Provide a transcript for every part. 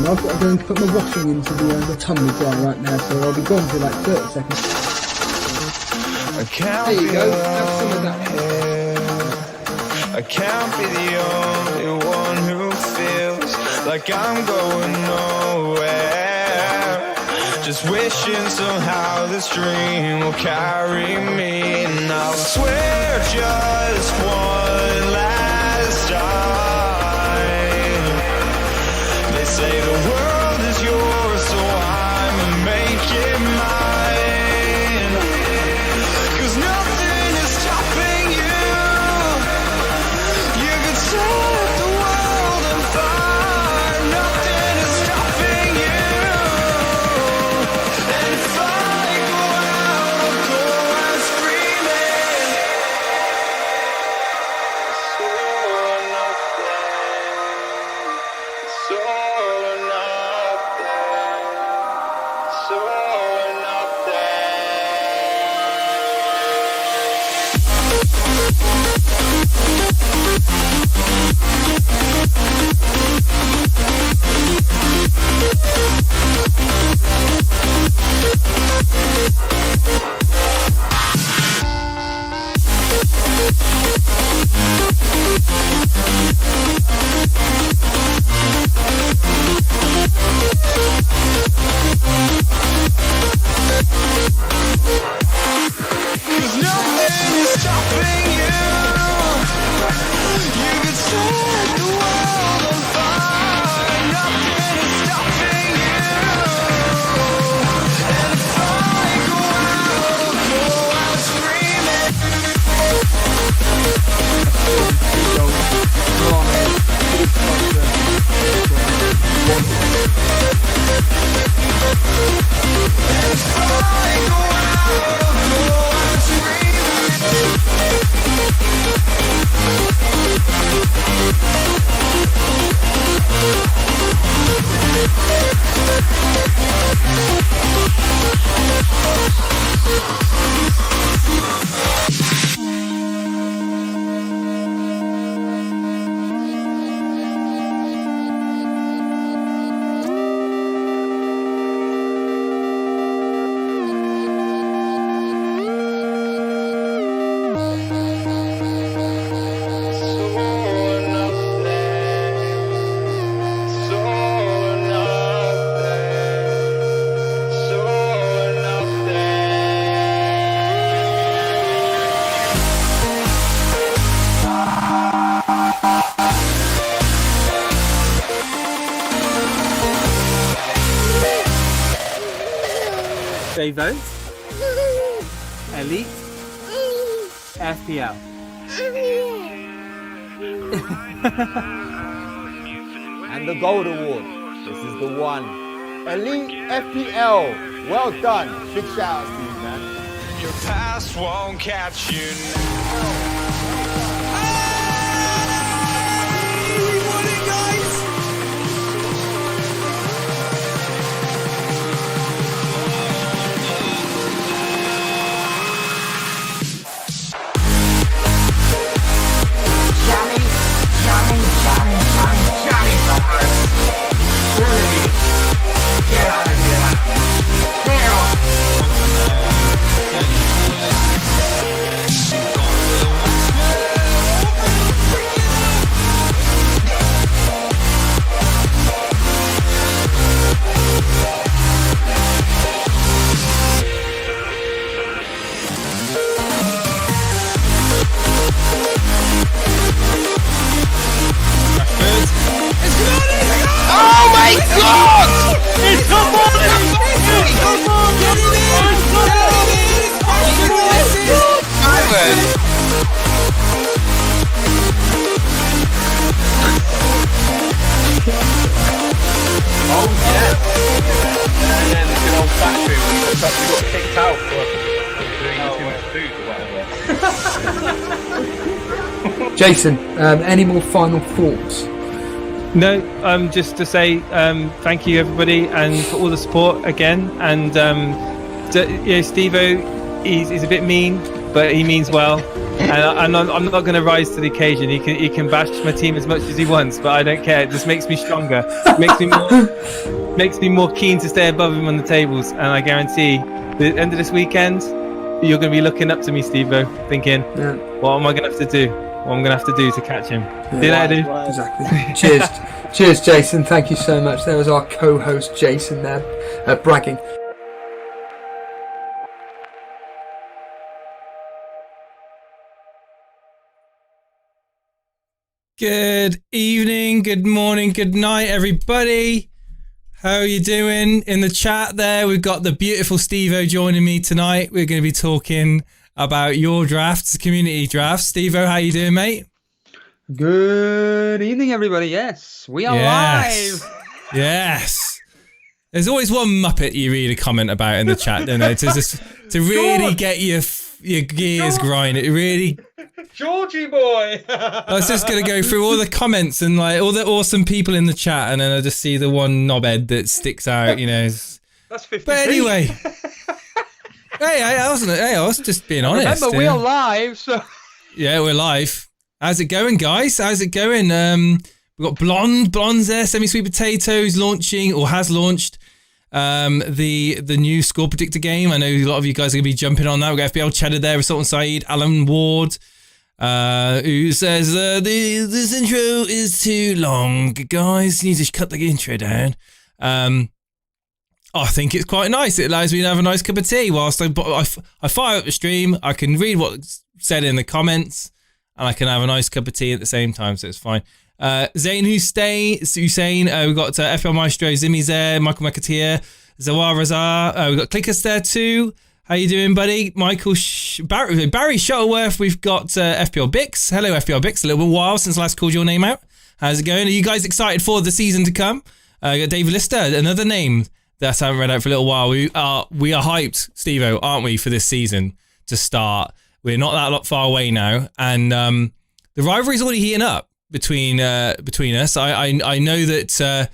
I've got to go and put my washing into the tumble dryer right now, so I'll be gone for like 30 seconds. There you go, have some of that. I can't be the only one who feels like I'm going nowhere. Just wishing somehow this dream will carry me. And I'll swear just one last time. They say the world is yours, so I'ma make it mine. 'Cause nothing is stopping you. You can set the world on fire. Nothing is stopping you. And if I go out, I'll go out screaming. It's all or nothing. It's all or nothing. It's all or nothing. Cause nothing is stopping you. You can set the world on fire. Nothing is stopping you. And if I go out screaming. And if I go out They vote Elite FPL. And the gold award. This is the one. Elite FPL. Well done. Big shout out to you, man. Your past won't catch you now. Jason, any more final thoughts? No, just to say thank you everybody and for all the support again. And Steve-O, he's a bit mean, but he means well. and I'm not going to rise to the occasion. He can bash my team as much as he wants, but I don't care. It just makes me stronger. Makes me more keen to stay above him on the tables. And I guarantee, the end of this weekend, you're going to be looking up to me, Steve-O, thinking, what am I going to have to do? What I'm going to have to do to catch him? Exactly. Cheers, Jason. Thank you so much. There was our co-host, Jason, there, bragging. Good evening, good morning, good night, everybody. How are you doing? In the chat there, we've got the beautiful Steve-O joining me tonight. We're going to be talking about your drafts, community drafts. Steve-O, how you doing, mate? Good evening, everybody. Yes, we are live. Yes. There's always one Muppet you read a comment about in the chat, don't there? To really get your gears grinding. It really... Georgie boy. I was just going to go through all the comments and like all the awesome people in the chat, and then I just see the one knobhead that sticks out, you know. That's 50. But anyway, I was just being honest. Remember, we are live, so yeah, we're live. How's it going, guys? How's it going? We've got Blonde's there, Semi-Sweet Potatoes launching or has launched the new score predictor game. I know a lot of you guys are going to be jumping on that. We've got FPL Cheddar there, Sultan Saeed, Alan Ward. Who says this intro is too long, guys? You need to cut the intro down. I think it's quite nice. It allows me to have a nice cup of tea whilst I fire up the stream. I can read what's said in the comments, and I can have a nice cup of tea at the same time, so it's fine. Zain Hussein, we've got FPL Maestro, Zimmy's there, Michael McAteer, Zawar Razar, we've got Clickers there too. How you doing, buddy? Michael Barry Shuttleworth. We've got FPL Bix. Hello, FPL Bix. A little bit while since I last called your name out. How's it going? Are you guys excited for the season to come? Got Dave Lister, another name that I haven't read out for a little while. We are hyped, Steve-O, aren't we, for this season to start? We're not that lot far away now, and the rivalry's already heating up between us. I know that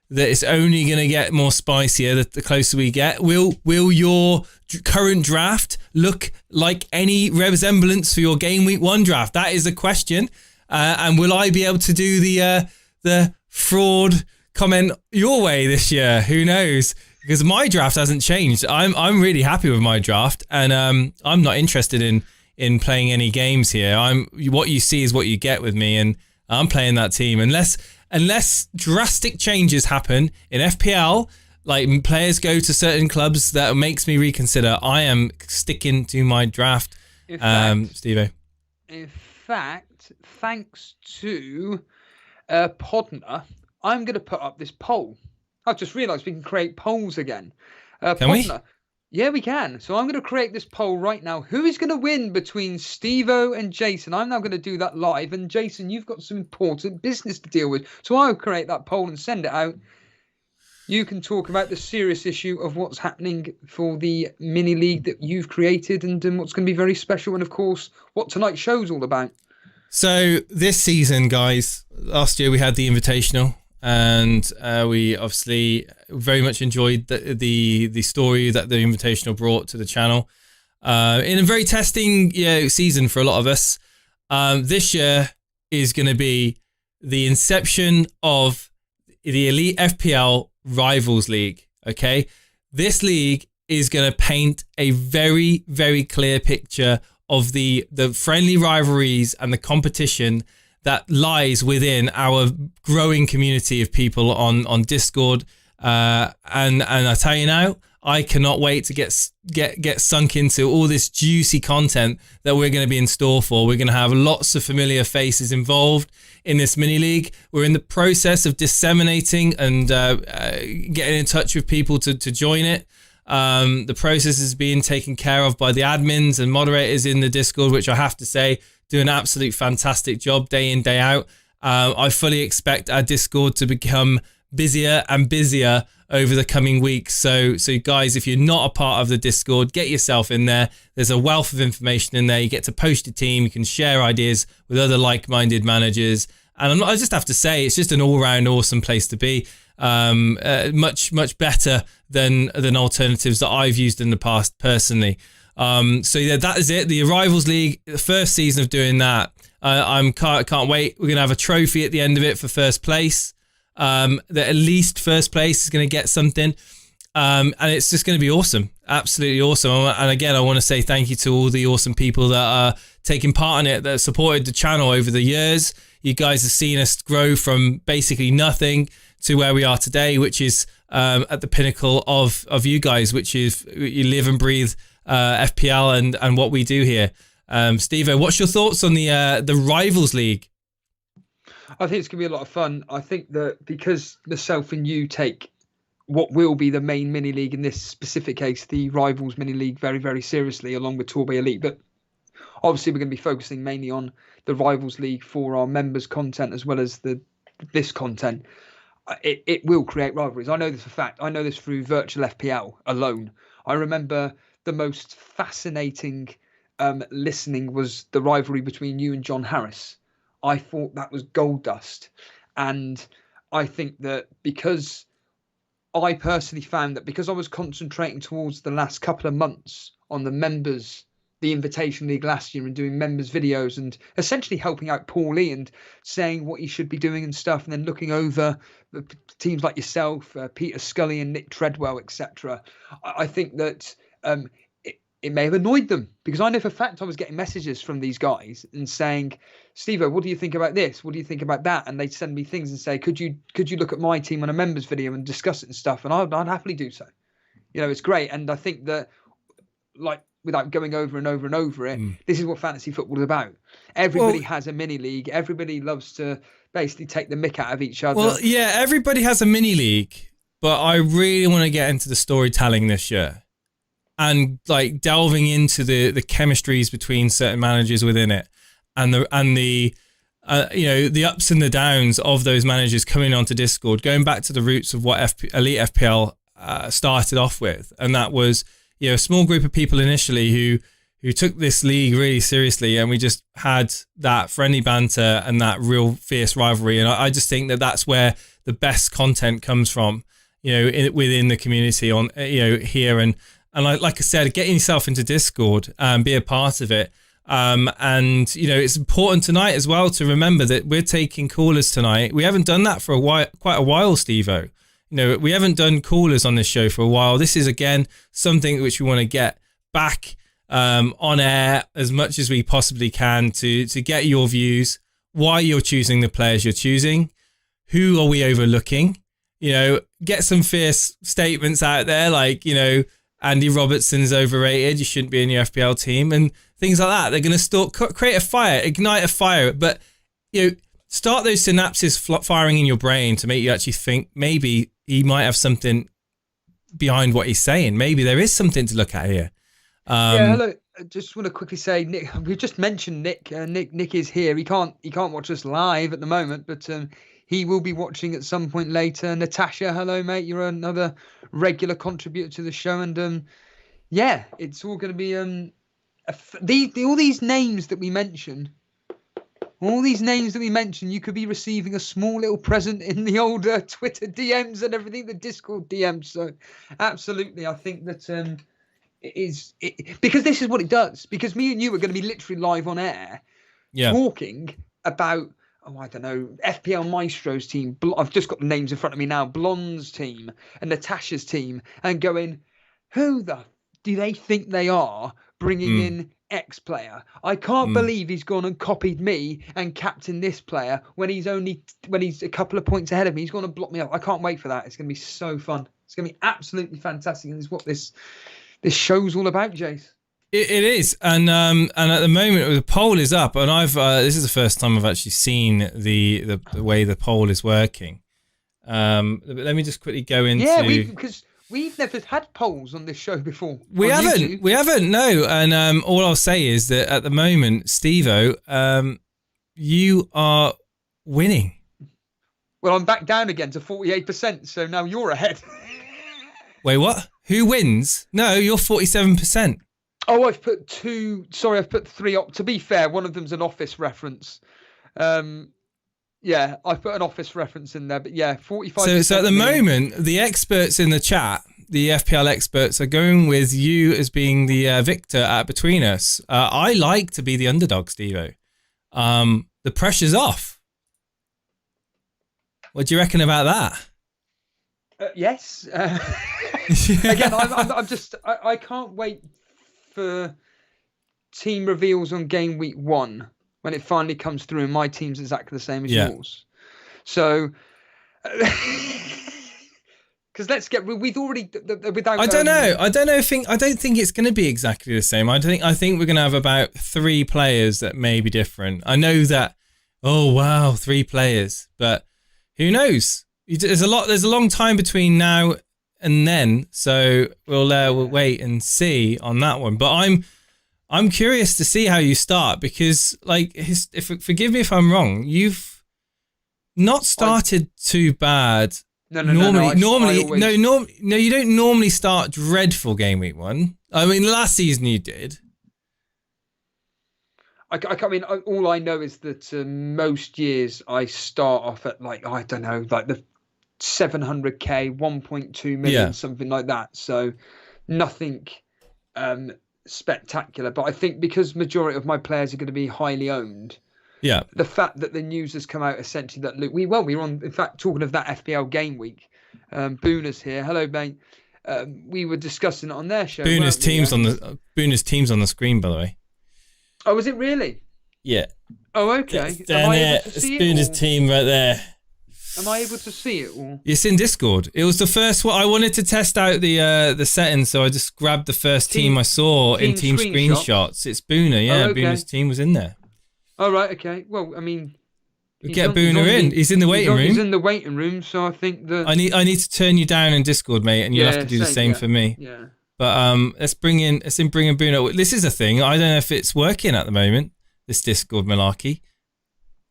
it's only going to get more spicier the closer we get. Will your current draft look like any resemblance for your Game Week 1 draft? That is the question. And will I be able to do the fraud comment your way this year? Who knows? Because my draft hasn't changed. I'm really happy with my draft, and I'm not interested in playing any games here. What you see is what you get with me, and I'm playing that team unless drastic changes happen in FPL, like players go to certain clubs that makes me reconsider. I am sticking to my draft, Steve-O. In fact, thanks to Podner, I'm going to put up this poll. I've just realised we can create polls again. Can Podner, we? Yeah, we can. So I'm going to create this poll right now. Who is going to win between Steve-O and Jason? I'm now going to do that live. And Jason, you've got some important business to deal with. So I'll create that poll and send it out. You can talk about the serious issue of what's happening for the mini league that you've created, and what's going to be very special, and of course, what tonight's show's all about. So this season, guys, last year we had the Invitational, and we obviously very much enjoyed the story that the Invitational brought to the channel. In a very testing season for a lot of us, this year is going to be the inception of the Elite FPL Rivals League. Okay, this league is going to paint a very, very clear picture of the friendly rivalries and the competition that lies within our growing community of people on Discord. And I tell you now, I cannot wait to get sunk into all this juicy content that we're going to be in store for. We're going to have lots of familiar faces involved in this mini league. We're in the process of disseminating and getting in touch with people to join it. The process is being taken care of by the admins and moderators in the Discord, which I have to say do an absolute fantastic job day in, day out. I fully expect our Discord to become busier and busier over the coming weeks. So guys, if you're not a part of the Discord, get yourself in there. There's a wealth of information in there. You get to post your team. You can share ideas with other like-minded managers. And I just have to say, it's just an all-round awesome place to be. Much better than alternatives that I've used in the past personally. So yeah, that is it. The Rivals League, the first season of doing that. Can't wait. We're gonna have a trophy at the end of it for first place. That at least first place is gonna get something. And it's just going to be awesome. Absolutely awesome. And again, I want to say thank you to all the awesome people that are taking part in it, that supported the channel over the years. You guys have seen us grow from basically nothing to where we are today, which is at the pinnacle of you guys, which is you live and breathe FPL and what we do here. Steve-O, what's your thoughts on the Rivals League? I think it's going to be a lot of fun. I think that because myself and you take what will be the main mini league in this specific case, the Rivals mini league, very, very seriously, along with Tour by Elite. But obviously, we're going to be focusing mainly on the Rivals League for our members' content as well as this content. It will create rivalries. I know this for a fact. I know this through virtual FPL alone. I remember the most fascinating listening was the rivalry between you and John Harris. I thought that was gold dust. And I think that because I personally found that because I was concentrating towards the last couple of months on the members, the Invitation League last year, and doing members videos and essentially helping out Paulie and saying what he should be doing and stuff, and then looking over the teams like yourself, Peter Scully and Nick Treadwell, etc. I think that it may have annoyed them, because I know for a fact I was getting messages from these guys and saying, Steve-O, what do you think about this? What do you think about that? And they'd send me things and say, could you look at my team on a members video and discuss it and stuff? And I'd happily do so. You know, it's great. And I think that, like, without going over and over and over it, this is what fantasy football is about. Everybody has a mini league. Everybody loves to basically take the mick out of each other. Well, yeah, everybody has a mini league, but I really want to get into the storytelling this year and like delving into the chemistries between certain managers within it, and the the ups and the downs of those managers coming onto Discord, going back to the roots of what Elite FPL started off with, and that was a small group of people initially who took this league really seriously, and we just had that friendly banter and that real fierce rivalry. And I just think that that's where the best content comes from, within the community on here. And like I said, getting yourself into Discord and be a part of it. And it's important tonight as well to remember that we're taking callers tonight. We haven't done that for quite a while, Steve-O. We haven't done callers on this show for a while. This is, again, something which we want to get back on air as much as we possibly can to get your views, why you're choosing the players you're choosing, who are we overlooking, get some fierce statements out there like, Andy Robertson's overrated, you shouldn't be in your FPL team, and things like that. They're going to create a fire, ignite a fire, but start those synapses firing in your brain to make you actually think maybe he might have something behind what he's saying. Maybe there is something to look at here. Hello. I just want to quickly say, Nick. We just mentioned Nick. Nick is here. He can't watch us live at the moment, but he will be watching at some point later. Natasha, hello, mate. You're another regular contributor to the show, and it's all going to be all these names that we mention. All these names that we mentioned, you could be receiving a small little present in the old Twitter DMs and everything, the Discord DMs. So, absolutely, I think that because this is what it does. Because me and you are going to be literally live on air, talking about, I don't know, FPL Maestro's team. I've just got the names in front of me now. Blonde's team and Natasha's team, and going, who do they think they are bringing in X player? I can't believe he's gone and copied me and captained this player when he's a couple of points ahead of me. He's going to block me up. I can't wait for that. It's going to be so fun. It's going to be absolutely fantastic, and it's what this show's all about, Jace. It is, and at the moment the poll is up, and I've this is the first time I've actually seen the way the poll is working. Let me just quickly go into because we've never had polls on this show before. We haven't, no. And all I'll say is that at the moment, Steve-O, you are winning. Well, I'm back down again to 48%, so now you're ahead. Wait, what? Who wins? No, you're 47%. Oh, I've put three up. To be fair, one of them's an Office reference. I've put an Office reference in there, but 45%. So at the moment, the experts in the chat, the FPL experts are going with you as being the victor at Between Us. I like to be the underdog, Steve-O. The pressure's off. What do you reckon about that? Yes. Again, I can't wait for team reveals on game week 1 when it finally comes through and my team's exactly the same as yours. So, because we've already without. I don't know. I don't think it's going to be exactly the same. I think we're going to have about 3 players that may be different. I know that. Oh wow, 3 players, but who knows? There's a long time between now and then, so we'll wait and see on that one. But I'm curious to see how you start because, forgive me if I'm wrong, you've not started too bad. No. You don't normally start dreadful game week 1. I mean, last season you did. I mean, all I know is that most years I start off at I don't know, the 700k, 1.2 million, something like that. So nothing spectacular. But I think because majority of my players are going to be highly owned, the fact that the news has come out essentially that we were on, in fact, talking of that FPL game week, Booner's here. Hello, mate. We were discussing it on their show. Booner's team's on the screen, by the way. Oh, was it really? Yeah. Oh, okay. It's down there. It's Booner's team right there. Am I able to see it all? It's in Discord. It was the first one. I wanted to test out the settings, so I just grabbed the first team I saw in team screenshots. It's Booner, yeah. Oh, okay. Booner's team was in there. Oh, right, okay. Well, I mean... Get Booner in. He's in the waiting room. He's in the waiting room, so I think that... I need to turn you down in Discord, mate, and you'll have to do the same for me. Yeah. But let's bring in Booner. This is a thing. I don't know if it's working at the moment, this Discord malarkey.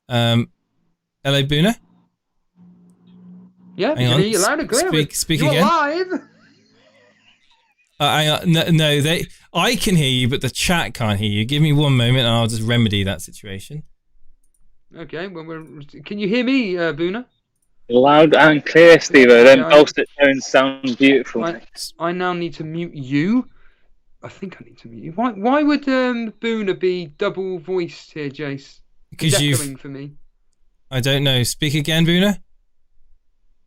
Hello, Booner? Yeah, hang on. You're loud and clear. Speak You're again. live. Hang on. No, I can hear you, but the chat can't hear you. Give me one moment, and I'll just remedy that situation. Okay. Well, can you hear me, Booner? Loud and clear, Steve-O. Them dulcet tones sound beautiful. I now need to mute you. I think I need to mute you. Why would Booner be double voiced here, Jace? Because echoing for me. I don't know. Speak again, Booner.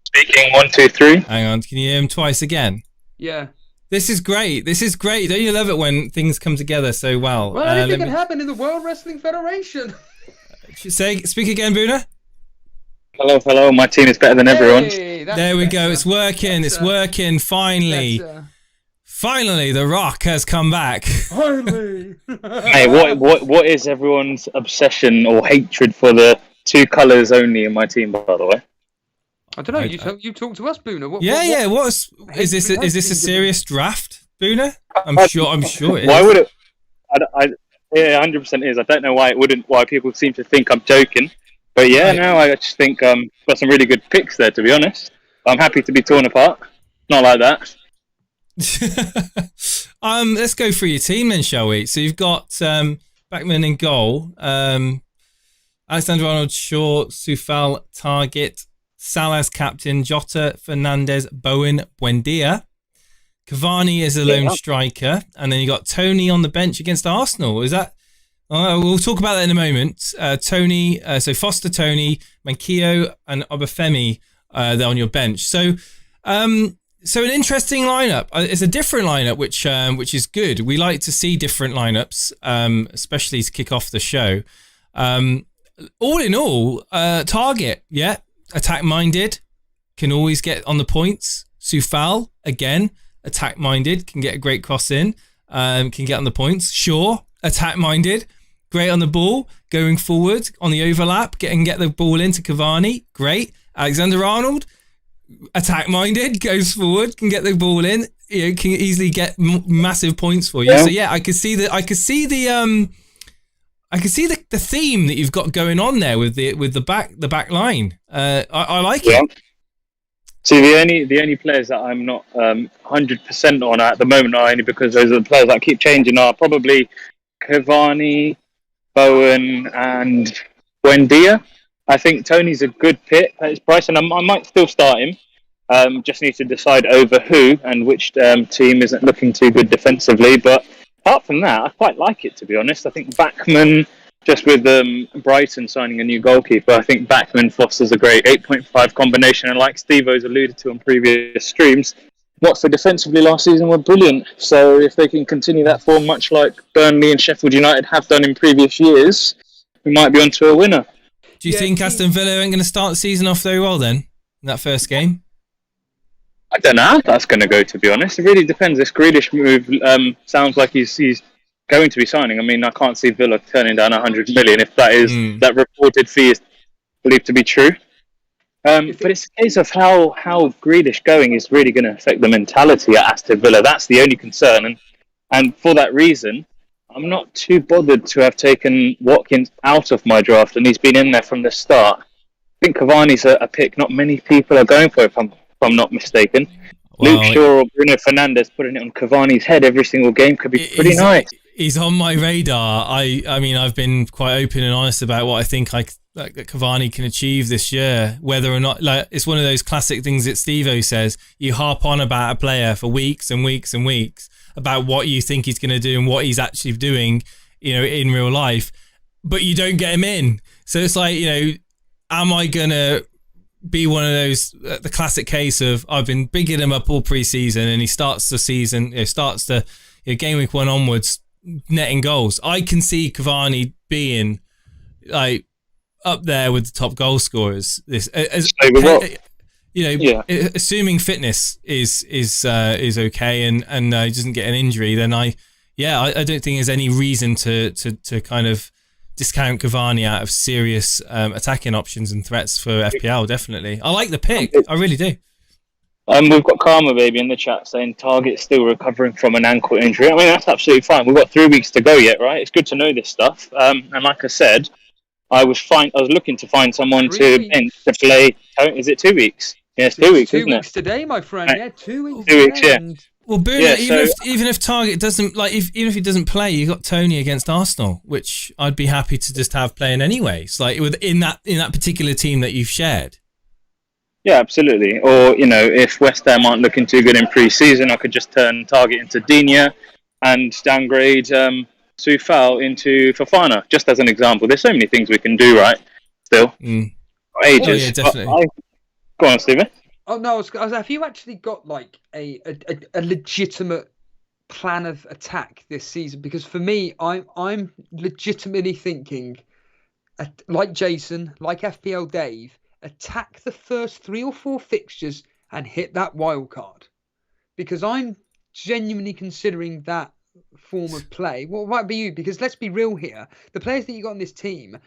Speaking 1, 2, 3. Hang on. Can you hear him twice again? Yeah. This is great. Don't you love it when things come together so well? Well, anything can happen in the World Wrestling Federation. Speak again, Booner. Hello. My team is better than everyone's. There we go. It's working. It's working. Finally. Finally, The Rock has come back. Finally. Hey, what is everyone's obsession or hatred for the 2 colours only in my team, by the way? I don't know. You talk to us, Booner. What Is this a serious draft, Booner? I'm sure it is. Why would it? Yeah, 100% is. I don't know why it wouldn't. Why people seem to think I'm joking. But yeah, no, I just think got some really good picks there, to be honest. I'm happy to be torn apart. Not like that. Let's go through your team then, shall we? So you've got Backman in goal, Alexander-Arnold, Shaw, Soufal, target, Salas captain, Jota, Fernandez, Bowen, Buendia. Cavani is a lone striker, and then you got Tony on the bench against Arsenal. Is that? We'll talk about that in a moment. Tony, so Foster, Tony, Manquillo, and Obafemi, they're on your bench. So an interesting lineup. It's a different lineup, which is good. We like to see different lineups, especially to kick off the show. All in all, target, attack minded, can always get on the points. Soufal, again, attack minded, can get a great cross in, can get on the points. Shaw, attack minded, great on the ball, going forward on the overlap, get the ball into Cavani, great. Alexander-Arnold, attack minded, goes forward, can get the ball in, can easily get massive points for you. Yeah. So yeah, I could see the theme that you've got going on there with the back line. I like it. See, the only players that I'm not 100% on at the moment are only because those are the players that keep changing are probably Cavani, Bowen, and Buendia. I think Tony's a good pick at his price, and I might still start him. Just need to decide over who and which team isn't looking too good defensively. But apart from that, I quite like it, to be honest. I think Bachmann, just with Brighton signing a new goalkeeper, I think Bachmann fosters a great 8.5 combination. And like Steve-O's alluded to on previous streams, Watford defensively last season were brilliant. So if they can continue that form, much like Burnley and Sheffield United have done in previous years, we might be onto a winner. Do you think Aston Villa ain't going to start the season off very well then, in that first game? I don't know how that's going to go, to be honest. It really depends. This Grealish move sounds like he's going to be signing. I mean, I can't see Villa turning down 100 million if that is that reported fee is believed to be true. But it's a case of how Grealish going is really going to affect the mentality at Aston Villa. That's the only concern. And for that reason, I'm not too bothered to have taken Watkins out of my draft, and he's been in there from the start. I think Cavani's a pick not many people are going for, if I'm not mistaken. Well, Luke Shaw or Bruno Fernandes putting it on Cavani's head every single game could be pretty nice. He's on my radar. I mean, I've been quite open and honest about what I think that Cavani can achieve this year. Whether or not, like, it's one of those classic things that Steve-O says. You harp on about a player for weeks and weeks and weeks about what you think he's going to do and what he's actually doing, in real life, but you don't get him in. So it's like, am I going to be one of those, the classic case of I've been bigging him up all pre-season and he starts the season, game week 1 onwards, netting goals. I can see Cavani being like up there with the top goal scorers. Assuming fitness is okay and he doesn't get an injury, then I don't think there's any reason to kind of discount Cavani out of serious attacking options and threats for FPL. Definitely, I like the pick. I really do. We've got Karma Baby in the chat saying Target's still recovering from an ankle injury. I mean, that's absolutely fine. We've got 3 weeks to go yet, right? It's good to know this stuff. And like I said, I was looking to find someone to play. Is it 2 weeks? Yeah, it's 2 weeks, isn't it? 2 weeks today, my friend. Right. Yeah, 2 weeks. 2 weeks, yeah. Well, Bruno, even if Target doesn't even if he doesn't play, you got Tony against Arsenal, which I'd be happy to just have playing anyway. It's like in that particular team that you've shared. Yeah, absolutely. Or if West Ham aren't looking too good in pre-season, I could just turn Target into Digne and downgrade Soufal into Fofana, just as an example. There's so many things we can do, right? Still, ages. Oh, yeah, definitely. Go on, Stephen. Oh no, have you actually got like a legitimate plan of attack this season? Because for me, I'm legitimately thinking, like Jason, like FPL Dave, attack the first 3 or 4 fixtures and hit that wild card. Because I'm genuinely considering that form of play. What might be you? Because let's be real here, the players that you got on this team,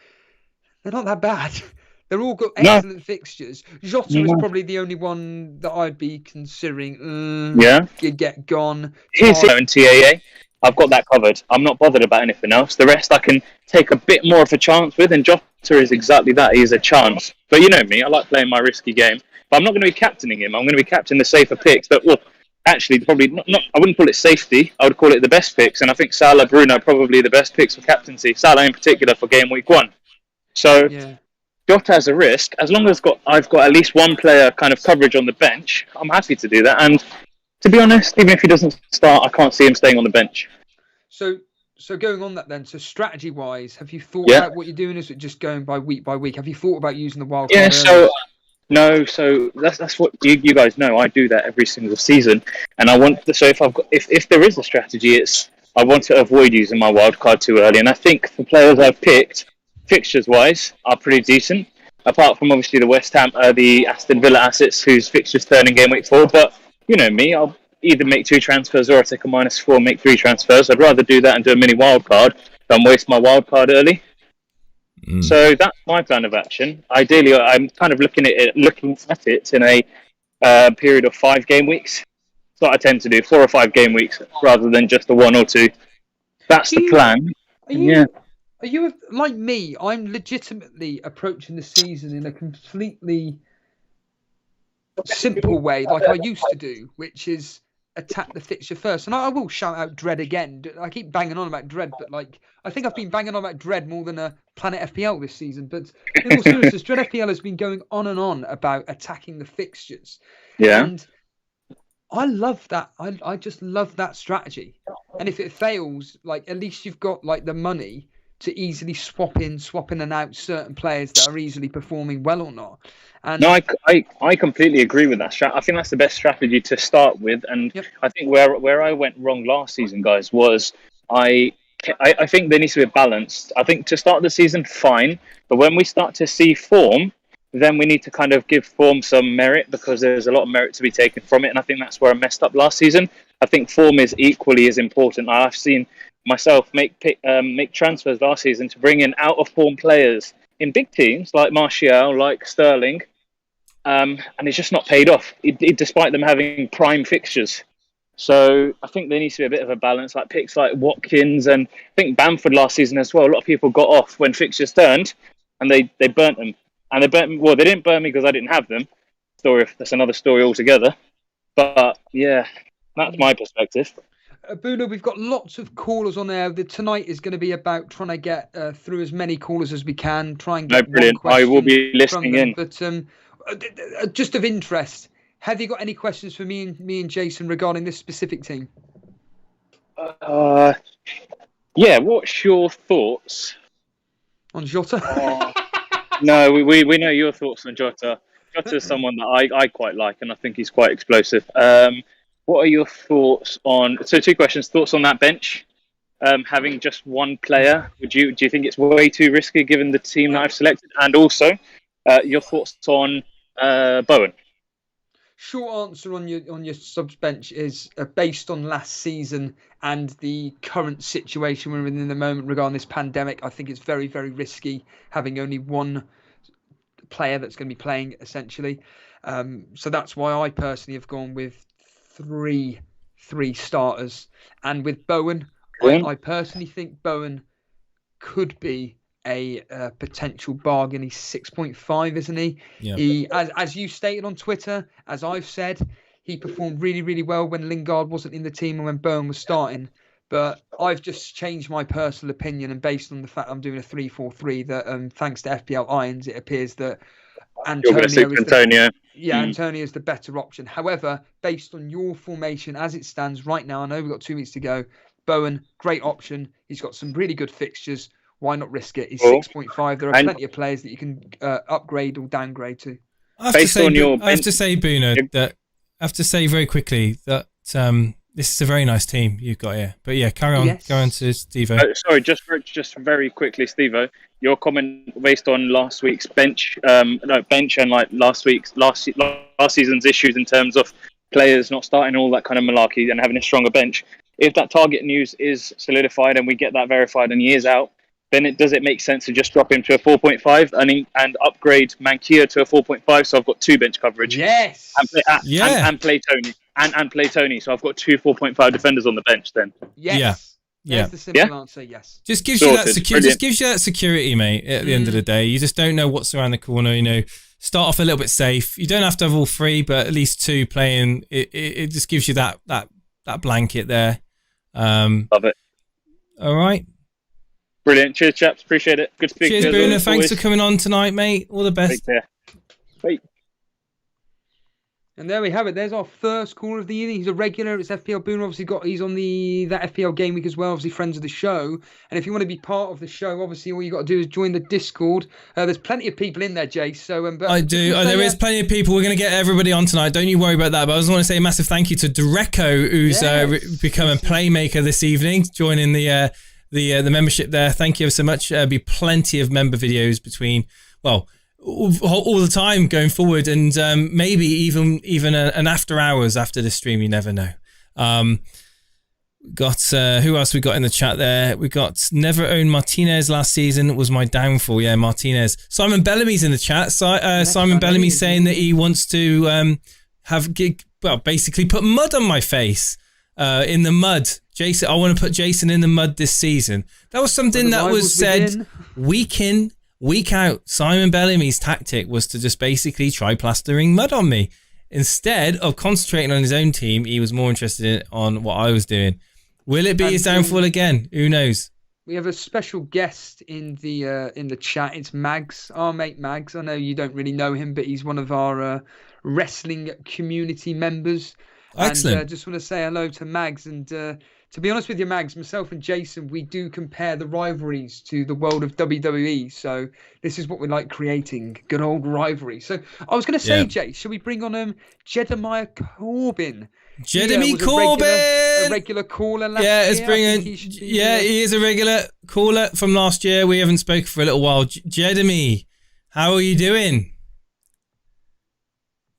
they're not that bad. They're all got excellent fixtures. Jota is probably the only one that I'd be considering. Get gone. Here's in TAA. I've got that covered. I'm not bothered about anything else. The rest I can take a bit more of a chance with, and Jota is exactly that. He is a chance. But you know me, I like playing my risky game. But I'm not going to be captaining him. I'm going to be captaining the safer picks. But actually, probably not. I wouldn't call it safety. I would call it the best picks. And I think Salah, Bruno are probably the best picks for captaincy. Salah in particular for game week 1. So Jota has a risk. As long as I've got at least one player kind of coverage on the bench, I'm happy to do that. And to be honest, even if he doesn't start, I can't see him staying on the bench. So going on that then, so strategy-wise, have you thought about what you're doing? Is it just going by week? Have you thought about using the wild card? Yeah, so that's what you guys know. I do that every single season, and I want. So if there is a strategy, it's I want to avoid using my wild card too early. And I think the players I've picked, fixtures-wise, are pretty decent. Apart from obviously the Aston Villa assets, whose fixtures turn in game week 4. But you know me, I'll either make 2 transfers or I'll take a -4 and make 3 transfers. I'd rather do that and do a mini wildcard than waste my wildcard early. So that's my plan of action. Ideally, I'm kind of looking at it in a period of 5 game weeks. That's what I tend to do, 4 or 5 game weeks rather than just a 1 or 2. That's the plan. Are you like me? I'm legitimately approaching the season in a completely simple way, like I used to do, which is attack the fixture first. And I will shout out Dread again. I keep banging on about Dread, but like I think I've been banging on about Dread more than Planet FPL this season. But in all seriousness, Dread FPL has been going on and on about attacking the fixtures. Yeah. And I love that. I just love that strategy. And if it fails, like at least you've got like the money to easily swap in and out certain players that are easily performing well or not. And No, I completely agree with that. I think that's the best strategy to start with. And Yep. I think where I went wrong last season, guys, was I think there needs to be a balance. I think to start the season, fine. But when we start to see form, then we need to kind of give form some merit because there's a lot of merit to be taken from it. And I think that's where I messed up last season. I think form is equally as important. I've seen myself make transfers last season to bring in out of form players in big teams like Martial, like Sterling, and it's just not paid off, despite them having prime fixtures. So I think there needs to be a bit of a balance, like picks like Watkins and I think Bamford last season as well. A lot of people got off when fixtures turned, and they burnt them. And they didn't burn me because I didn't have them. That's another story altogether. But yeah, that's my perspective. Bruno, we've got lots of callers on there. Tonight is going to be about trying to get through as many callers as we can. Try and get Brilliant. one I will question be listening from them. in. But just of interest, have you got any questions for me and Jason regarding this specific team? Yeah. What's your thoughts On Jota? No, we know your thoughts on Jota. Jota is someone that I quite like, and I think he's quite explosive. What are your thoughts on? So, 2 questions. Thoughts on that bench? Having just one player, do you think it's way too risky given the team that I've selected? And also, your thoughts on Bowen? Short answer on your subs bench is based on last season and the current situation we're in the moment regarding this pandemic. I think it's very, very risky having only one player that's going to be playing essentially. So that's why I personally have gone with three starters. And with Bowen, I personally think Bowen could be a potential bargain. He's 6.5, isn't he? Yeah. He, as you stated on Twitter, as I've said, he performed really, really well when Lingard wasn't in the team and when Bowen was starting. But I've just changed my personal opinion, and based on the fact I'm doing a 3-4-3, that thanks to FPL Irons, it appears that Antonio is the better option. However, based on your formation as it stands right now, I know we've got 2 weeks to go. Bowen, great option. He's got some really good fixtures. Why not risk it? He's 6.5. There are plenty of players that you can upgrade or downgrade to. I have to say, Bruno, that I have to say very quickly that this is a very nice team you've got here. But yeah, carry on. Yes. Go on to Steve-O. Sorry, just very quickly, Steve-O. Your comment based on last week's bench and like last season's issues in terms of players not starting, all that kind of malarkey, and having a stronger bench. If that target news is solidified and we get that verified and he is out, then does it make sense to just drop him to a 4.5 and upgrade Mankia to a 4.5? So I've got 2 bench coverage. Yes. And play Tony. And play Tony. So I've got 2 4.5 defenders on the bench then. Yes. Yeah. There's the simple answer, yes. Just gives you that Sorted. just gives you that security, mate, at the end of the day. You just don't know what's around the corner, you know. Start off a little bit safe. You don't have to have all 3, but at least 2 playing. It just gives you that blanket there. Love it. All right. Brilliant. Cheers, chaps. Appreciate it. Good speaking. Cheers, Bruno. Thanks for coming on tonight, mate. All the best. Take care. Bye. And there we have it. There's our first caller of the evening. He's a regular. It's FPL Boone. Obviously, he's on that FPL game week as well. Obviously, friends of the show. And if you want to be part of the show, obviously, all you got to do is join the Discord. There's plenty of people in there, Jace. So, I do. There is plenty of people. We're going to get everybody on tonight. Don't you worry about that. But I just want to say a massive thank you to Dreco, who's become a playmaker this evening, joining the membership there. Thank you ever so much. There'll be plenty of member videos between, all the time going forward, and maybe even an after hours after the stream. You never know. Got who else we got in the chat there? We got Never Owned Martinez last season was my downfall. Yeah, Martinez. Simon Bellamy's in the chat. Simon Bellamy saying that he wants to basically put mud on my face. In the mud. Jason, I want to put Jason in the mud this season. That was something that was said week in, week out. Simon Bellamy's tactic was to just basically try plastering mud on me. instead of concentrating on his own team, he was more interested on what I was doing. Will it be his downfall again? Who knows? We have a special guest in the chat. It's Mags, our mate Mags. I know you don't really know him, but he's one of our wrestling community members. Excellent. And just want to say hello to Mags. And to be honest with you, Mags, myself and Jason, we do compare the rivalries to the world of WWE. So this is what we like creating, good old rivalry. So I was going to say, Jay, should we bring on Jedemiah Corbin? Jeremy Corbin, a regular caller last year. Let's bring in. He is a regular caller from last year. We haven't spoken for a little while. Jeremy, how are you doing?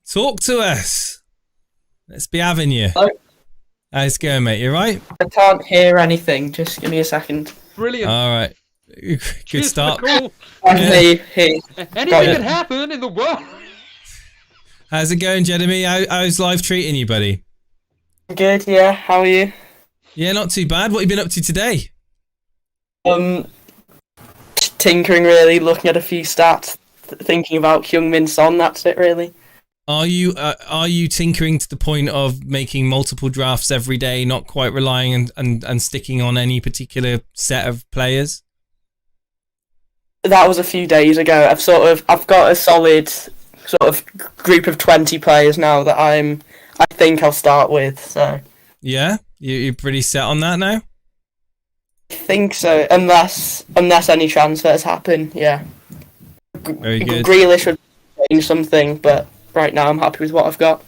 Talk to us. Let's be having you. Hello. How's it going, mate? You right? I can't hear anything. Just give me a second. Brilliant. All right. Good start. Anything could happen in the world. How's it going, Jeremy? How's life treating you, buddy? Good, yeah. How are you? Yeah, not too bad. What have you been up to today? Tinkering, really, looking at a few stats, thinking about Heung-min Son. That's it, really. Are you tinkering to the point of making multiple drafts every day, not quite relying and sticking on any particular set of players? That was a few days ago. I've got a solid sort of group of 20 players now that I think I'll start with. So yeah, you're pretty set on that now. I think so, unless any transfers happen. Yeah. Very good. Grealish would change something, but right now I'm happy with what I've got.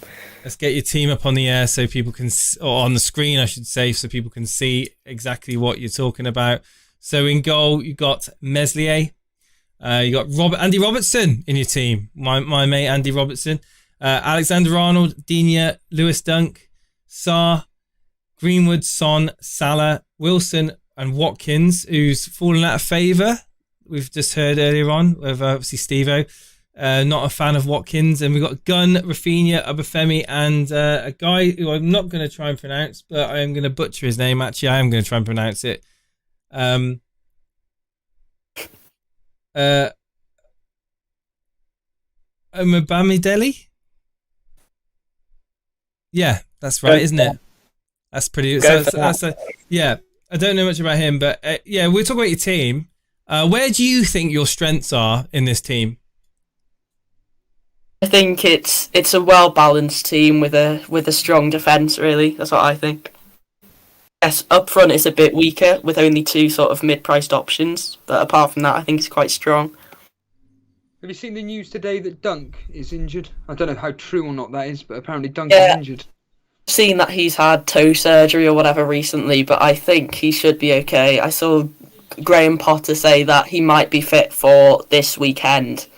Let's get your team up on the air so people can, or on the screen, I should say, so people can see exactly what you're talking about. So in goal, you got Meslier. You got Andy Robertson in your team. My mate Andy Robertson. Alexander Arnold, Digne, Lewis Dunk, Sarr, Greenwood, Son, Salah, Wilson, and Watkins, who's fallen out of favour. We've just heard earlier on with obviously Steve-O. Not a fan of Watkins. And we've got Gunn, Rafinha, Obafemi, and a guy who I'm not going to try and pronounce, but I am going to butcher his name. Actually, I am going to try and pronounce it. Omabamidele? Yeah, that's right, isn't it? That's pretty. Yeah, I don't know much about him, but yeah, we'll talk about your team. Where do you think your strengths are in this team? I think it's a well balanced team with a strong defence. Really, that's what I think. Yes, up front it's a bit weaker with only two sort of mid-priced options, but apart from that, I think it's quite strong. Have you seen the news today that Dunk is injured? I don't know how true or not that is, but apparently Dunk is injured. I've seen that he's had toe surgery or whatever recently, but I think he should be okay. I saw Graham Potter say that he might be fit for this weekend.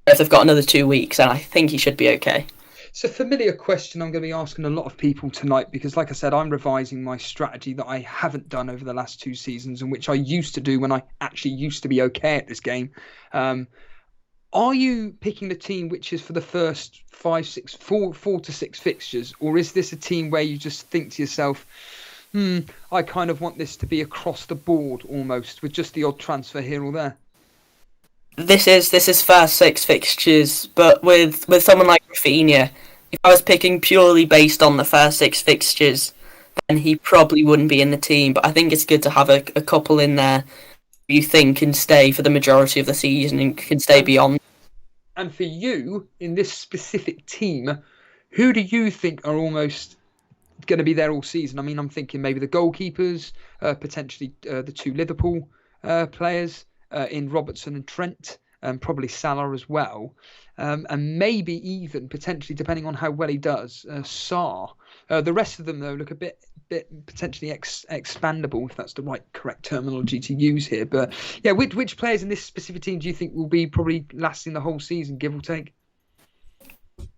If they've got another 2 weeks, and I think he should be okay. It's a familiar question I'm going to be asking a lot of people tonight because, like I said, I'm revising my strategy that I haven't done over the last 2 seasons and which I used to do when I actually used to be okay at this game. Are you picking the team which is for the first 4 to 6 fixtures, or is this a team where you just think to yourself, I kind of want this to be across the board almost with just the odd transfer here or there? This is first 6 fixtures, but with someone like Rafinha, if I was picking purely based on the first 6 fixtures, then he probably wouldn't be in the team. But I think it's good to have a couple in there who you think can stay for the majority of the season and can stay beyond. And for you, in this specific team, who do you think are almost going to be there all season? I mean, I'm thinking maybe the goalkeepers, potentially the 2 Liverpool players, in Robertson and Trent, and probably Salah as well, and maybe even potentially, depending on how well he does, Sarr. The rest of them though look a bit potentially expandable, if that's the correct terminology to use here. But yeah, which players in this specific team do you think will be probably lasting the whole season, give or take?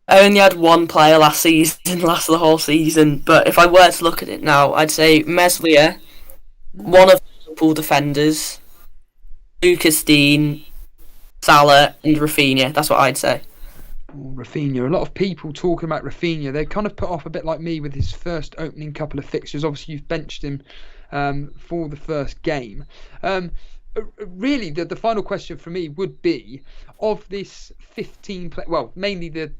I only had one player last season last the whole season, but if I were to look at it now, I'd say Meslier, one of the Liverpool defenders, Lucas Dean, Salah, and Rafinha. That's what I'd say. Rafinha. A lot of people talking about Rafinha. They're kind of put off a bit like me with his first opening couple of fixtures. Obviously, you've benched him for the first game. Really, the final question for me would be, of this 15 mainly the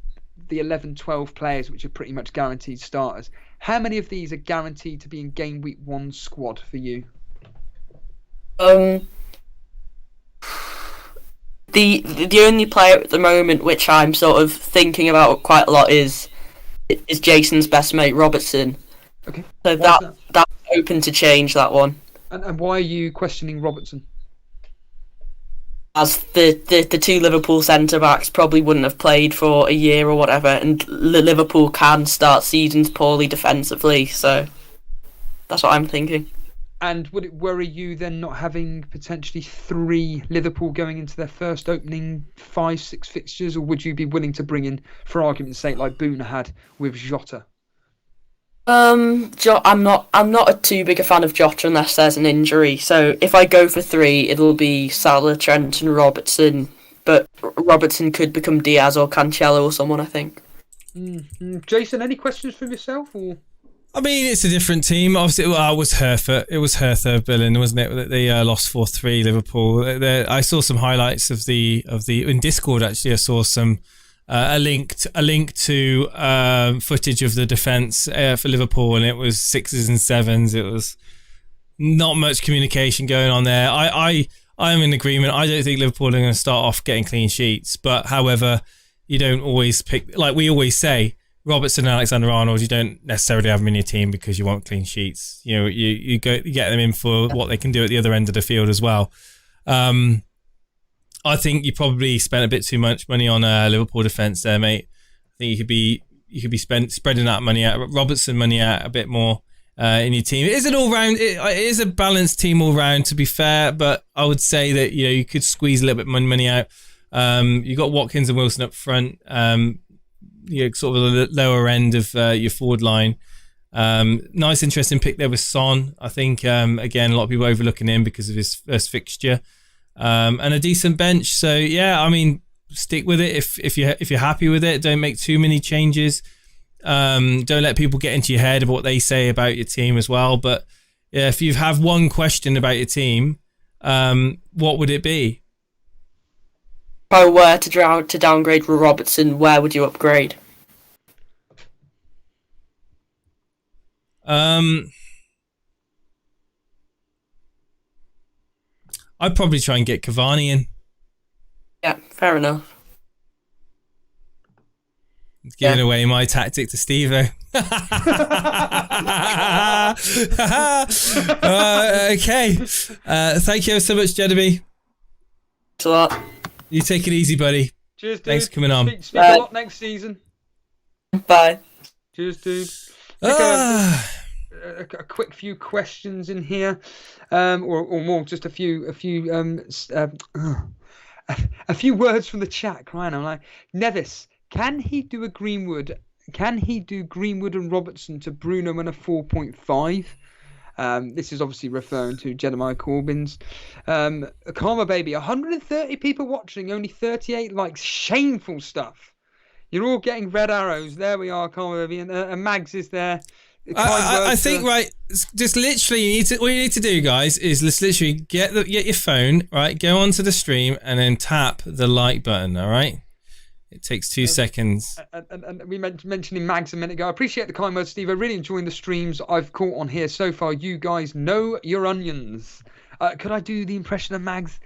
the 11, 12 players, which are pretty much guaranteed starters. How many of these are guaranteed to be in game week 1 squad for you? The only player at the moment which I'm sort of thinking about quite a lot is Jason's best mate Robertson. Okay. So that's open to change, that one. And why are you questioning Robertson? As the two Liverpool centre backs probably wouldn't have played for a year or whatever, and Liverpool can start seasons poorly defensively, so that's what I'm thinking. And would it worry you then not having potentially 3 Liverpool going into their first opening 5-6 fixtures, or would you be willing to bring in, for argument's sake, like Boona had with Jota? I'm not too big a fan of Jota unless there's an injury. So if I go for 3, it'll be Salah, Trent, and Robertson. But Robertson could become Diaz or Cancelo or someone, I think. Jason, any questions from yourself? Or I mean, it's a different team. Obviously, it was Hertha. It was Hertha Berlin, wasn't it? They lost 4-3 Liverpool. I saw some highlights of the in Discord. Actually, I saw some. A link to footage of the defence for Liverpool, and it was 6s and 7s. It was not much communication going on there. I'm in agreement. I don't think Liverpool are going to start off getting clean sheets, but however, you don't always pick, like we always say, Robertson and Alexander-Arnold, you don't necessarily have them in your team because you want clean sheets. You know, you get them in for what they can do at the other end of the field as well. I think you probably spent a bit too much money on Liverpool defence there, mate. I think you could be spreading that money out, Robertson money out a bit more in your team. It is an all-round, it is a balanced team all round, to be fair, but I would say that you could squeeze a little bit money out. You got Watkins and Wilson up front. Sort of the lower end of your forward line. Nice, interesting pick there with Son. I think again a lot of people overlooking him because of his first fixture. And a decent bench. So yeah, I mean, stick with it if you're happy with it. Don't make too many changes. Don't let people get into your head about what they say about your team as well. But yeah, if you have one question about your team, what would it be? If I were to downgrade Robertson, where would you upgrade? I'd probably try and get Cavani in. Yeah, fair enough. Giving away my tactic to Steve-O. Okay. Thank you so much, Jedeby. Thanks a lot. You take it easy, buddy. Cheers, dude. Thanks for coming on. Speak a lot next season. Bye. Cheers, dude. A quick few questions in here, or more, just a few words from the chat. Crying, I'm like, Nevis, can he do Greenwood and Robertson to Bruno and a 4.5? This is obviously referring to Jeremiah Corbyn's. Karma Baby, 130 people watching, only 38 likes. Shameful stuff. You're all getting red arrows. There we are, Karma Baby, and Mags is there. I think, right, just literally, what you need to do, guys, is let's literally get your phone, right, go onto the stream and then tap the like button, all right? It takes 2 seconds. And we mentioning Mags a minute ago. I appreciate the kind words, Steve. I'm really enjoying the streams I've caught on here so far. You guys know your onions. Could I do the impression of Mags?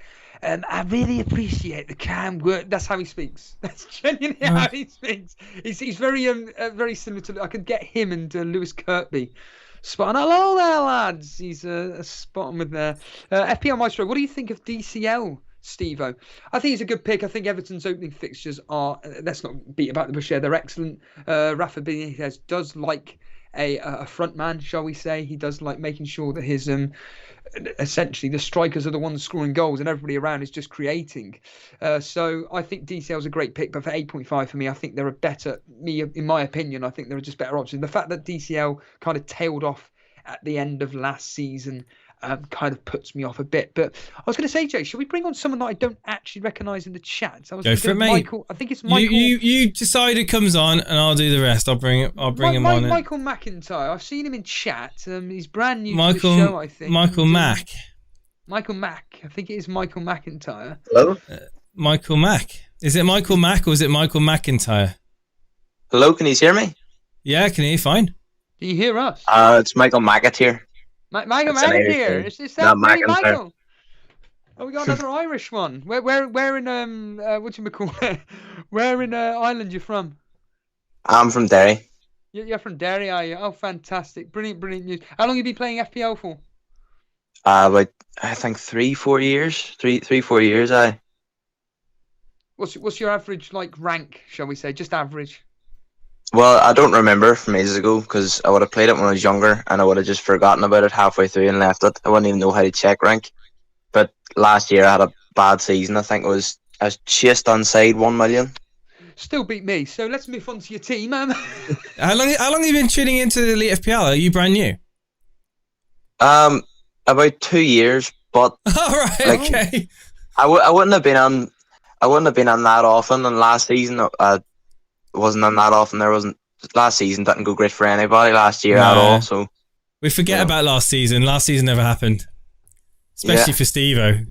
I really appreciate the kind word. That's how he speaks. That's genuinely how he speaks. He's very similar to. I could get him and Lewis Kirkby. Spot on. Hello there, lads. He's spot on with there. FPL Maestro, what do you think of DCL, Steve-O? I think he's a good pick. I think Everton's opening fixtures are, let's not beat about the bush here, they're excellent. Rafa Benitez does like a front man, shall we say. He does like making sure that his essentially the strikers are the ones scoring goals and everybody around is just creating. So I think DCL's a great pick, but for 8.5 for me, I think they're a better, in my opinion, I think there are just better options. The fact that DCL kind of tailed off at the end of last season kind of puts me off a bit. But I was going to say, Jay, should we bring on someone that I don't actually recognise in the chat? So I was Go for it, mate. Michael, I think it's Michael. You decide who comes on, and I'll do the rest. I'll bring him on. Michael McIntyre. I've seen him in chat. He's brand new Michael, to the show, I think. Michael Mack. Michael Mack. I think it is Michael McIntyre. Hello? Michael Mack. Is it Michael Mack or is it Michael McIntyre? Hello, can you hear me? Yeah, I can hear you fine. Do you hear us? It's Michael Maggett here. Michael It's an Maggett Irish here. name. Is Not that really McIntyre. Michael? Oh, we got another Irish one. Where in what you call it? Where in Ireland you from? I'm from Derry. You're from Derry, are you? Oh, fantastic! Brilliant news. How long have you been playing FPL for? About I think 3-4 years. 3-4 years. What's your average rank? Shall we say just average? Well, I don't remember from ages ago because I would have played it when I was younger and I would have just forgotten about it halfway through and left it. I wouldn't even know how to check rank. But last year I had a bad season. I think I was chased onside 1 million. Still beat me. So let's move on to your team. How long have you been tuning into the Elite FPL? Are you brand new? About 2 years, but All right, okay. I wouldn't have been on that often. And last season I wasn't on that often. Last season didn't go great for anybody last year at all. So we forget about last season. Last season never happened, especially for Steve-O.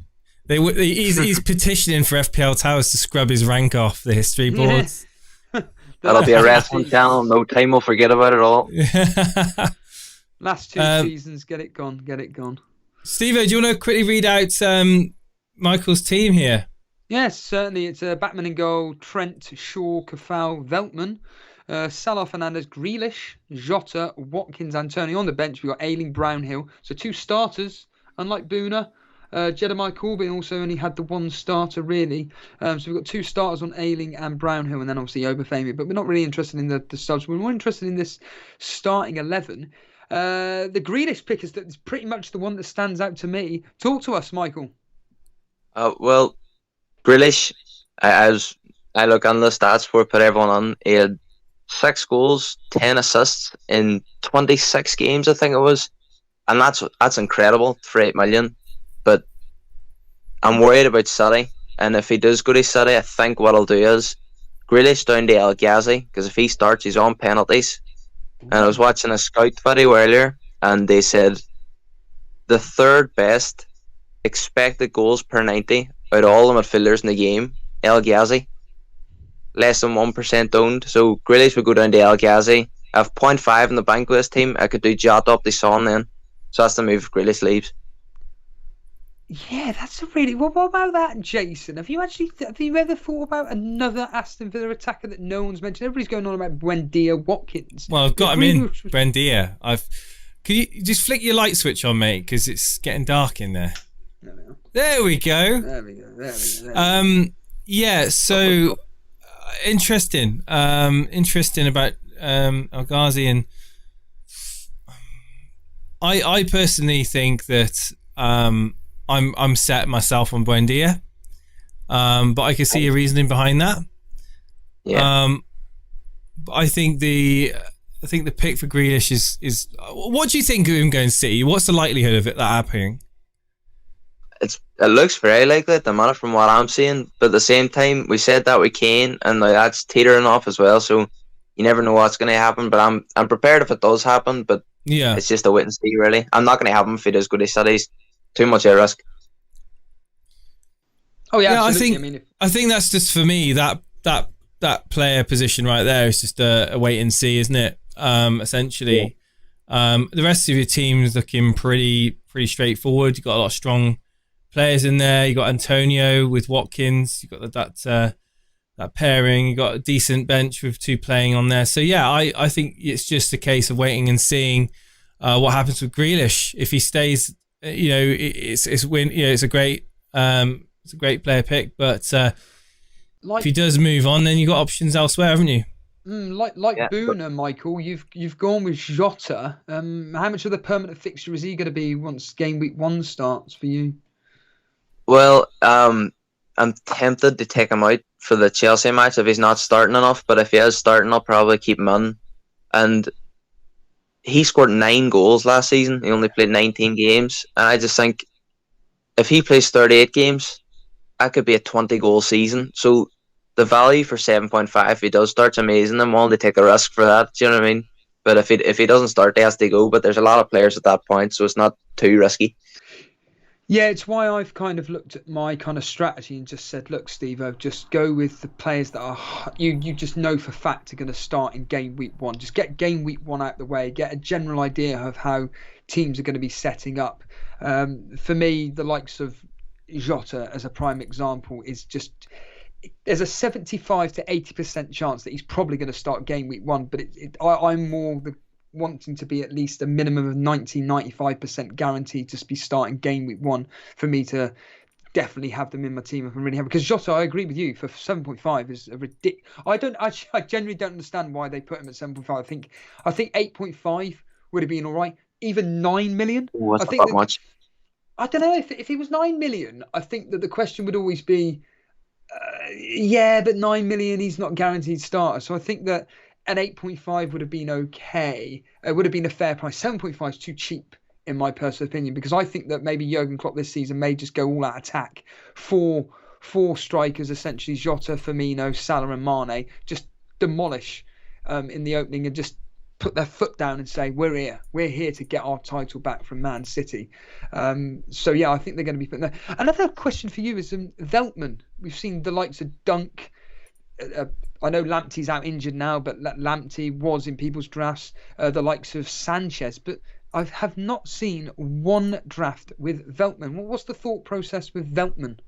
He's petitioning for FPL Towers to scrub his rank off the history boards. That'll be a wrestling channel. No time we'll forget about it all. Last 2 seasons, get it gone. Steve-O, do you want to quickly read out Michael's team here? Yes, certainly. It's Batman in goal, Trent, Shaw, Cafal, Veltman, Salah, Fernandez, Grealish, Jota, Watkins, Antonio. On the bench, we've got Ayling, Brownhill. So 2 starters, unlike Boona. Jedemiah Corbyn also only had the 1 starter, really. So we've got 2 starters on Ayling and Brownhill, and then obviously Obafemi. But we're not really interested in the subs. We're more interested in this starting 11. The Grealish pick is pretty much the one that stands out to me. Talk to us, Michael. Well, Grealish, as I look on the stats for put everyone on, he had 6 goals, 10 assists in 26 games, I think it was, and that's incredible for 8 million. But I'm worried about City, and if he does go to City, I think what I'll do is Grealish down to El Ghazi, because if he starts, he's on penalties. And I was watching a scout video earlier, and they said the 3rd best expected goals per 90 out of all the midfielders in the game, El Ghazi. Less than 1% owned. So Grealish would go down to El Ghazi. I have 0.5 in the bank with this team. I could do Jota up the Son then. So that's the move if Grealish leaves. Yeah, that's a really... What about that, Jason? Have you ever thought about another Aston Villa attacker that no one's mentioned? Everybody's going on about Buendia, Watkins. Well, I've got him in, Buendia. Can you just flick your light switch on, mate? Because it's getting dark in there. There we go. There we go. Yeah, so interesting. Interesting about El Ghazi, and I personally think that I'm set myself on Buendia, but I can see a reasoning behind that. Yeah. But I think the pick for Grealish is. What do you think of him going City? What's the likelihood of that happening? It looks very likely at the minute from what I'm seeing, but at the same time, we said that with Kane, and that's teetering off as well. So you never know what's going to happen. But I'm prepared if it does happen. But yeah, it's just a wait and see, really. I'm not going to have him if he does go to Cities. Too much at risk. Oh yeah, absolutely. I think that's just for me that player position right there is just a wait and see, isn't it? Essentially, the rest of your team is looking pretty straightforward. You've got a lot of strong players in there. You got Antonio with Watkins. You got that pairing. You got a decent bench with 2 playing on there. So yeah, I think it's just a case of waiting and seeing what happens with Grealish. If he stays, it's a great player pick. But if he does move on, then you got options elsewhere, haven't you? Like Boona, Michael, you've gone with Jota. How much of the permanent fixture is he going to be once game week 1 starts for you? Well, I'm tempted to take him out for the Chelsea match if he's not starting enough. But if he is starting, I'll probably keep him in. And he scored 9 goals last season. He only played 19 games. And I just think if he plays 38 games, that could be a 20-goal season. So the value for 7.5, if he does start's amazing. I'm willing to take a risk for that. Do you know what I mean? But if he doesn't start, he has to go. But there's a lot of players at that point, so it's not too risky. Yeah, it's why I've kind of looked at my kind of strategy and just said, look, Steve-O, just go with the players that are you just know for fact are going to start in game week 1. Just get game week 1 out the way, get a general idea of how teams are going to be setting up. For me, the likes of Jota, as a prime example, is just, there's a 75 to 80% chance that he's probably going to start game week 1, but I'm more wanting to be at least a minimum of 95% guaranteed to be starting game week 1 for me to definitely have them in my team if I'm really happy. Because Jota, I agree with you, for 7.5 is a ridiculous. I genuinely don't understand why they put him at 7.5. I think 8.5 would have been all right. Even 9 million. What's I think that much? I don't know if it was 9 million. I think that the question would always be, yeah, but 9 million, he's not guaranteed starter. So I think that an 8.5 would have been okay. It would have been a fair price. 7.5 is too cheap, in my personal opinion, because I think that maybe Jurgen Klopp this season may just go all out attack. Four strikers, essentially, Jota, Firmino, Salah and Mane, just demolish in the opening and just put their foot down and say, we're here to get our title back from Man City. So yeah, I think they're going to be putting there. Another question for you is Veltman. We've seen the likes of Dunk. I know Lamptey's out injured now, but Lamptey was in people's drafts. The likes of Sanchez, but I have not seen one draft with Veltman. What's the thought process with Veltman?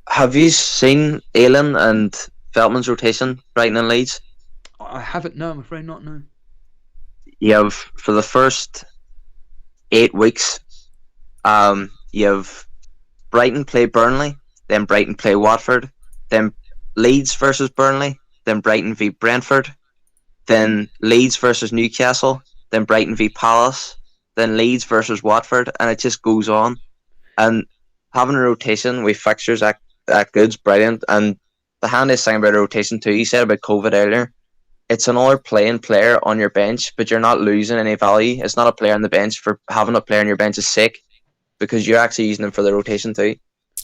Have you seen Aylan and Veltman's rotation Brighton and Leeds? I haven't. No, I'm afraid not. No. You have, for the first 8 weeks, you have Brighton play Burnley, then Brighton play Watford, then Leeds versus Burnley, then Brighton v Brentford, then Leeds versus Newcastle, then Brighton v Palace, then Leeds versus Watford, and it just goes on. And having a rotation with fixtures that good's brilliant. And the handiest thing about a rotation too, you said about COVID earlier, it's another playing player on your bench, but you're not losing any value. It's not a player on the bench for having a player on your bench's sake, because you're actually using them for the rotation too.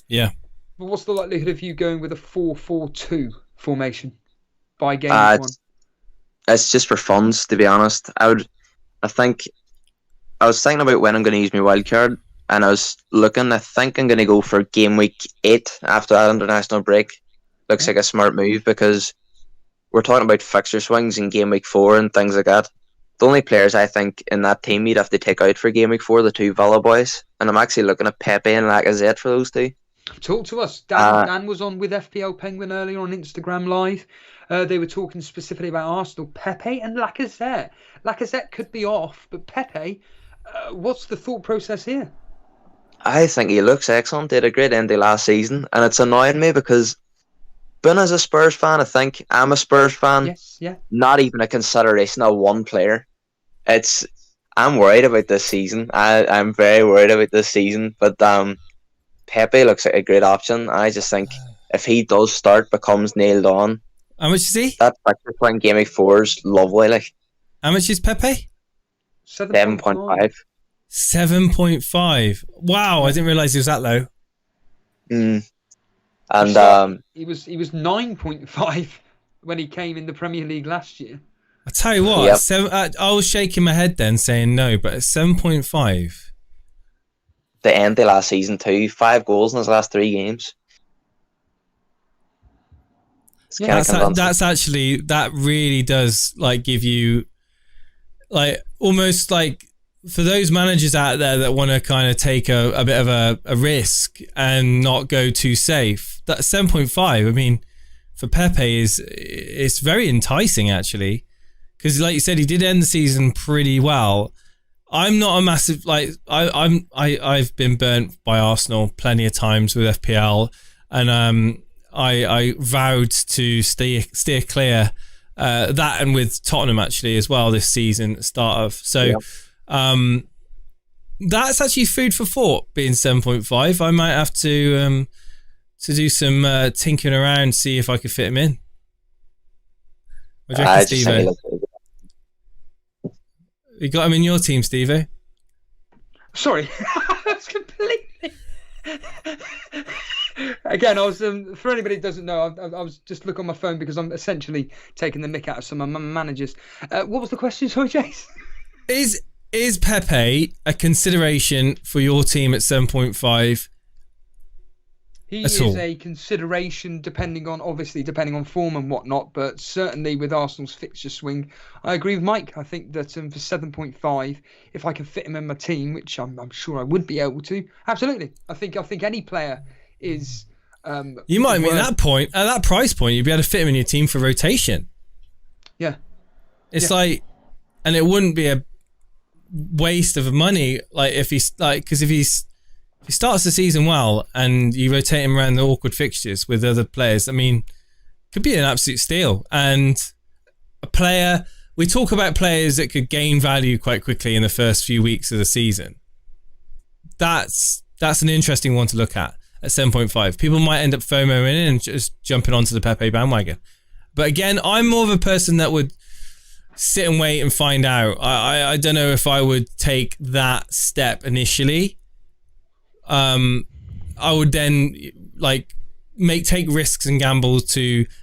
Yeah. But what's the likelihood of you going with a 4-4-2 formation by game one? It's just for funds, to be honest. I was thinking about when I'm going to use my wildcard, and I was looking. I think I'm going to go for game week 8 after that international break. Looks like a smart move, because we're talking about fixture swings in game week 4 and things like that. The only players I think in that team you'd have to take out for game week 4 are the 2 Villa boys, and I'm actually looking at Pepe and Lacazette for those 2. Talk to us. Dan was on with FPL Penguin earlier on Instagram Live. They were talking specifically about Arsenal. Pepe and Lacazette. Lacazette could be off, but Pepe, what's the thought process here? I think he looks excellent. They had a great end of last season, and it's annoying me because being as a Spurs fan, I think I'm a Spurs fan. Yes, yeah. Not even a consideration of one player. I'm worried about this season. I'm very worried about this season, but Pepe looks like a great option. I just think if he does start, becomes nailed on. How much is he? That factor playing game week 4 is lovely. Like, how much is Pepe? 7.5. 7.5. Wow, I didn't realise he was that low. And he was 9.5 when he came in the Premier League last year. I tell you what, I was shaking my head then, saying no, but it's 7.5. The end of last season too, 5 goals in his last 3 games. That's actually, that really does like give you like almost like, for those managers out there that want to kind of take a bit of a risk and not go too safe, that 7.5, I mean, for Pepe it's very enticing actually, because like you said, he did end the season pretty well. I'm not a massive I've been burnt by Arsenal plenty of times with FPL, and I vowed to steer clear that, and with Tottenham actually as well this season at the start of. So that's actually food for thought, being 7.5. I might have to do some tinkering around, see if I could fit him in. What do you reckon, Steve? You got him in your team, Steve? Sorry, that's completely. Again, I was for anybody who doesn't know, I was just looking on my phone because I'm essentially taking the mick out of some of my managers. What was the question, sorry, Jason? is Pepe a consideration for your team at 7.5? He At is all. a consideration depending on form and whatnot, but certainly with Arsenal's fixture swing, I agree with Mike. I think that for 7.5, if I can fit him in my team, which I'm sure I would be able to, absolutely. I think any player is. You might mean at that price point, you'd be able to fit him in your team for rotation. Yeah. It's like, and it wouldn't be a waste of money, like if he's like, because if he starts the season well and you rotate him around the awkward fixtures with other players, I mean, could be an absolute steal. And a player, we talk about players that could gain value quite quickly in the first few weeks of the season. That's an interesting one to look at 7.5. People might end up FOMOing in and just jumping onto the Pepe bandwagon. But again, I'm more of a person that would sit and wait and find out. I don't know if I would take that step initially. I would then take risks and gambles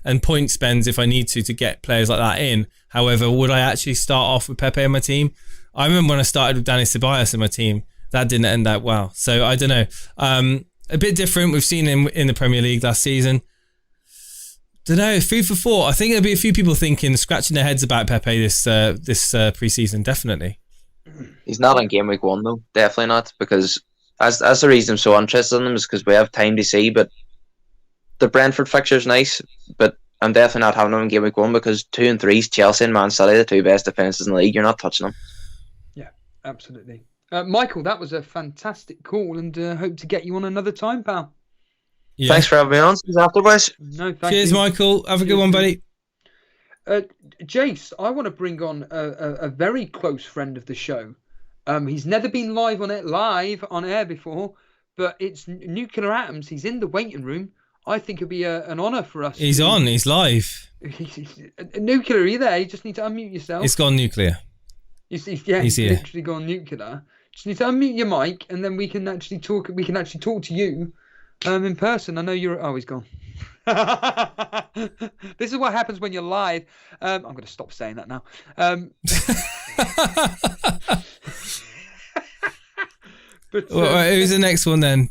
and point spends if I need to get players like that in. However, would I actually start off with Pepe on my team? I remember when I started with Danny Ceballos in my team, that didn't end that well. So I don't know. A bit different. We've seen him in the Premier League last season. Don't know. Food for thought. I think there'll be a few people scratching their heads about Pepe this preseason. Definitely. He's not on game week 1 though. Definitely not, because as the reason I'm so interested in him is because we have time to see. But the Brentford fixture is nice, but I'm definitely not having him in game week 1 because 2 and 3 is Chelsea and Man City, the 2 best defences in the league. You're not touching them. Yeah, absolutely. Michael, that was a fantastic call, and hope to get you on another time, pal. Yeah. Thanks for having me on. See you after, boys. No, thank Cheers, you. Michael. Have a good one, buddy. Jace, I want to bring on a very close friend of the show. He's never been live on air before, but it's Nuclear Atoms. He's in the waiting room. I think it'd be an honour for us. He's on. He's live. Nuclear, are you there? You just need to unmute yourself. He's gone nuclear. He's here. literally gone nuclear. Just need to unmute your mic, and then we can actually talk. We can actually talk to you in person. I know you're. Oh, he's gone. This is what happens when you're live. I'm going to stop saying that now. But who's the next one then?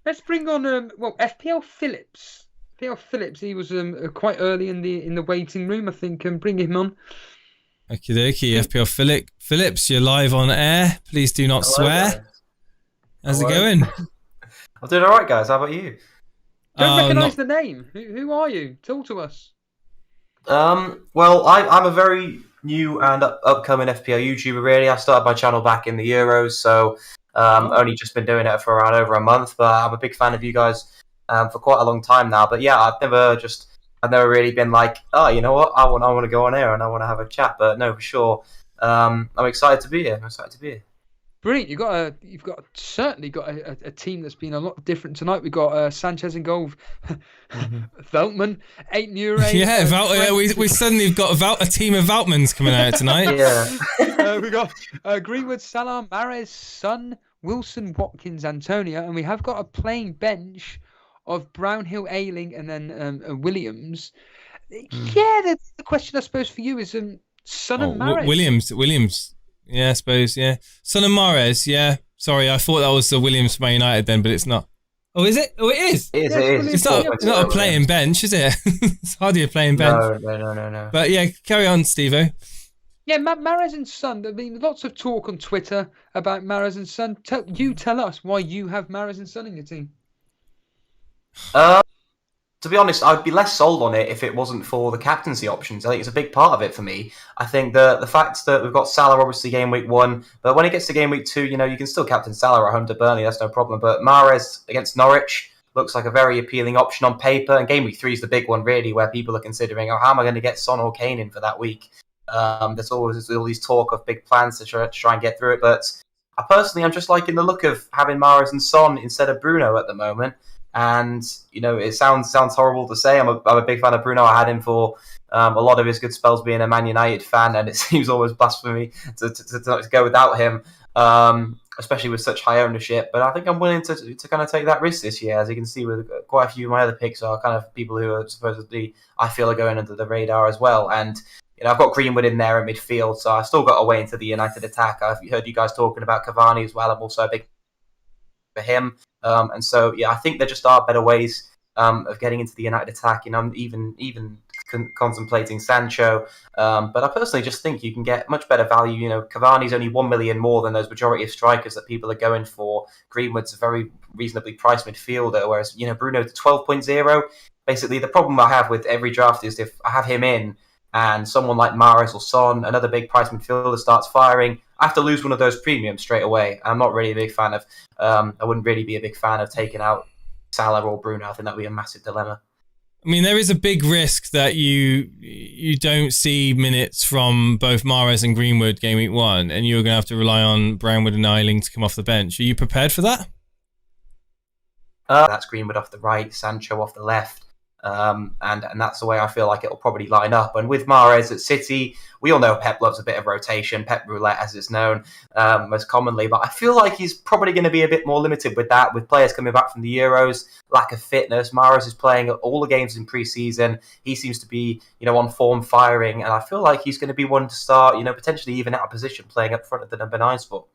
Let's bring on FPL Phillips. FPL Phillips. He was quite early in the waiting room. I think. Bring him on. Okie dokie. FPL Phillips, you're live on air. Please do not swear. Guys. How's it going? I'm doing all right, guys. How about you? Don't recognise the name. Who are you? Talk to us. Well, I'm a very new and upcoming FPL YouTuber. Really, I started my channel back in the Euros, so only just been doing it for around over a month. But I'm a big fan of you guys for quite a long time now. But yeah, I've never really been like, oh, you know what? I want to go on air and I want to have a chat. But no, for sure, I'm excited to be here. Brilliant! You've certainly got a team that's been a lot different tonight. We've got Sanchez in goal, Veltman, 8 Nure. Yeah, we suddenly have got a team of Veltmans coming out tonight. Yeah, we got Greenwood, Salah, Mahrez, Son, Wilson, Watkins, Antonio, and we have got a playing bench of Brownhill, Ayling, and then Williams. Yeah, the question I suppose for you is Son and Mahrez. Williams. Yeah, I suppose, yeah. Son of Mahrez, yeah. Sorry, I thought that was the Williams for Man United then, but it's not. Oh, is it? Oh, it is. It is. It's not a playing bench, is it? It's hardly a playing bench. No. But yeah, carry on, Steve-O. Yeah, Mahrez and Son. I mean, lots of talk on Twitter about Mahrez and Son. Tell us why you have Mahrez and Son in your team. To be honest, I'd be less sold on it if it wasn't for the captaincy options. I think it's a big part of it for me. I think the fact that we've got Salah obviously game week 1, but when it gets to game week 2, you can still captain Salah at home to Burnley, that's no problem. But Mahrez against Norwich looks like a very appealing option on paper, and game week 3 is the big one really, where people are considering, how am I going to get Son or Kane in for that week? There's always all these talk of big plans to try and get through it, but I'm just liking the look of having Mahrez and Son instead of Bruno at the moment. And it sounds horrible to say. I'm a big fan of Bruno. I had him for a lot of his good spells being a Man United fan, and it seems almost blasphemy to go without him, especially with such high ownership. But I think I'm willing to kind of take that risk this year, as you can see with quite a few of my other picks are kind of people who are supposedly I feel are going under the radar as well. And I've got Greenwood in there in midfield, so I've still got a way into the United attack. I've heard you guys talking about Cavani as well. I'm also a big for him. And so, yeah, I think there just are better ways of getting into the United attack. I'm even contemplating Sancho. But I personally just think you can get much better value. Cavani's only 1 million more than those majority of strikers that people are going for. Greenwood's a very reasonably priced midfielder, whereas, Bruno 12.0. Basically, the problem I have with every draft is if I have him in and someone like Mahrez or Son, another big price midfielder, starts firing, I have to lose one of those premiums straight away. I'm not really a big fan of, I wouldn't really be a big fan of taking out Salah or Bruno. I think that would be a massive dilemma. I mean, there is a big risk that you don't see minutes from both Mahrez and Greenwood game week 1, and you're going to have to rely on Brownwood and Eiling to come off the bench. Are you prepared for that? That's Greenwood off the right, Sancho off the left. And that's the way I feel like it'll probably line up. And with Mahrez at City, we all know Pep loves a bit of rotation, Pep roulette as it's known most commonly. But I feel like he's probably going to be a bit more limited with that, with players coming back from the Euros, lack of fitness. Mahrez is playing all the games in pre-season. He seems to be, on form, firing, and I feel like he's going to be one to start, potentially even out of position, playing up front of the number 9 spot.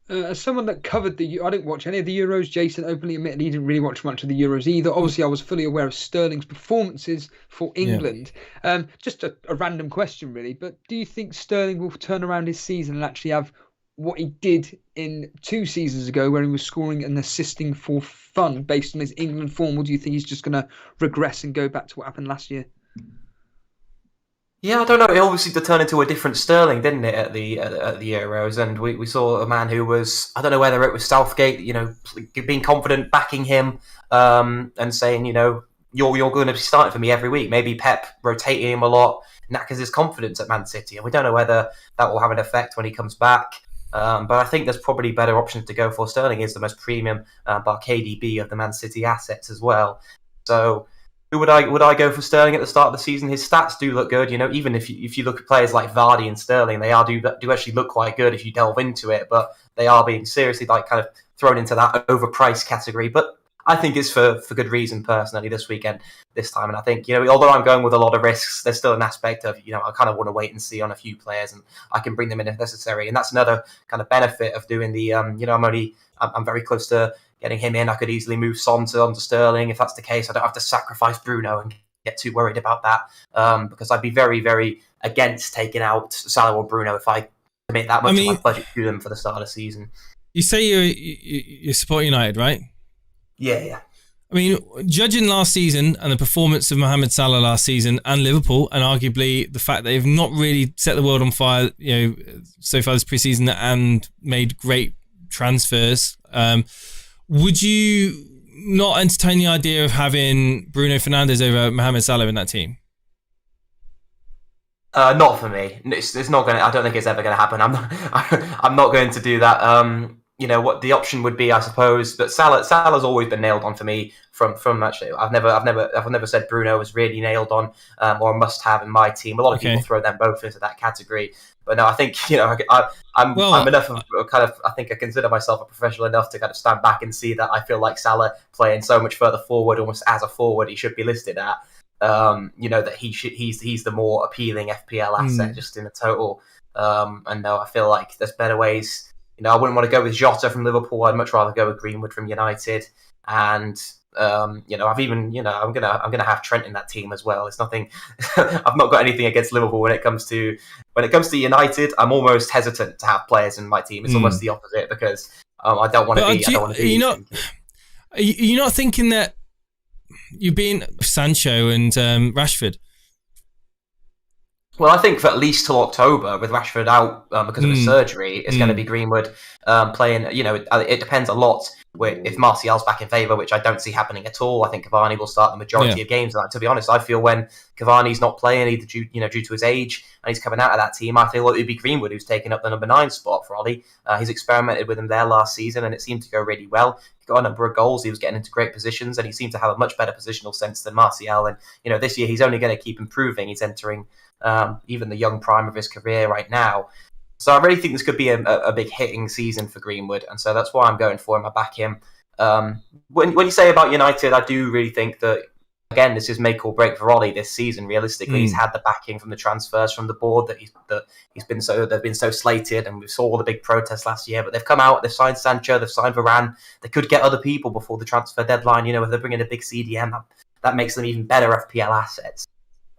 As someone that covered I didn't watch any of the Euros. Jason openly admitted he didn't really watch much of the Euros either. Obviously, I was fully aware of Sterling's performances for England. Yeah. Just a random question, really. But do you think Sterling will turn around his season and actually have what he did in 2 seasons ago, where he was scoring and assisting for fun based on his England form? Or do you think he's just going to regress and go back to what happened last year? Yeah, I don't know. It obviously did turn into a different Sterling, didn't it, at the Euros? And we saw a man who was, I don't know whether it was Southgate, being confident, backing him, and saying, you're going to be starting for me every week. Maybe Pep rotating him a lot, knackers his confidence at Man City. And we don't know whether that will have an effect when he comes back. But I think there's probably better options to go for. Sterling is the most premium by KDB of the Man City assets as well. So who would I go for Sterling at the start of the season? His stats do look good, even if you look at players like Vardy and Sterling, they do actually look quite good if you delve into it, but they are being seriously kind of thrown into that overpriced category. But I think it's for good reason personally this time. And I think, although I'm going with a lot of risks, there's still an aspect of, I kind of want to wait and see on a few players, and I can bring them in if necessary. And that's another kind of benefit of doing the, I'm very close to getting him in. I could easily move Son onto Sterling. If that's the case, I don't have to sacrifice Bruno and get too worried about that, because I'd be very, very against taking out Salah or Bruno if I commit that much of my budget to them for the start of the season. You say you support United, right? Yeah. I mean, judging last season and the performance of Mohamed Salah last season and Liverpool, and arguably the fact that they've not really set the world on fire, so far this preseason and made great transfers, would you not entertain the idea of having Bruno Fernandes over Mohamed Salah in that team? Not for me. It's not going to. I don't think it's ever going to happen. I'm not going to do that. What the option would be, I suppose. But Salah's always been nailed on for me. From actually, I've never said Bruno was really nailed on or a must-have in my team. A lot of people throw them both into that category. But no, I think I'm enough of kind of. I think I consider myself a professional enough to kind of stand back and see that I feel like Salah playing so much further forward, almost as a forward, he should be listed at. That he's the more appealing FPL asset just in a total. And no, I feel like there's better ways. I wouldn't want to go with Jota from Liverpool. I'd much rather go with Greenwood from United. And I'm gonna have Trent in that team as well. It's nothing. I've not got anything against Liverpool when it comes to United. I'm almost hesitant to have players in my team. It's almost the opposite because I don't want to be. Are you not thinking that you're being Sancho and Rashford? Well, I think for at least till October, with Rashford out because of his surgery, it's going to be Greenwood playing. It depends a lot if Martial's back in favour, which I don't see happening at all. I think Cavani will start the majority of games. And to be honest, I feel when Cavani's not playing, either due to his age and he's coming out of that team, I feel it would be Greenwood who's taking up the number 9 spot for Ollie. He's experimented with him there last season, and it seemed to go really well. He got a number of goals. He was getting into great positions, and he seemed to have a much better positional sense than Martial. And this year he's only going to keep improving. He's entering even the young prime of his career right now. So I really think this could be a big hitting season for Greenwood, and so that's why I'm going for him. I back him. When you say about United, I do really think that again, this is make or break for Ollie this season. Realistically, he's had the backing from the transfers from the board that they've been so slated, and we saw all the big protests last year. But they've come out, they've signed Sancho, they've signed Varane. They could get other people before the transfer deadline. You know, if they're bringing a big CDM, that makes them even better FPL assets.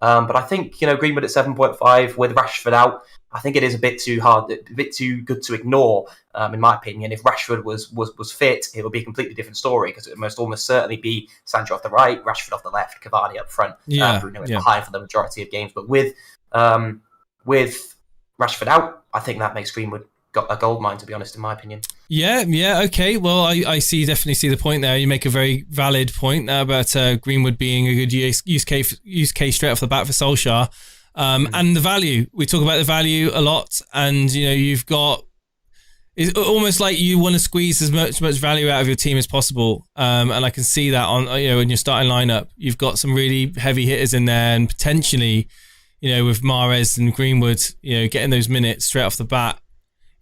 But I think, Greenwood at 7.5 with Rashford out, I think it is a bit too hard, a bit too good to ignore, in my opinion. If Rashford was fit, it would be a completely different story, because it would almost certainly be Sancho off the right, Rashford off the left, Cavani up front. Bruno is behind for the majority of games. But with Rashford out, I think that makes Greenwood got a gold mine, to be honest, in my opinion. Yeah, okay. Well, I definitely see the point there. You make a very valid point about Greenwood being a good use case straight off the bat for Solskjaer. And the value. We talk about the value a lot, and you've got, it's almost like you want to squeeze as much value out of your team as possible. And I can see that on in your starting lineup. You've got some really heavy hitters in there, and potentially, with Mahrez and Greenwood, getting those minutes straight off the bat,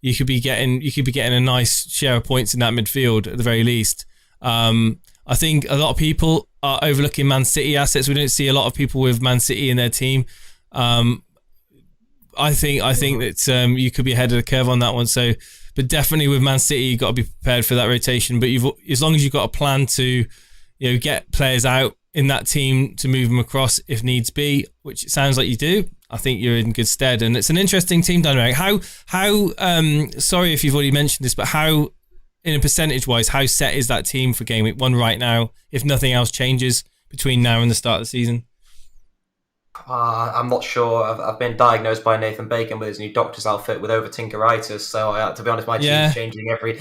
you could be getting a nice share of points in that midfield at the very least. I think a lot of people are overlooking Man City assets. We don't see a lot of people with Man City in their team. I think that you could be ahead of the curve on that one. So, but definitely with Man City, you've got to be prepared for that rotation. But as long as you've got a plan to, get players out in that team to move them across if needs be, which it sounds like you do, I think you're in good stead. And it's an interesting team dynamic. How sorry if you've already mentioned this, but how, in a percentage wise, how set is that team for game week 1 right now, if nothing else changes between now and the start of the season? I'm not sure. I've been diagnosed by Nathan Bacon with his new doctor's outfit with over-tinkeritis. So to be honest, my team's changing every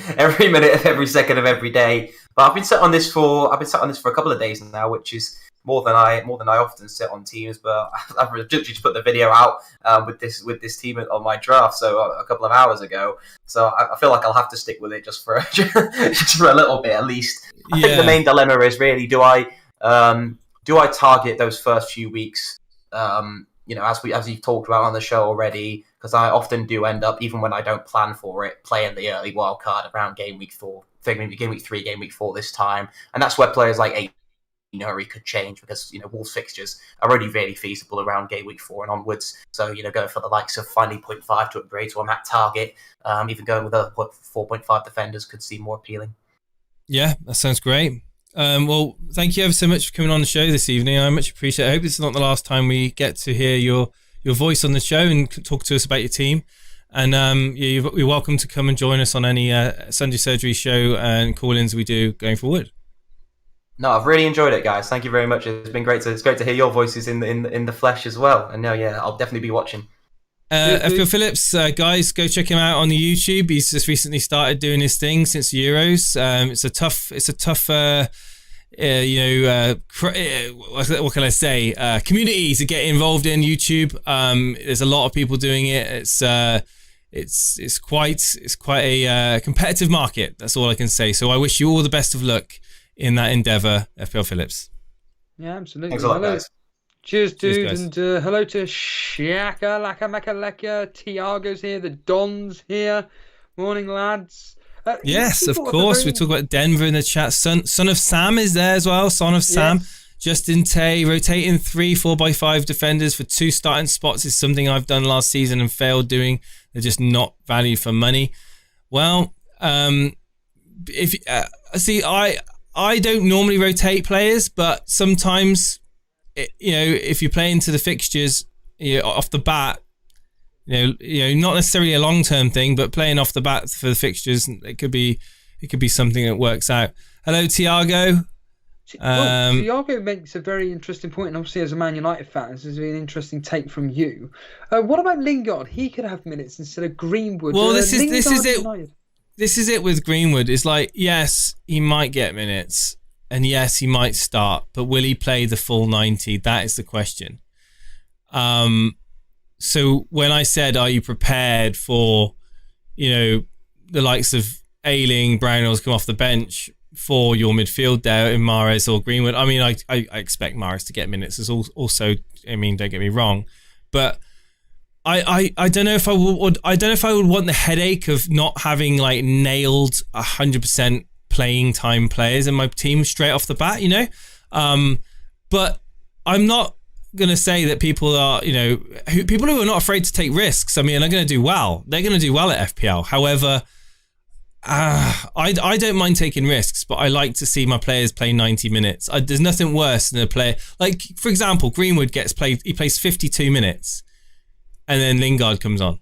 minute of every second of every day. But I've been sat on this for a couple of days now, which is more than I often sit on teams. But I've literally just put the video out with this team on my draft, so a couple of hours ago. So I feel like I'll have to stick with it just for a little bit at least. I think the main dilemma is really, do I target those first few weeks? As you've talked about on the show already, because I often do end up, even when I don't plan for it, playing the early wildcard around game week 4, maybe game week 3, game week 4 this time, and that's where players like Nuri could change, because Wolves fixtures are already really feasible around game week 4 and onwards. So going for the likes of finding 0.5 to upgrade to a at target, even going with other 4.5 defenders could seem more appealing. Yeah, that sounds great. Well, thank you ever so much for coming on the show this evening. I much appreciate it. I hope this is not the last time we get to hear your voice on the show and talk to us about your team. And you're welcome to come and join us on any Sunday Surgery show and call-ins we do going forward. No, I've really enjoyed it, guys. Thank you very much. It's been great to hear your voices in the flesh as well. And I'll definitely be watching. FPL Phillips, guys, go check him out on the YouTube. He's just recently started doing his thing since the Euros. It's a tough what can I say? Community to get involved in YouTube. There's a lot of people doing it. It's quite a competitive market. That's all I can say. So I wish you all the best of luck in that endeavor, FPL Phillips. Yeah, absolutely. Thanks a lot, guys. Cheers, dude, and hello to Shaka, Laka, Maka, Leka, Tiago's here, the Don's here. Morning, lads. Yes, of course. We talk about Denver in the chat. Son of Sam is there as well. Son of Sam. Justin Tay, rotating 3 4x5 defenders for 2 starting spots is something I've done last season and failed doing. They're just not value for money. Well, if I don't normally rotate players, but sometimes, if you play into the fixtures, off the bat, not necessarily a long-term thing, but playing off the bat for the fixtures, it could be something that works out. Hello, Tiago. Tiago makes a very interesting point, and obviously as a Man United fan, this is an interesting take from you. What about Lingard? He could have minutes instead of Greenwood. Well, this is it. This is it with Greenwood. It's like, yes, he might get minutes, and yes, he might start, but will he play the full 90? That is the question. So when I said, are you prepared for, the likes of Ayling, Brownhill's come off the bench for your midfield there in Mahrez or Greenwood? I mean, I expect Mahrez to get minutes. There's also, don't get me wrong, but I don't know if I would. I don't know if I would want the headache of not having nailed 100% playing time players in my team straight off the bat. But I'm not going to say that people are, people who are not afraid to take risks, I mean, are going to do well. They're going to do well at FPL. However, I don't mind taking risks, but I like to see my players play 90 minutes. There's nothing worse than a player, like, for example, Greenwood he plays 52 minutes, and then Lingard comes on.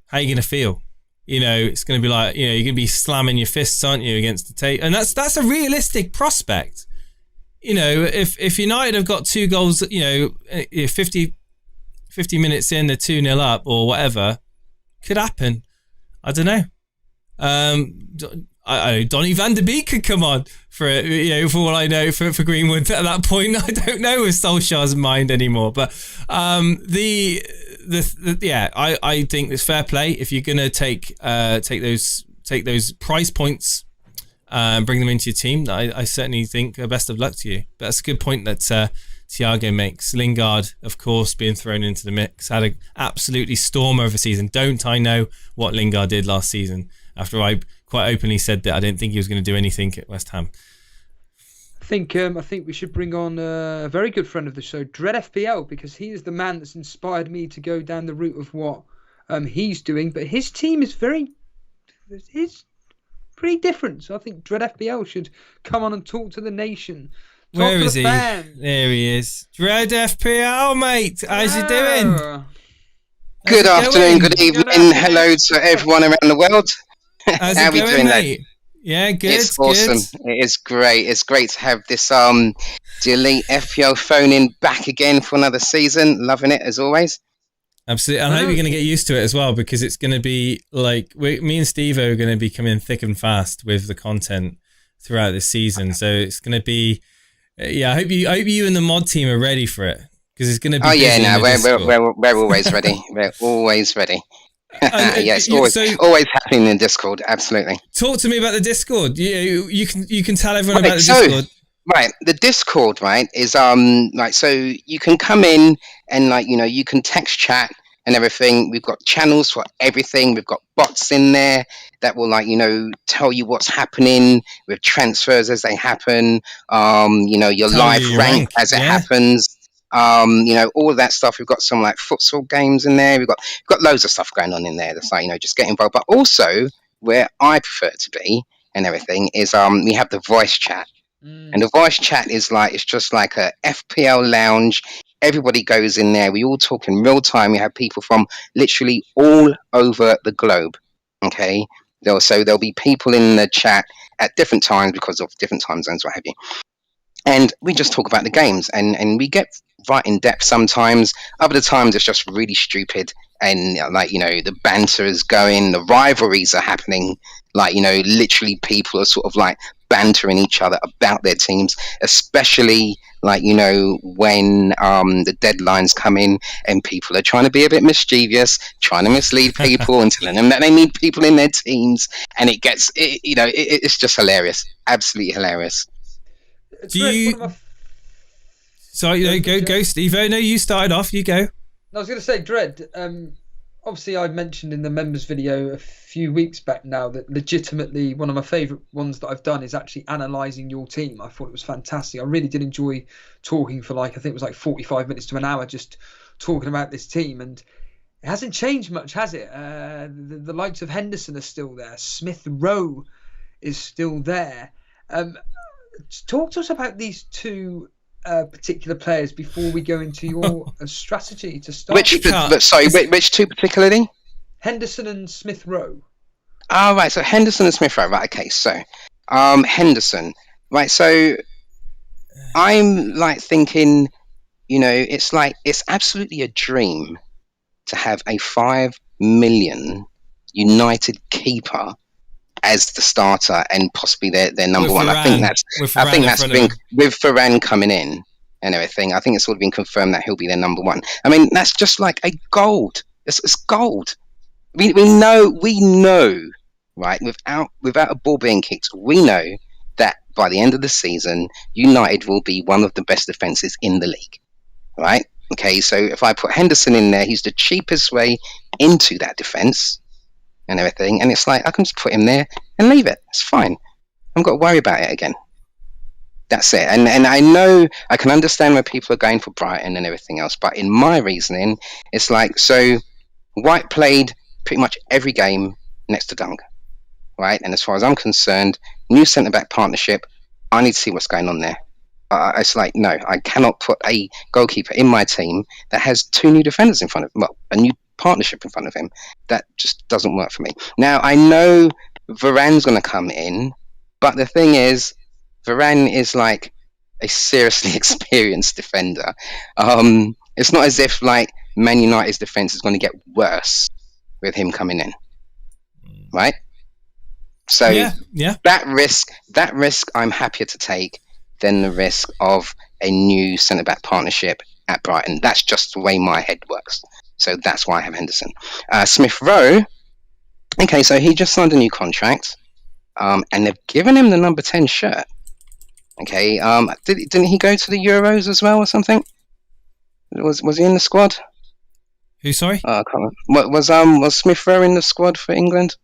How are you going to feel? It's going to be like, you're going to be slamming your fists, aren't you, against the tape? And that's a realistic prospect. If United have got 2 goals, 50 minutes in, they're 2-0 up or whatever, could happen. I don't know. Donny van de Beek could come on for all I know for Greenwood at that point. I don't know with Solskjaer's mind anymore, but I think it's fair play if you're gonna take those price points and bring them into your team. I certainly think best of luck to you. But that's a good point that Thiago makes. Lingard, of course, being thrown into the mix, had an absolutely storm over season. Don't I know what Lingard did last season? After I quite openly said that I didn't think he was going to do anything at West Ham. I think we should bring on a very good friend of the show, Dread FPL, because he is the man that's inspired me to go down the route of what he's doing. But his team is pretty different. So I think Dread FPL should come on and talk to the nation. Where is he? There he is. Dread FPL, mate. How's you doing? Good afternoon, good evening. Hello to everyone around the world. How's How it we going, doing, mate? Yeah, good. It's awesome. It is great. It's great to have this the Elite FPL phone in back again for another season. Loving it as always. Absolutely. I hope you're going to get used to it as well, because it's going to be like me and Steve are going to be coming thick and fast with the content throughout this season. So it's going to be, I hope you and the mod team are ready for it, because it's going to be. Oh yeah, no, we're always ready. We're always ready. Yes, always happening in Discord. Absolutely. Talk to me about the Discord. You can tell everyone about the Discord. Right, the Discord, right, is so you can come in and you can text chat and everything. We've got channels for everything. We've got bots in there that will tell you what's happening with transfers as they happen. Your live rank as it happens. All of that stuff. We've got some futsal games in there. We've got loads of stuff going on in there. That's just get involved. But also, where I prefer to be and everything is we have the voice chat. And the voice chat is it's just like a FPL lounge. Everybody goes in there. We all talk in real time. We have people from literally all over the globe. Okay, there'll be people in the chat at different times because of different time zones, what have you. And we just talk about the games, and we get right in depth sometimes. Other times it's just really stupid, and the banter is going, the rivalries are happening. Literally people are sort of bantering each other about their teams, especially when the deadlines come in and people are trying to be a bit mischievous, trying to mislead people and telling them that they need people in their teams, and it's just hilarious, absolutely hilarious. Sorry, go, Steve. Oh no, you started off. You go. I was going to say, Dread. Obviously, I mentioned in the members video a few weeks back now that legitimately one of my favourite ones that I've done is actually analysing your team. I thought it was fantastic. I really did enjoy talking for I think it was 45 minutes to an hour just talking about this team. And it hasn't changed much, has it? The likes of Henderson are still there. Smith Rowe is still there. Talk to us about these two particular players before we go into your strategy to start. Which two particularly? Henderson and Smith Rowe. Oh, right. So Henderson and Smith Rowe. Right. Okay. So, Henderson. Right. So, I'm thinking, it's absolutely a dream to have a 5 million United keeper as the starter and possibly their number one. I think that's been with Varane coming in and everything. I think it's sort of been confirmed that he'll be their number one. I mean, that's just a gold. It's gold. We know, right? Without a ball being kicked, we know that by the end of the season, United will be one of the best defenses in the league, right? Okay, so if I put Henderson in there, he's the cheapest way into that defense and everything, and it's I can just put him there and leave it. It's fine. I haven't got to worry about it again. That's it. And I know I can understand where people are going for Brighton and everything else, but in my reasoning, it's like, so White played pretty much every game next to Dunk, right? And as far as I'm concerned, new centre-back partnership, I need to see what's going on there. It's like, no, I cannot put a goalkeeper in my team that has two new defenders in front of him. Well, a new partnership in front of him. That just doesn't work for me. Now, I know Varane's going to come in, but the thing is, Varane is like a seriously experienced defender. It's not as if like Man United's defense is going to get worse with him coming in, right? So yeah. that risk I'm happier to take than the risk of a new centre-back partnership at Brighton. That's just the way my head works. So that's why I have Henderson. Smith Rowe, okay, so he just signed a new contract, and they've given him the number 10 shirt. Okay, didn't he go to the Euros as well or something? Was he in the squad? Who? Sorry, I can't remember. Was Smith Rowe in the squad for England?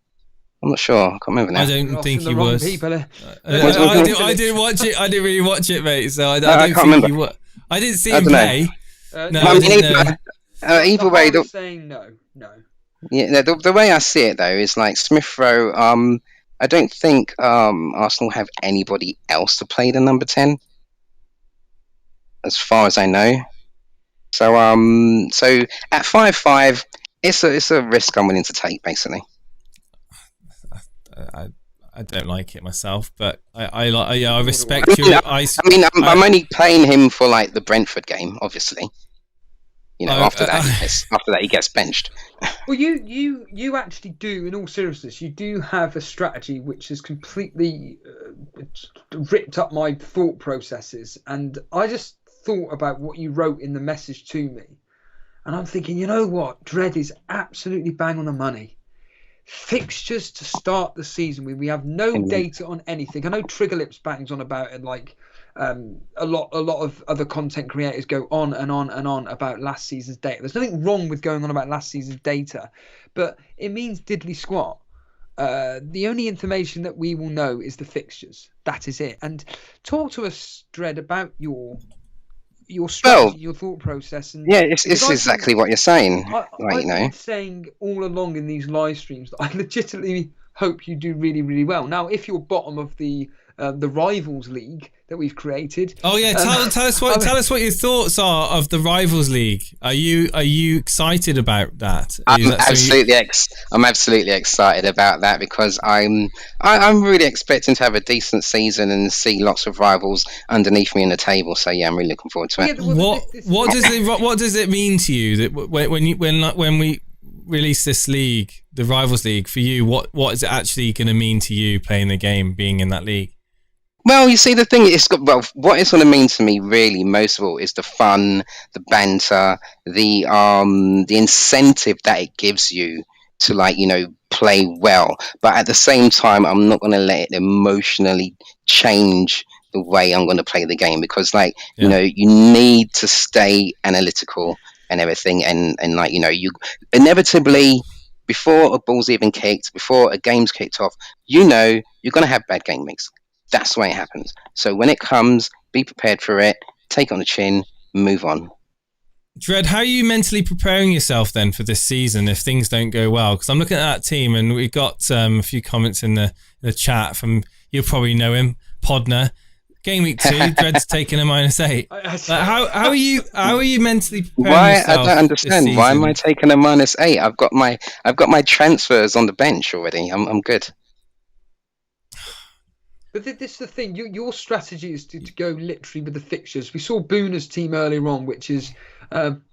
I'm not sure. I can't remember now. I don't think he was. I didn't watch it. I didn't really watch it, mate. So I don't think remember. He was. I didn't see him play. Either way, saying no. Yeah, the way I see it though is like Smith Rowe. I don't think Arsenal have anybody else to play the number 10, as far as I know. So so at 5-5, it's a risk I'm willing to take, basically. I don't like it myself, but I respect you. I'm only playing him for like the Brentford game, obviously. You know, after that he gets benched. Well, you actually do, in all seriousness, you do have a strategy which has completely ripped up my thought processes, and I just thought about what you wrote in the message to me, and I'm thinking, you know what, Dread is absolutely bang on the money. Fixtures to start the season with. We have no data on anything. I know Trigger Lips bangs on about it, like a lot of other content creators go on and on and on about last season's data. There's nothing wrong with going on about last season's data, but it means diddly squat. The only information that we will know is the fixtures. That is it. And talk to us, Dread, about your strategy, your thought process. And it's exactly what you're saying. I've been saying all along in these live streams that I legitimately hope you do really, really well. Now, if you're bottom of the Rivals League that we've created. Oh yeah, tell us what your thoughts are of the Rivals League. Are you excited about that? I'm absolutely excited about that because I'm really expecting to have a decent season and see lots of rivals underneath me in the table. So yeah, I'm really looking forward to it. What does it mean to you that when we release this league, the Rivals League, for you, what is it actually going to mean to you playing the game, being in that league? Well, you see, the thing is, what it's going to mean to me, really, most of all, is the fun, the banter, the incentive that it gives you to, like, you know, play well. But at the same time, I'm not going to let it emotionally change the way I'm going to play the game because, like, you know, you need to stay analytical and everything, and like, you know, you inevitably, before a ball's even kicked, before a game's kicked off, you know, you're going to have bad game weeks. That's the way it happens. So when it comes, be prepared for it, take it on the chin, move on. Dread, how are you mentally preparing yourself then for this season if things don't go well? Because I'm looking at that team and we got a few comments in the chat from, you'll probably know him, Podner. Gameweek 2, Dread's taking a -8. How are you mentally preparing yourself? I don't understand. Why am I taking a -8? I've got my transfers on the bench already. I'm good. But this is the thing. Your strategy is to go literally with the fixtures. We saw Booner's team earlier on, which is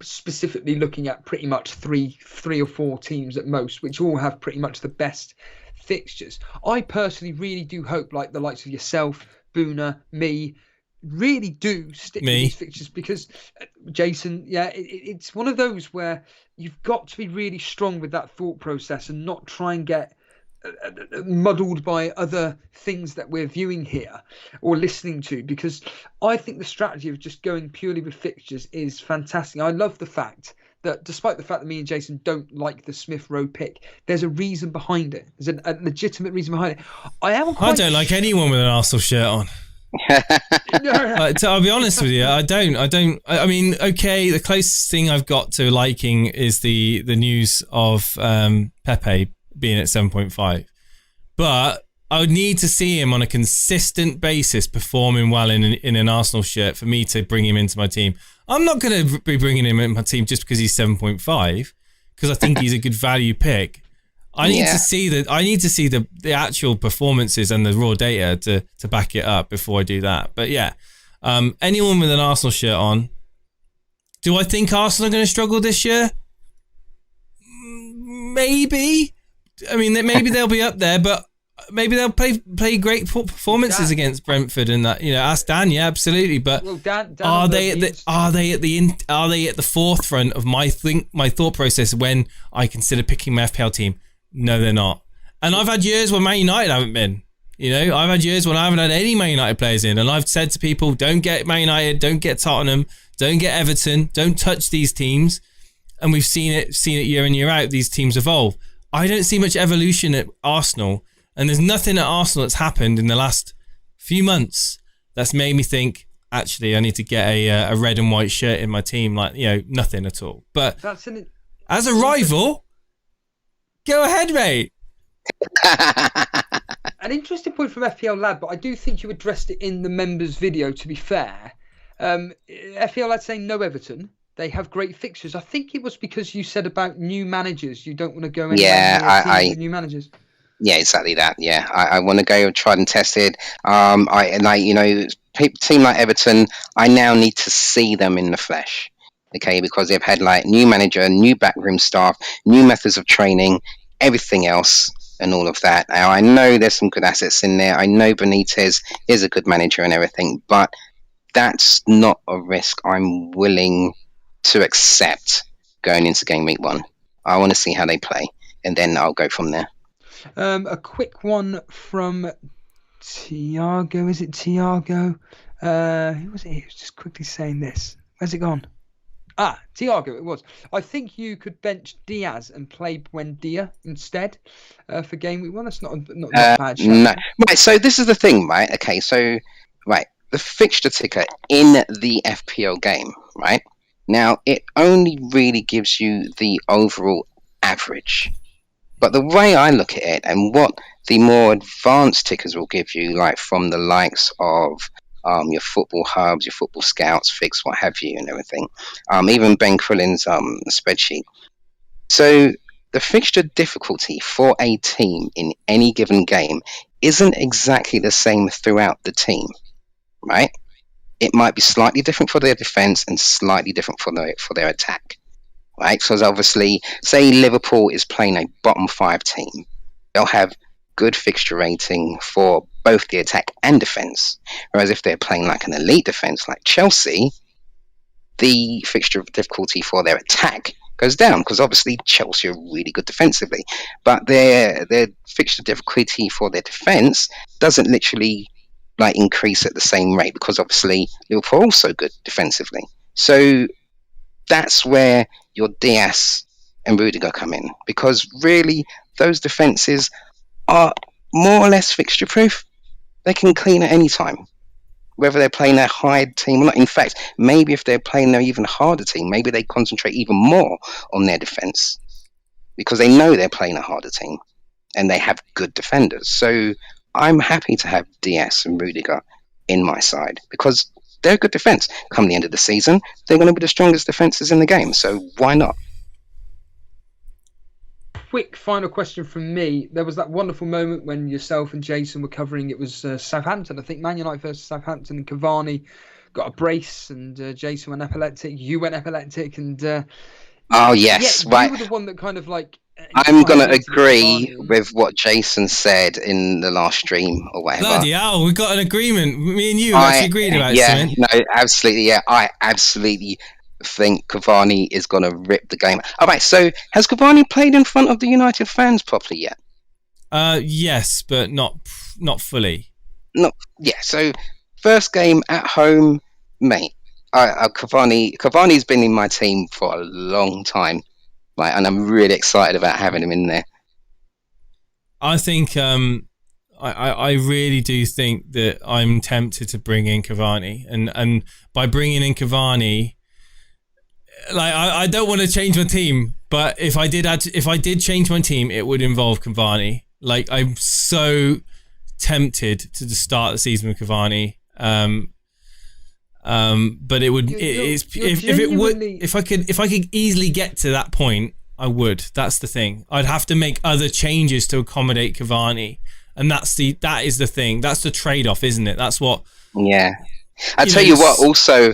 specifically looking at pretty much three or four teams at most, which all have pretty much the best fixtures. I personally really do hope, like the likes of yourself, Booner, me, really do stick with these fixtures because Jason, it's one of those where you've got to be really strong with that thought process and not try and get muddled by other things that we're viewing here or listening to, because I think the strategy of just going purely with fixtures is fantastic. I love the fact that despite the fact that me and Jason don't like the Smith Rowe pick, there's a reason behind it. There's a legitimate reason behind it. I don't like anyone with an Arsenal shirt on. I'll be honest with you, I don't. I mean, okay, the closest thing I've got to liking is the news of Pepe being at 7.5, but I would need to see him on a consistent basis performing well in an Arsenal shirt for me to bring him into my team. I'm not going to be bringing him in my team just because he's 7.5, because I think he's a good value pick. I need to see the actual performances and the raw data to back it up before I do that. But yeah, anyone with an Arsenal shirt on, do I think Arsenal are going to struggle this year? Maybe. I mean, maybe they'll be up there, but maybe they'll play great performances against Brentford and that. Ask Dan. Yeah, absolutely. But Dan are they at the forefront of my thought process when I consider picking my FPL team? No, they're not. And I've had years when Man United haven't been. I've had years when I haven't had any Man United players in, and I've said to people, don't get Man United, don't get Tottenham, don't get Everton, don't touch these teams. And we've seen it year in, year out, these teams evolve. I don't see much evolution at Arsenal, and there's nothing at Arsenal that's happened in the last few months that's made me think, actually, I need to get a red and white shirt in my team. Nothing at all. But as a rival, go ahead, mate. An interesting point from FPL Lad, but I do think you addressed it in the members video, to be fair. FPL Lad saying no Everton. They have great fixtures. I think it was because you said about new managers. You don't want to go anywhere near new managers. Yeah, exactly that. Yeah, I want to go tried and tested. Team like Everton, I now need to see them in the flesh. Okay, because they've had new manager, new backroom staff, new methods of training, everything else, and all of that. Now, I know there's some good assets in there. I know Benitez is a good manager and everything, but that's not a risk I'm willing to accept going into game week 1. I want to see how they play, and then I'll go from there. A quick one from Tiago. Is it Tiago? Who was it? He was just quickly saying this. Where's it gone? Tiago, it was. I think you could bench Diaz and play Buendia instead for game week 1. That's not bad. No. Right, so this is the thing, right? Okay, so, right, the fixture ticker in the FPL game, right? Now, it only really gives you the overall average. But the way I look at it, and what the more advanced tickers will give you, from the likes of your football hubs, your football scouts, Fix, what have you, and everything, even Ben Krillin's spreadsheet. So the fixture difficulty for a team in any given game isn't exactly the same throughout the team, right? It might be slightly different for their defense and slightly different for their attack, right? So obviously, say Liverpool is playing a bottom 5 team, they'll have good fixture rating for both the attack and defense. Whereas if they're playing an elite defense like Chelsea, the fixture difficulty for their attack goes down, because obviously Chelsea are really good defensively, but their fixture difficulty for their defense doesn't literally increase at the same rate, because obviously Liverpool are also good defensively. So that's where your Diaz and Rudiger come in, because really those defenses are more or less fixture proof. They can clean at any time, whether they're playing their high team or not. In fact, maybe if they're playing their even harder team, maybe they concentrate even more on their defense, because they know they're playing a harder team and they have good defenders. So I'm happy to have Diaz and Rudiger in my side, because they're a good defense. Come the end of the season, they're going to be the strongest defenses in the game, so why not? Quick final question from me. There was that wonderful moment when yourself and Jason were covering, it was Southampton, I think, Man United versus Southampton, and Cavani got a brace, and Jason went epileptic, you went epileptic, and oh yes, yeah, right. you were the one that kind of I'm going to agree with what Jason said in the last stream or whatever. Bloody hell, we got an agreement. Me and you actually agreed about something. No, absolutely, yeah. I absolutely think Cavani is going to rip the game. All right, so has Cavani played in front of the United fans properly yet? Yes, but not fully. So first game at home, mate. Cavani's been in my team for a long time. And I'm really excited about having him in there. I think I really do think that I'm tempted to bring in Cavani, and by bringing in Cavani, like I don't want to change my team, but if I did change my team, it would involve Cavani. Like I'm so tempted to just start the season with Cavani. But it would if I could easily get to that point, I would. That's the thing. I'd have to make other changes to accommodate Cavani, and that is the thing. That's the trade-off, isn't it? That's what. Yeah, I tell you what. Also,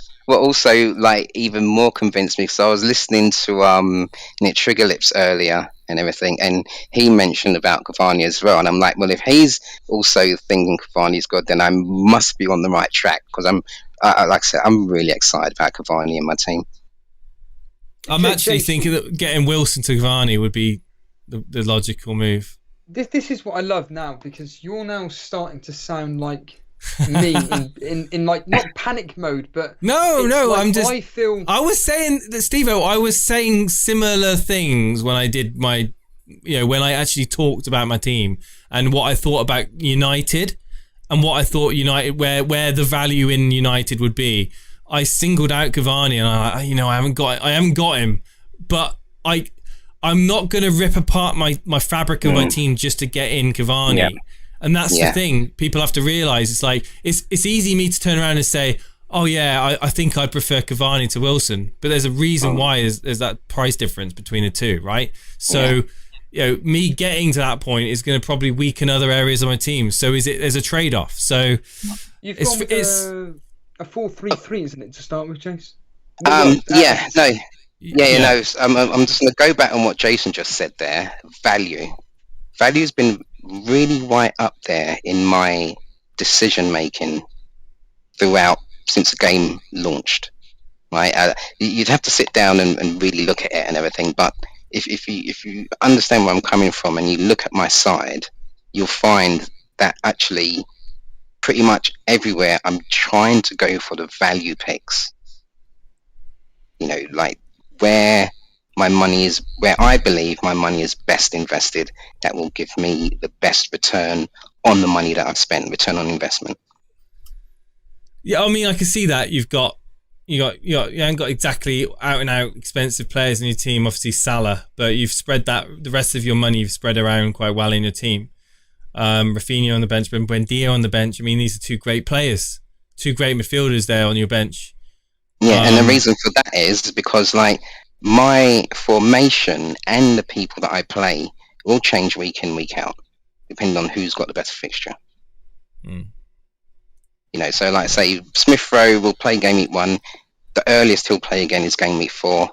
like even more convinced me, because I was listening to Nick Triggerlips earlier and everything, and he mentioned about Cavani as well, and I'm like, well, if he's also thinking Cavani's good, then I must be on the right track, because like I said, I'm really excited about Cavani in my team. I'm actually thinking that getting Wilson to Cavani would be the logical move. This is what I love now, because you're now starting to sound like me in like not panic mode, but no, like I'm just. I was saying that, Steve-O, I was saying similar things when I did my, when I actually talked about my team and what I thought about United and what I thought United, where the value in United would be. I singled out Cavani, and I haven't got him, but I'm not going to rip apart my fabric of my team just to get in Cavani. Yeah. And that's the thing people have to realise. It's like, it's easy me to turn around and say, oh yeah, I think I'd prefer Cavani to Wilson. But there's a reason why there's that price difference between the two, right? So, me getting to that point is going to probably weaken other areas of my team. So there's a trade-off. So you've gone with a 4-3-3, isn't it, to start with, Jace? I'm just going to go back on what Jason just said there. Value's been really right up there in my decision making throughout since the game launched. Right, you'd have to sit down and really look at it and everything. But if you understand where I'm coming from and you look at my side, you'll find that actually pretty much everywhere I'm trying to go for the value picks. Like where my money is, where I believe my money is best invested, that will give me the best return on the money that I've spent, return on investment. Yeah, I mean, I can see that you haven't got exactly out and out expensive players in your team. Obviously Salah, but you've spread the rest of your money you've spread around quite well in your team. Rafinha on the bench, and Buendia on the bench. I mean, these are two great players, two great midfielders there on your bench. Yeah, and the reason for that is because like my formation and the people that I play will change week in, week out, depending on who's got the best fixture. So like say Smith Rowe will play game week 1. The earliest he'll play again is game week 4,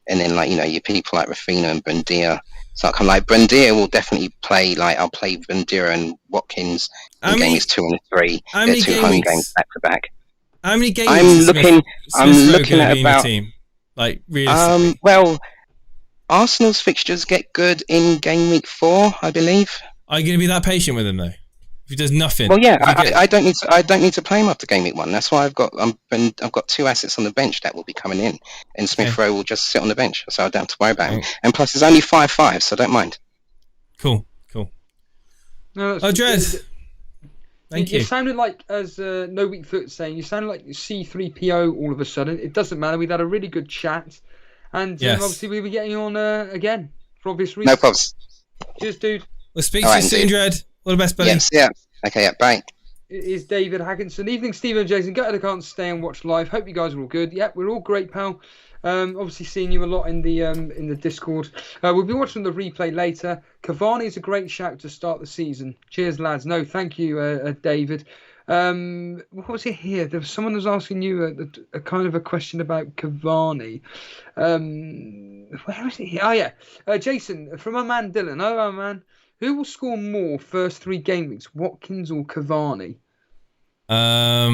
and then like your people like Rafinha and Buendia. So I'm like Buendia will definitely play. Like I'll play Buendia and Watkins in games 2 and 3. They're 2 home games back to back. How many games? I'm looking at about. Team? Like realistically. Well, Arsenal's fixtures get good in game week 4, I believe. Are you going to be that patient with him though? If he does nothing. Well, yeah, I don't need to play him after game week 1. That's why I've got 2 assets on the bench that will be coming in, and Smith Rowe will just sit on the bench, so I don't have to worry about him. And plus, it's only 5-5, so I don't mind. Cool. No, Dread. Thank you. You sounded like, as No Weak Foot saying, you sounded like C3PO all of a sudden. It doesn't matter. We've had a really good chat, and obviously we'll be getting you on again for obvious reasons. No problems. Cheers, dude. We'll speak to you soon, Dread. All the best, buddy. Yes, yeah. Okay, yeah, bye. It is David Hackinson. Evening, Stephen and Jason. Get out of the car and stay and watch live. Hope you guys are all good. Yeah, we're all great, pal. Obviously seeing you a lot in the Discord. We'll be watching the replay later. Cavani is a great shout to start the season. Cheers, lads. No, thank you, David. What was it here? There was someone was asking you a kind of a question about Cavani. Where is it here? Oh yeah, Jason from our man Dylan. Oh, our man. Who will score more first 3 game weeks, Watkins or Cavani? I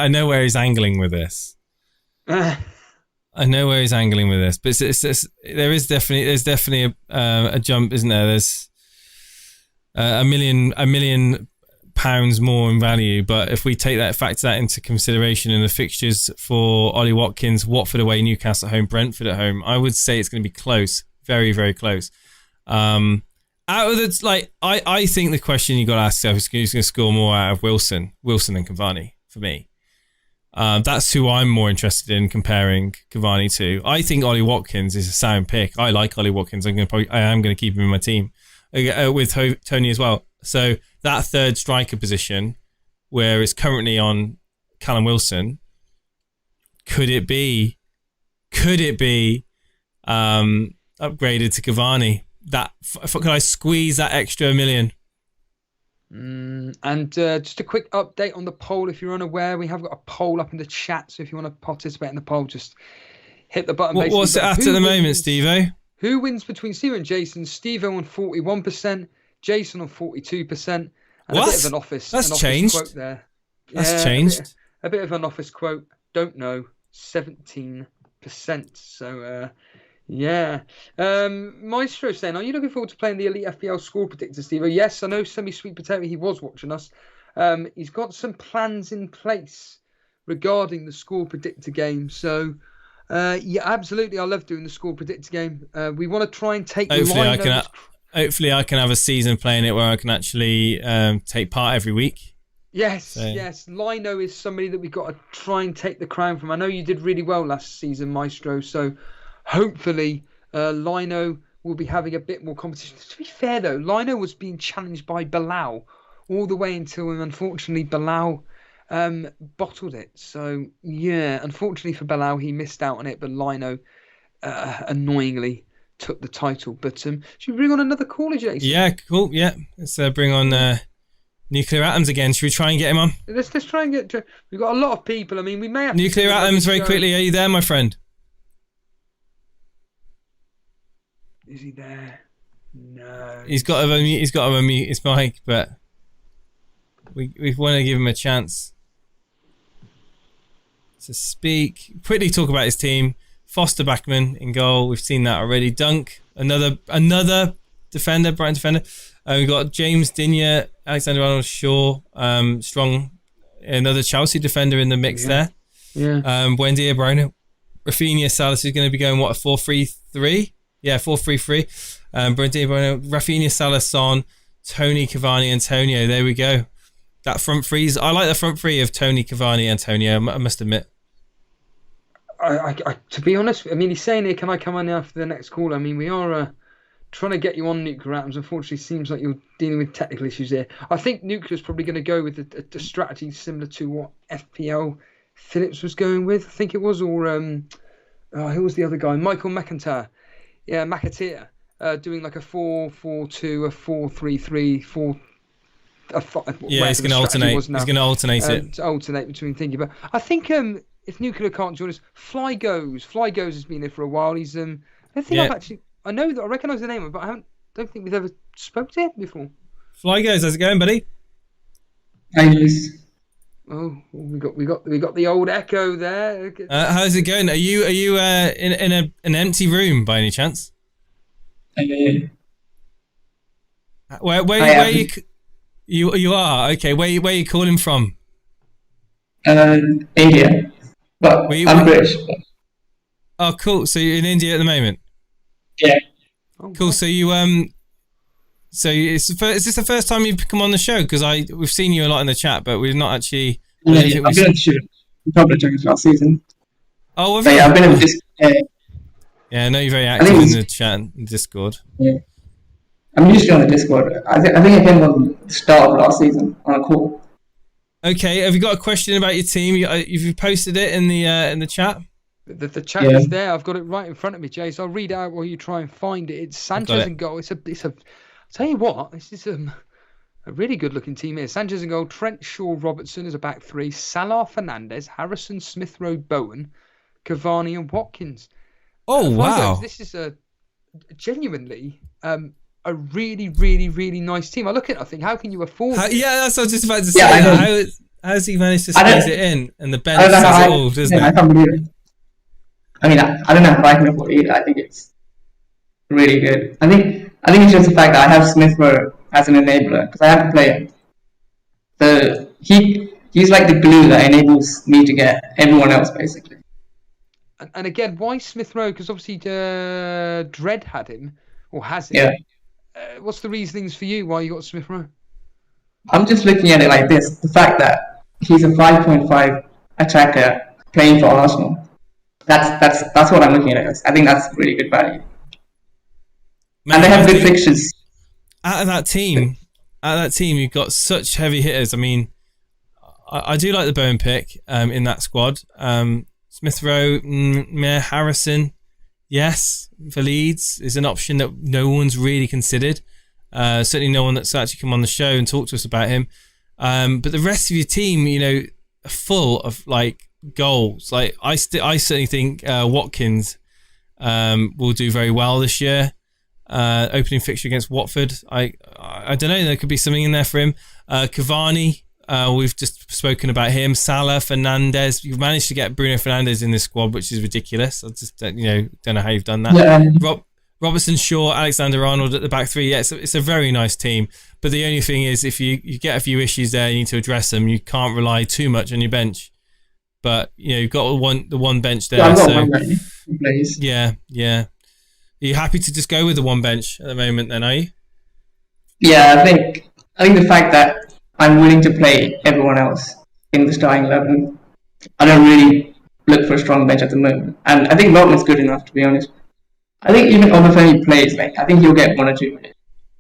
know where he's angling with this. I know where he's angling with this, but there's definitely a jump, isn't there? There's a million pounds more in value, but if we factor that into consideration in the fixtures for Ollie Watkins, Watford away, Newcastle at home, Brentford at home, I would say it's going to be close, very, very close. And Out of the I think the question you got to ask yourself is who's going to score more out of Wilson and Cavani for me. That's who I'm more interested in comparing Cavani to. I think Ollie Watkins is a sound pick. I like Ollie Watkins. I am going to keep him in my team with Tony as well. So that third striker position, where it's currently on Callum Wilson, could it be upgraded to Cavani? Could I squeeze that extra $1 million? And just a quick update on the poll. If you're unaware, we have got a poll up in the chat. So if you want to participate in the poll, just hit the button. What's it at the moment, Steve-O? Who wins between Steve and Jason? Steve-O on 41%, Jason on 42%. And what? A bit of an office. That's an office changed. Quote there. That's changed. A bit of an office quote. Don't know. 17%. So, yeah. Maestro saying, are you looking forward to playing the Elite FPL score predictor, Steve? Yes, I know Semi-Sweet Potato, he was watching us. He's got some plans in place regarding the score predictor game. So, yeah, absolutely. I love doing the score predictor game. We want to try and take Hopefully I can have a season playing it where I can actually take part every week. Yes, yes. Lino is somebody that we've got to try and take the crown from. I know you did really well last season, Maestro, so hopefully Lino will be having a bit more competition. To be fair, though, Lino was being challenged by Bilal all the way until, unfortunately, Bilal bottled it. So, yeah, unfortunately for Bilal, he missed out on it, but Lino annoyingly took the title. But should we bring on another caller, Jason? Yeah, cool. Yeah, let's bring on Nuclear Atoms again. Should we try and get him on? Let's try and get... We've got a lot of people. I mean, we may have... Nuclear Atoms, very quickly. Are you there, my friend? Is he there? No. He's got to unmute his mic, but we want to give him a chance to speak. Quickly talk about his team. Foster Backman in goal. We've seen that already. Dunk, another defender, Brighton defender. We've got James Digne, Alexander Arnold Shaw, Strong, another Chelsea defender in the mix there. Yeah. Buendia, Bruno, Rafinha, Salas is going to be going, what, a 4-3-3? Yeah, 4-3-3. Buendia, Bruno, Rafinha, Salas, Son, Tony, Cavani, Antonio. There we go. That front three, I like the front three of Tony, Cavani, Antonio, I must admit. I to be honest, I mean, he's saying here, can I come on after the next call? I mean, we are trying to get you on Nuclear Atoms. Unfortunately, seems like you're dealing with technical issues here. I think Nuclear's probably going to go with a strategy similar to what FPL Phillips was going with. I think it was, or who was the other guy? Michael McIntyre. Yeah, McAteer. Doing like a 4-4-2, a 4-3-3, 4. Yeah, he's going to alternate. He's going to alternate it. To alternate between thinking. But I think if Nuclear can't join us, Fly Goes has been there for a while. He's I know that I recognise the name, but don't think we've ever spoke to him before. Fly Goes, how's it going, buddy? Hey, oh, we got the old echo there. How's it going? Are you in an empty room by any chance? Where you are? Okay, where you calling from? India, but I'm British. Oh, cool. So you're in India at the moment? Yeah. Cool. So you is this the first time you've come on the show? Because we've seen you a lot in the chat, but we've not actually. I've been on the show a couple of times last season. Oh, have you? Yeah, I've been in Discord. Yeah, I know you're very active in the chat and Discord. Yeah. I'm usually on the Discord. I think I came on the start of last season on a call. Okay, have you got a question about your team? You've posted it in the chat. The chat is there. I've got it right in front of me, Jay. So I'll read it out while you try and find it. It's Sanchez in goal. It's a. I'll tell you what, this is a really good looking team here. Sanchez in goal. Trent, Shaw, Robertson is a back three. Salah, Fernandez, Harrison, Smith Rowe, Bowen, Cavani, and Watkins. Oh wow! This is a genuinely a really, really, really nice team. I look at it, I think, how can you afford it? Yeah, that's what I was just about to say. How has he managed to squeeze it in? And the bench says it all, doesn't it? I can't believe it. I mean, I don't know if I can afford it either. I think it's really good. I think it's just the fact that I have Smith Rowe as an enabler, because I have to play him. He's like the glue that enables me to get everyone else, basically. And again, why Smith Rowe? Because obviously Dredd had him, or has him. Yeah. what's the reasonings for you why you got Smith Rowe? I'm just looking at it like this: the fact that he's a 5.5 attacker playing for Arsenal. That's what I'm looking at. I think that's really good value. Man, and they have good fixtures. Out of that team, you've got such heavy hitters. I mean, I do like the Bowen pick in that squad. Smith Rowe, Harrison, yes, for Leeds is an option that no one's really considered. Certainly no one that's actually come on the show and talked to us about him. But the rest of your team, are full of like goals. Like I certainly think Watkins will do very well this year. Opening fixture against Watford. I don't know. There could be something in there for him. Cavani. We've just spoken about him. Salah, Fernandes. You've managed to get Bruno Fernandes in this squad, which is ridiculous. I just don't know how you've done that. Yeah. Robertson, Shaw, Alexander-Arnold at the back three. Yeah, it's a very nice team. But the only thing is, if you get a few issues there, you need to address them. You can't rely too much on your bench. But you've got the one bench there. Yeah, I've got one bench, please. Yeah. Are you happy to just go with the one bench at the moment? Then are you? Yeah, I think the fact that I'm willing to play everyone else in the starting 11. I don't really look for a strong bench at the moment, and I think Veltman's good enough, to be honest. I think even Obafemi plays, I think he'll get 1 or 2 minutes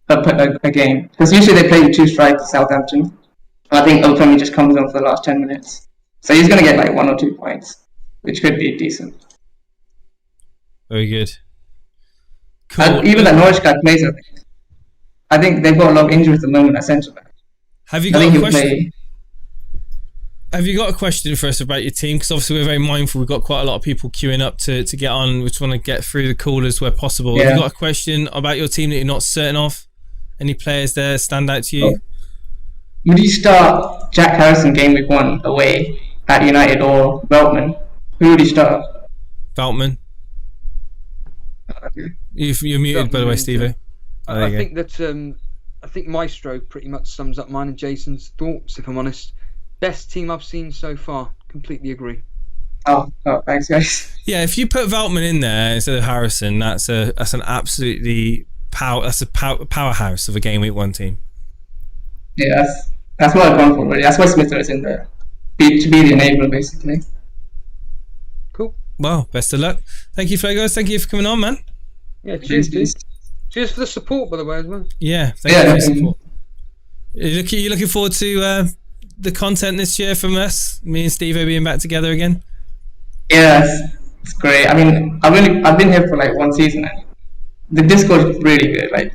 a game, because usually they play with 2 strikers, Southampton. I think Obafemi just comes on for the last 10 minutes, so he's going to get 1 or 2 points, which could be decent. Very good. Cool. And even that Norwich guy plays, I think they've got a lot of injuries at the moment at centre back. Have you got a question? Have you got a question for us about your team? Because obviously we're very mindful. We've got quite a lot of people queuing up to get on. We just want to get through the callers where possible. Yeah. Have you got a question about your team that you're not certain of? Any players there stand out to you? Would you start Jack Harrison game week 1 away at United or Veltman? Who would you start? Veltman. Okay. You're muted, Veltman, by the way, Steve. I think that I think Maestro pretty much sums up mine and Jason's thoughts, if I'm honest. Best team I've seen so far. Completely agree. Oh, thanks, guys. Yeah, if you put Veltman in there instead of Harrison, that's an absolutely powerhouse of a game week 1 team. Yeah, that's what I've gone for, really. That's why Smith is in there. To be the enabler, basically. Cool. Well, best of luck. Thank you, Flagos. Thank you for coming on, man. Yeah, cheers, dude. Cheers for the support, by the way, as well. Yeah, thank you for your support. You looking forward to the content this year from us? Me and Steve being back together again? Yeah, it's great. I mean, I've been here for 1 season now. The Discord is really good.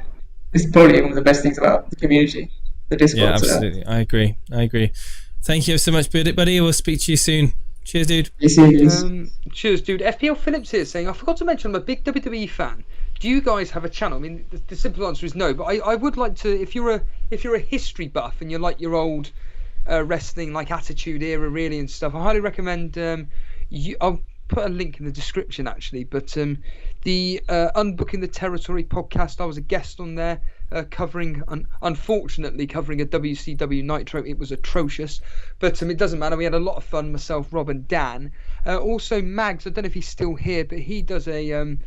It's probably one of the best things about the community. The Discord. Yeah, absolutely. I agree. Thank you so much, buddy. We'll speak to you soon. Cheers, dude. Cheers, dude. FPL Phillips here saying, I forgot to mention I'm a big WWE fan. Do you guys have a channel? I mean, the simple answer is no, but I would like to. If you're a history buff and you like your old wrestling, Attitude Era, really, and stuff, I highly recommend. I'll put a link in the description actually. But the Unbooking the Territory podcast, I was a guest on there, unfortunately covering a WCW Nitro. It was atrocious, but it doesn't matter. We had a lot of fun, myself, Rob, and Dan. Also, Mags. I don't know if he's still here, but he does a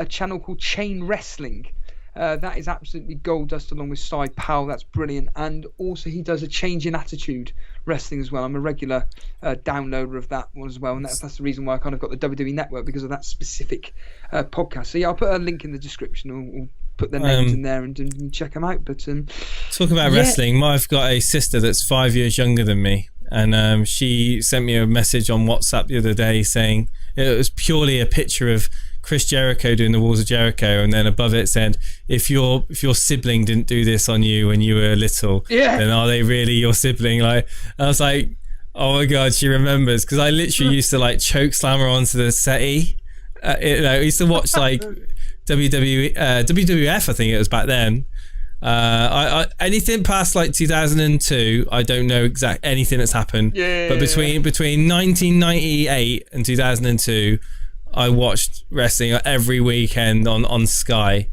channel called Chain Wrestling. That is absolutely gold dust, along with Cy Powell. That's brilliant. And also he does a Change in Attitude Wrestling as well. I'm a regular downloader of that one as well, and that's the reason why I kind of got the WWE Network, because of that specific podcast. So yeah, I'll put a link in the description, or put their names in there and check them out. But talking about wrestling, I've got a sister that's 5 years younger than me, and she sent me a message on WhatsApp the other day saying it was purely a picture of Chris Jericho doing the Walls of Jericho, and then above it said, if your sibling didn't do this on you when you were little, then are they really your sibling? I was like, oh my god, she remembers, because I literally used to choke slam her onto the settee. I used to watch WWF, I think it was back then. I anything past 2002, I don't know anything that's happened. But between 1998 and 2002, I watched wrestling every weekend on Sky,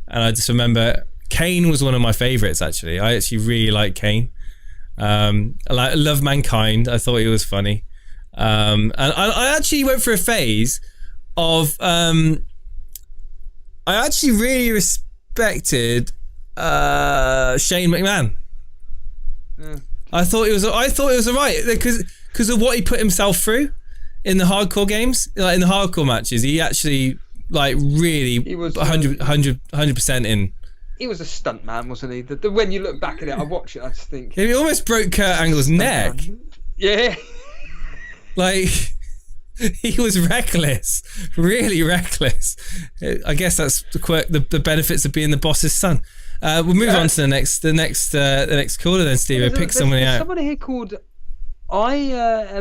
and I just remember Kane was one of my favourites. Actually, I actually really like Kane. I love Mankind. I thought he was funny, and I actually went through a phase of I actually really respected Shane McMahon. Yeah. I thought it was alright because of what he put himself through in the hardcore games, like in the hardcore matches. He actually like really He was 100% in. He was a stunt man, wasn't he? When you look back at it, I watch it, I just think. He almost broke Kurt Angle's neck. Yeah. Like, he was reckless, really reckless. I guess that's the benefits of being the boss's son. We'll move on to the next caller then, Steve. Pick somebody out. Somebody here called LMAO.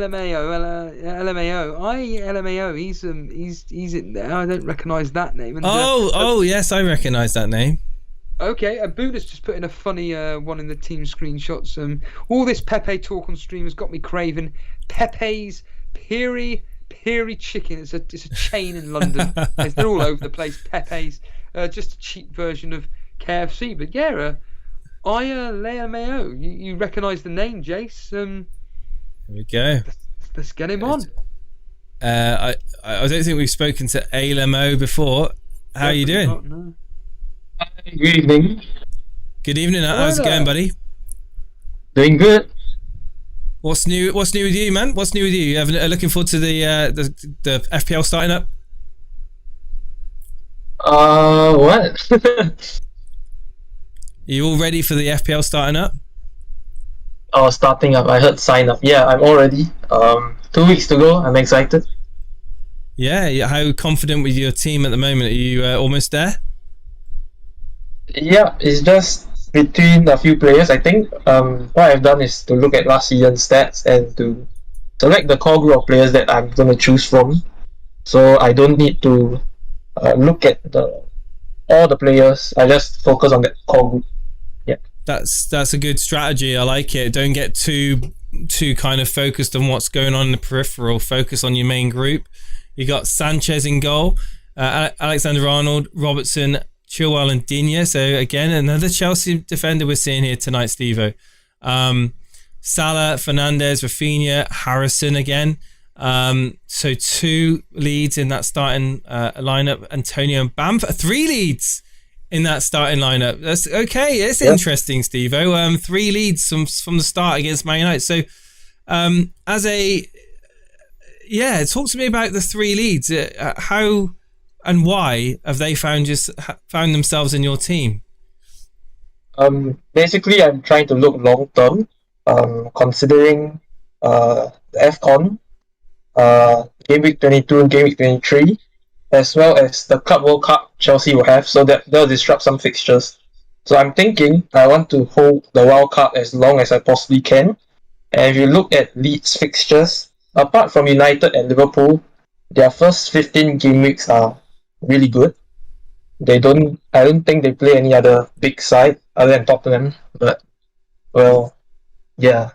He's in there. I don't recognise that name. And, yes, I recognise that name. Okay, Buddha's just put in a funny one in the team screenshots. All this Pepe talk on stream has got me craving Pepe's Piri Chicken. It's a chain in London. They're all over the place. Pepe's, just a cheap version of KFC. But yeah, LMAO. You recognise the name, Jace? Here we go. Let's get him on. I don't think we've spoken to ALMO before. How are you doing? No. Good evening. Good evening. How's it going, buddy? Doing good. What's new with you, man? What's new with you? Looking forward to the FPL starting up? What? You all ready for the FPL starting up? Oh, starting up. I heard sign up. Yeah, I'm all ready. 2 weeks to go. I'm excited. Yeah. How confident with your team at the moment? Are you almost there? Yeah, it's just between a few players, I think. What I've done is to look at last season's stats and to select the core group of players that I'm going to choose from. So I don't need to look at all the players. I just focus on that core group. Yeah. That's a good strategy. I like it. Don't get too kind of focused on what's going on in the peripheral. Focus on your main group. You got Sanchez in goal, Alexander-Arnold, Robertson, Chilwell and Digne. So again, another Chelsea defender we're seeing here tonight, Steve-O. Salah, Fernandez, Rafinha, Harrison again. So 2 leads in that starting lineup. Antonio and Bamford. 3 leads in that starting lineup. That's okay. It's interesting, Steve-O. 3 leads from the start against Man United. So talk to me about the 3 leads. How and why have they found themselves in your team? Basically, I'm trying to look long term, considering the AFCON, Gameweek 22 and Gameweek 23, as well as the Club World Cup Chelsea will have, so that they'll disrupt some fixtures. So I'm thinking I want to hold the Wildcard as long as I possibly can. And if you look at Leeds fixtures, apart from United and Liverpool, their first 15 game weeks are really good. I don't think they play any other big side other than Tottenham, but well, yeah.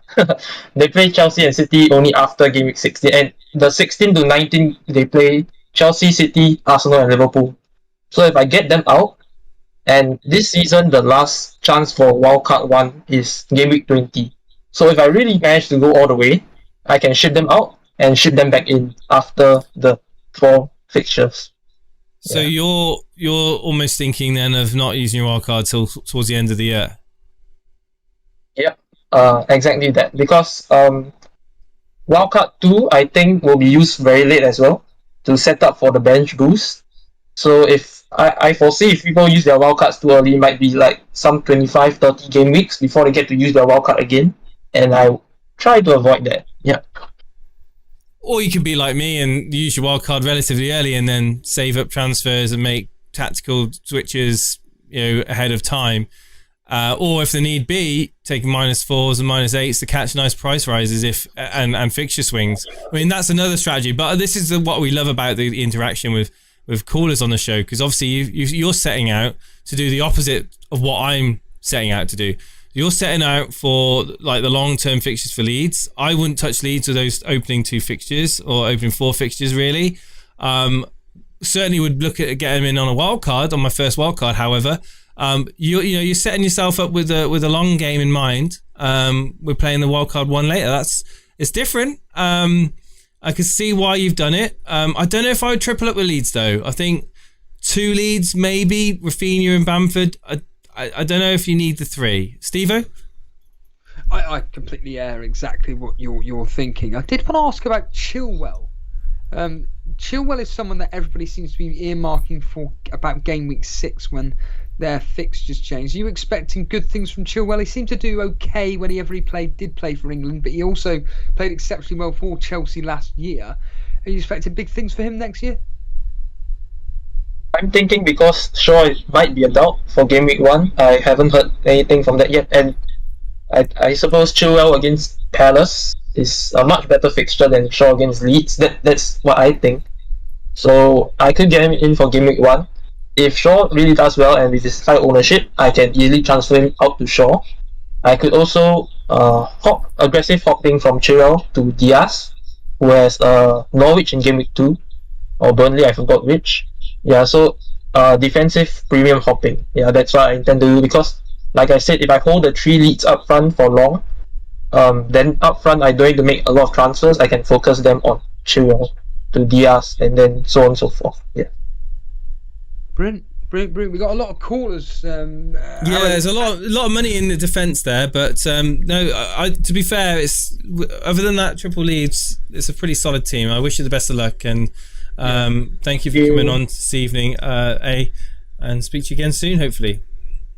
They play Chelsea and City only after game week 16, and the 16 to 19 they play Chelsea, City, Arsenal and Liverpool. So if I get them out, and this season the last chance for Wildcard 1 is game week 20. So if I really manage to go all the way, I can ship them out and ship them back in after the 4 fixtures. So you're almost thinking then of not using your wildcard till towards the end of the year? Yep, exactly that. Because wildcard 2, I think, will be used very late as well to set up for the bench boost. So if I foresee if people use their wildcards too early, it might be like some 25-30 game weeks before they get to use their wildcard again. And I try to avoid that. Yeah. Or you could be like me and use your wildcard relatively early and then save up transfers and make tactical switches, ahead of time. Or if the need be, take -4s and -8s to catch nice price rises and fixture swings. I mean, that's another strategy. But this is what we love about the interaction with callers on the show, because obviously you're setting out to do the opposite of what I'm setting out to do. You're setting out for like the long-term fixtures for Leeds. I wouldn't touch Leeds with those opening 2 fixtures or opening 4 fixtures really. Certainly would look at getting in on a wild card, on my first wild card. However, you're setting yourself up with a long game in mind. We're playing the wild card 1 later. It's different. I can see why you've done it. I don't know if I would triple up with Leeds though. I think 2 Leeds maybe, Rafinha and Bamford. I don't know if you need the 3. Steve-O? I completely air exactly what you're thinking. I did want to ask about Chilwell. Chilwell is someone that everybody seems to be earmarking for about game week 6 when their fixtures change. Are you expecting good things from Chilwell? He seemed to do okay whenever he did play for England, but he also played exceptionally well for Chelsea last year. Are you expecting big things for him next year? I'm thinking because Shaw might be a doubt for game week 1. I haven't heard anything from that yet, and I suppose Chilwell against Palace is a much better fixture than Shaw against Leeds. That's what I think. So I could get him in for game week 1. If Shaw really does well and with his high ownership, I can easily transfer him out to Shaw. I could also aggressive hopping from Chilwell to Diaz, who has Norwich in game week 2, or Burnley, I forgot which. Yeah, so defensive premium hopping. Yeah, that's what I intend to do, because like I said, if I hold the 3 leads up front for long, then up front I don't need to make a lot of transfers. I can focus them on Chilwell to Diaz and then so on and so forth. Yeah. Brilliant. We got a lot of callers. There's a lot of money in the defence there, but no. To be fair, it's other than that triple leads, it's a pretty solid team. I wish you the best of luck, and thank you for coming on this evening, and speak to you again soon, hopefully.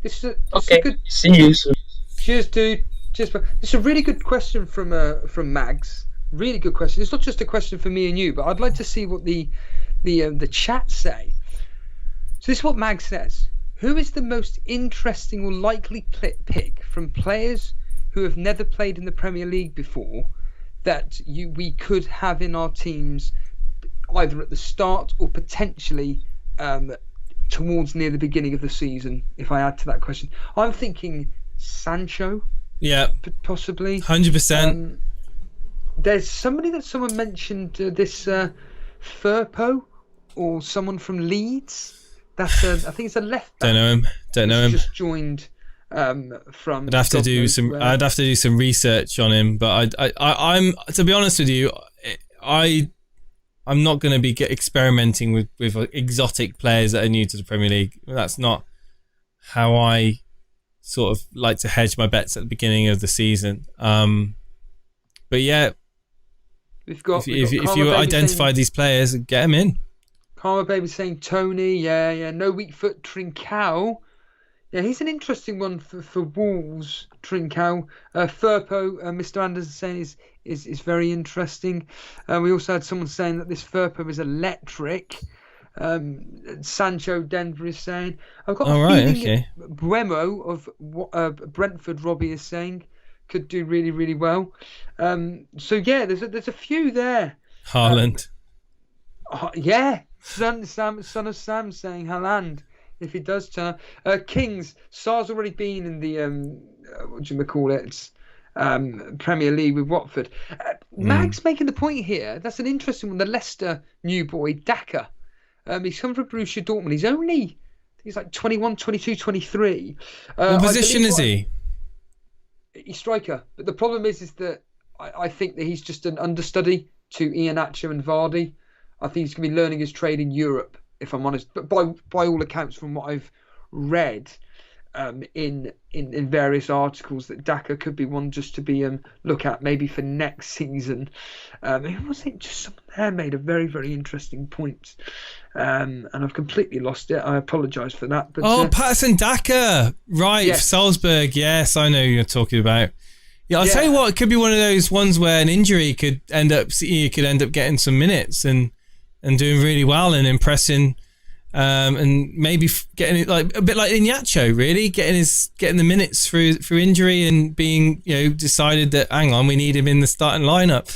This is Okay. good. See you soon. Cheers, dude. Cheers. It's a really good question from Mags. Really good question. It's not just a question for me and you, but I'd like to see what the chat say. So this is what Mag says. Who is the most interesting or likely pick from players who have never played in the Premier League before that we could have in our teams either at the start or potentially towards near the beginning of the season, if I add to that question? I'm thinking Sancho. Yeah. Possibly. 100%. There's somebody that someone mentioned, this Firpo or someone from Leeds. That's I think it's a left back. Don't know him. Just joined from. I'd have to do some research on him, but I'm to be honest with you, I'm not going to be experimenting with exotic players that are new to the Premier League. That's not how I sort of like to hedge my bets at the beginning of the season. But yeah, if you identify these players, get them in. Karma Baby saying Tony, yeah. No weak foot Trincao. Yeah, he's an interesting one for Wolves. Trincao, Firpo, Mr. Anderson saying is very interesting. We also had someone saying that this Firpo is electric. Sancho Denver is saying. I've got a feeling Bremo of Brentford, Robbie is saying, could do really, really well. So yeah, there's a few there. Haaland. Yeah. Son of Sam saying Haaland if he does turn up. Kings, Sar's already been in the what do you call it? Premier League with Watford. Mag's making the point here. That's an interesting one. The Leicester new boy, Daka. He's come from Borussia Dortmund. He's like 21, 22, 23. What position is he? He's striker. But the problem is that I think that he's just an understudy to Iheanacho and Vardy. I think he's going to be learning his trade in Europe, if I'm honest. But by all accounts, from what I've read in various articles, that Daka could be one just to be look at maybe for next season. I think just someone there made a very, very interesting point, and I've completely lost it. I apologise for that. But, Patterson Daka, right? Yes. Salzburg, yes, I know who you're talking about. Yeah, I'll tell you what, it could be one of those ones where an injury could end up getting some minutes and doing really well and impressing, and maybe getting it like a bit like Iheanacho, really getting the minutes through injury and being decided that hang on, we need him in the starting lineup.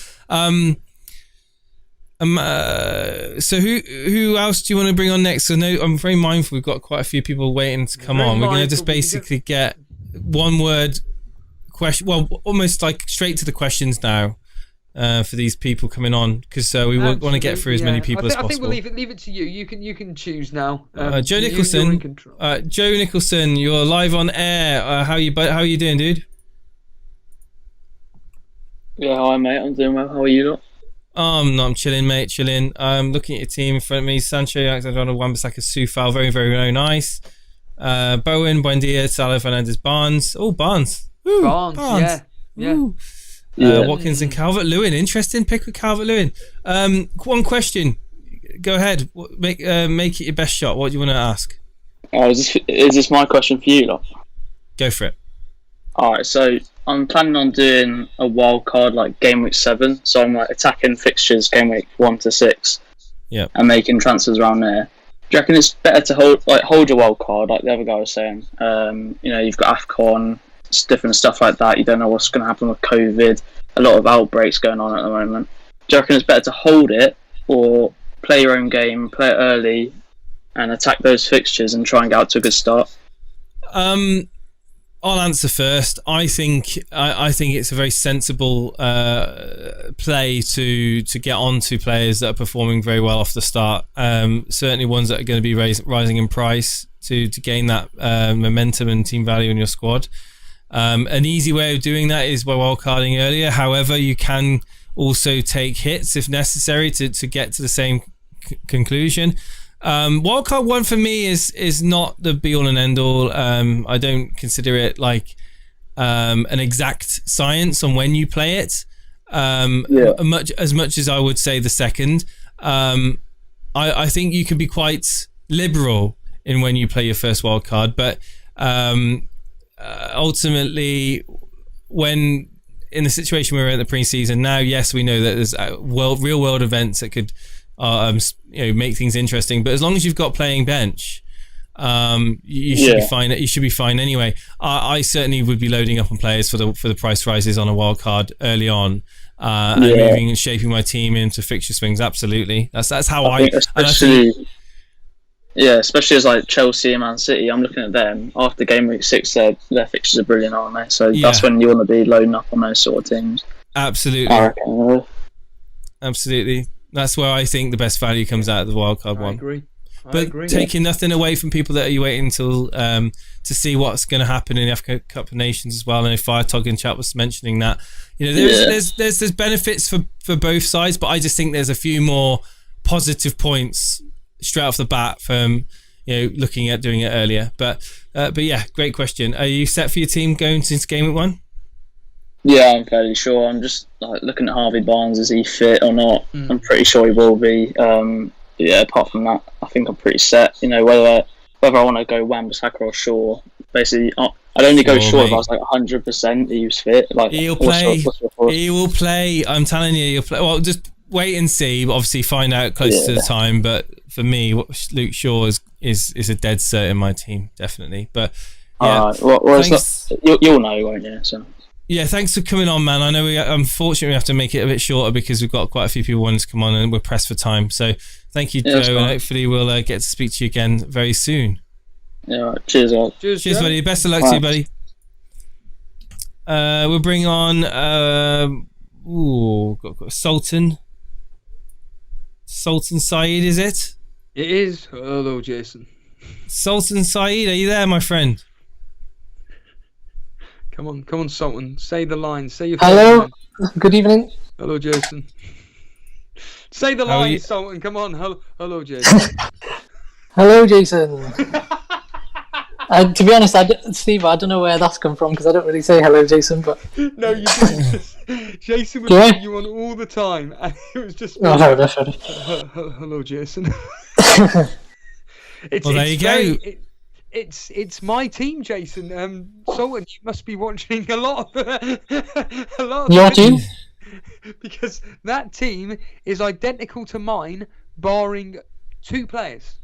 So who else do you want to bring on next? So no, I'm very mindful. We've got quite a few people waiting to come on. We're going to just basically get one word question. Well, almost like straight to the questions now. For these people coming on, because we want to get through as many people as possible. I think we'll leave it to you. You can choose now. Joe Nicholson. Joe Nicholson, you're live on air. How you doing, dude? Yeah, hi mate. I'm doing well. How are you? I'm chilling, mate. Chilling. Looking at your team in front of me. Sancho, Alexander-Arnold, Wan-Bissaka, Soufal. Very, very, very nice. Bowen, Buendia, Salah, Fernandez, Barnes. Oh, Barnes. Ooh, Barnes. Yeah. Ooh. Watkins and Calvert-Lewin. Interesting pick with Calvert-Lewin. One question. Go ahead. Make it your best shot. What do you want to ask? Is this my question for you, lot? Go for it. Alright, so I'm planning on doing a wild card like game week 7. So I'm like attacking fixtures game week 1 to 6. Yeah. And making transfers around there. Do you reckon it's better to hold your wild card, like the other guy was saying? You've got AFCON, different stuff like that. You don't know what's going to happen with COVID. A lot of outbreaks going on at the moment. Do you reckon it's better to hold it or play your own game, play it early, and attack those fixtures and try and get out to a good start? I'll answer first. I think it's a very sensible play to get onto players that are performing very well off the start. Certainly ones that are going to be rising in price to gain that momentum and team value in your squad. An easy way of doing that is by wildcarding earlier. However, you can also take hits if necessary to get to the same conclusion. Wildcard 1 for me is not the be all and end all. I don't consider it like an exact science on when you play it. Much as I would say the second. I think you can be quite liberal in when you play your first wildcard, but ultimately, when in the situation we're in the preseason now, yes, we know that there's real world events that could make things interesting, but as long as you've got playing bench, you should be fine. You should be fine anyway. I certainly would be loading up on players for the price rises on a wild card early on, and moving and shaping my team into fixture swings. Absolutely, that's how I especially as like Chelsea and Man City. I'm looking at them after game week 6. Their fixtures are brilliant, aren't they? So that's when you want to be loading up on those sort of teams. Absolutely. Absolutely. That's where I think the best value comes out of the wildcard one. I agree. Taking nothing away from people that are waiting until to see what's going to happen in the Africa Cup of Nations as well. And if Firetog in chat was mentioning that, there's benefits for both sides, but I just think there's a few more positive points straight off the bat from looking at doing it earlier. But yeah, great question. Are you set for your team going into game week 1? Yeah, I'm fairly sure. I'm just looking at Harvey Barnes. Is he fit or not? I'm pretty sure he will be. Apart from that, I think I'm pretty set. Whether I want to go Wan-Bissaka or Shaw. Basically, I'd only go Shaw if I was 100% he was fit. He'll play. He will play. I'm telling you, he'll play. Well, just wait and see. Obviously, find out closer to the time. But for me, Luke Shaw is a dead cert in my team, definitely. But yeah, you'll know, won't you? So. Yeah, thanks for coming on, man. I know unfortunately we have to make it a bit shorter because we've got quite a few people wanting to come on and we're pressed for time. So thank you, Joe, and hopefully we'll get to speak to you again very soon. Yeah, right. Cheers, guys. Cheers, buddy. Best of luck to you, buddy. We'll bring on got Sultan Saeed, is it? It is. Hello, Jason. Sultan Saeed, are you there, my friend? Come on, Sultan. Say the line. Say your Hello. Good evening. Hello, Jason. Say the line, Sultan. Come on. Hello, Jason. Hello, Jason. To be honest, Steve, I don't know where that's come from because I don't really say hello, Jason. But no, you didn't. Jason would put you on all the time, and it was just. Oh, fair enough. Hello, Jason. There you go. It's my team, Jason. Sultan, you must be watching a lot of your team, because that team is identical to mine, barring 2 players.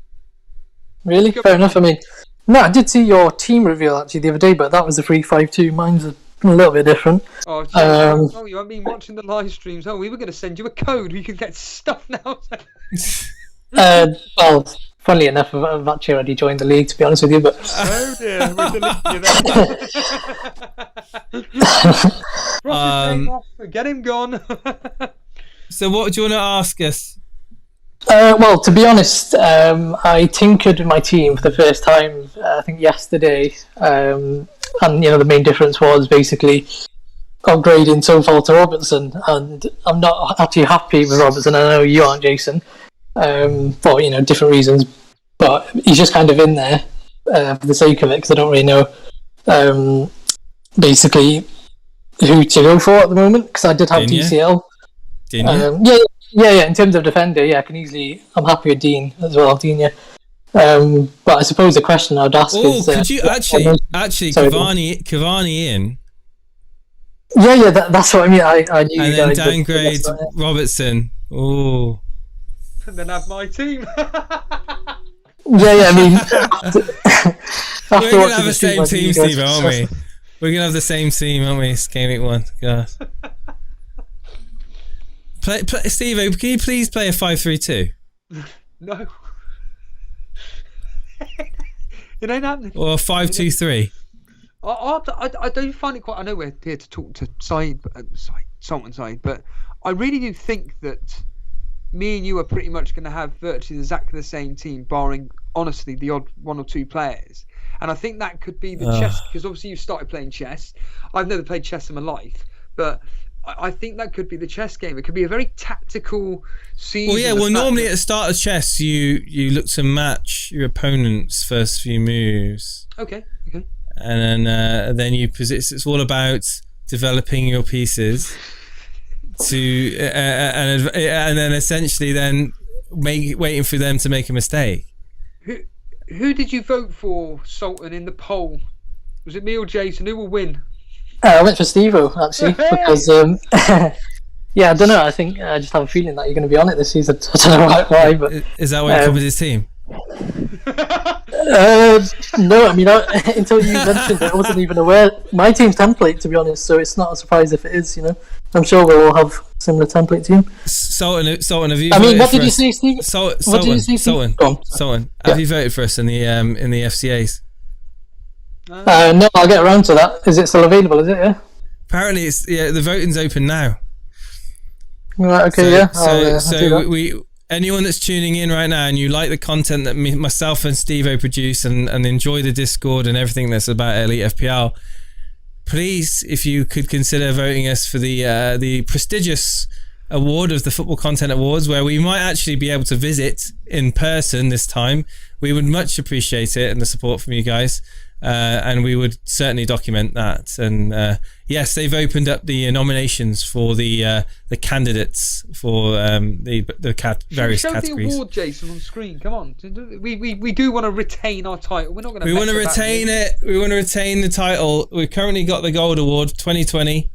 Really? Fair enough. I mean, no, I did see your team reveal actually the other day, but that was a 3-5-2. Mine's a little bit different. You haven't been watching the live streams. We were going to send you a code. We can get stuff now. Well, funnily enough, I've actually already joined the league, to be honest with you. But oh dear, we're get him gone. So, what do you want to ask us? Well, to be honest, I tinkered with my team for the first time, I think yesterday, and the main difference was basically upgrading so far to Robertson, and I'm not actually happy with Robertson. I know you aren't, Jason, for different reasons, but he's just kind of in there. for the sake of it, because I don't really know basically who to go for at the moment, because I did have DCL. Didn't you? Yeah. In terms of defender, I can easily. I'm happy with Dean as well, Dean. Yeah. But I suppose the question I'd ask is, could you actually Cavani in? Yeah, that's what I mean. I knew. And you then guys downgrade Robertson. Oh. And then have my team. Yeah. I mean, we're gonna have the same team, Steve, aren't we? We're gonna have the same team, aren't we? It's Game Week 1. God. Play, Steve, can you please play a 5-3-2? No. It ain't happening. Or a 5-2-3? I do find it quite. I know we're here to talk to Sultan Side, but I really do think that me and you are pretty much going to have virtually exactly the same team, barring honestly the odd one or two players. And I think that could be the chess, because obviously you've started playing chess. I've never played chess in my life, but I think that could be the chess game. It could be a very tactical season. Well, yeah. Well, normally at the start of chess, you look to match your opponent's first few moves. Okay. And then you position. It's all about developing your pieces to and then essentially then waiting for them to make a mistake. Who did you vote for, Sultan, in the poll? Was it me or Jason? Who will win? I went for Steve-O, actually, because I don't know. I think I just have a feeling that you're going to be on it this season. I don't know why, but is that why you covered his team? No, I mean, until you mentioned it, I wasn't even aware. My team's template, to be honest, so it's not a surprise if it is. I'm sure we'll all have similar template team. Sultan, have you? I mean, what did you say, Steve? What did you say, Steve? Sultan, have you voted for us in the FCAs? No, I'll get around to that. Is it still available? Is it? Yeah. Apparently, it's the voting's open now. Right. Okay. So anyone that's tuning in right now and you like the content that myself and Steve-O produce and enjoy the Discord and everything that's about Elite FPL, please, if you could consider voting us for the prestigious award of the Football Content Awards, where we might actually be able to visit in person this time. We would much appreciate it and the support from you guys. And we would certainly document that. And yes, they've opened up the nominations for the candidates for the various categories. Show the award, Jason, on screen. Come on, we do want to retain our title. We're not going to. We want to retain it. We want to retain the title. We've currently got the Gold Award 2020,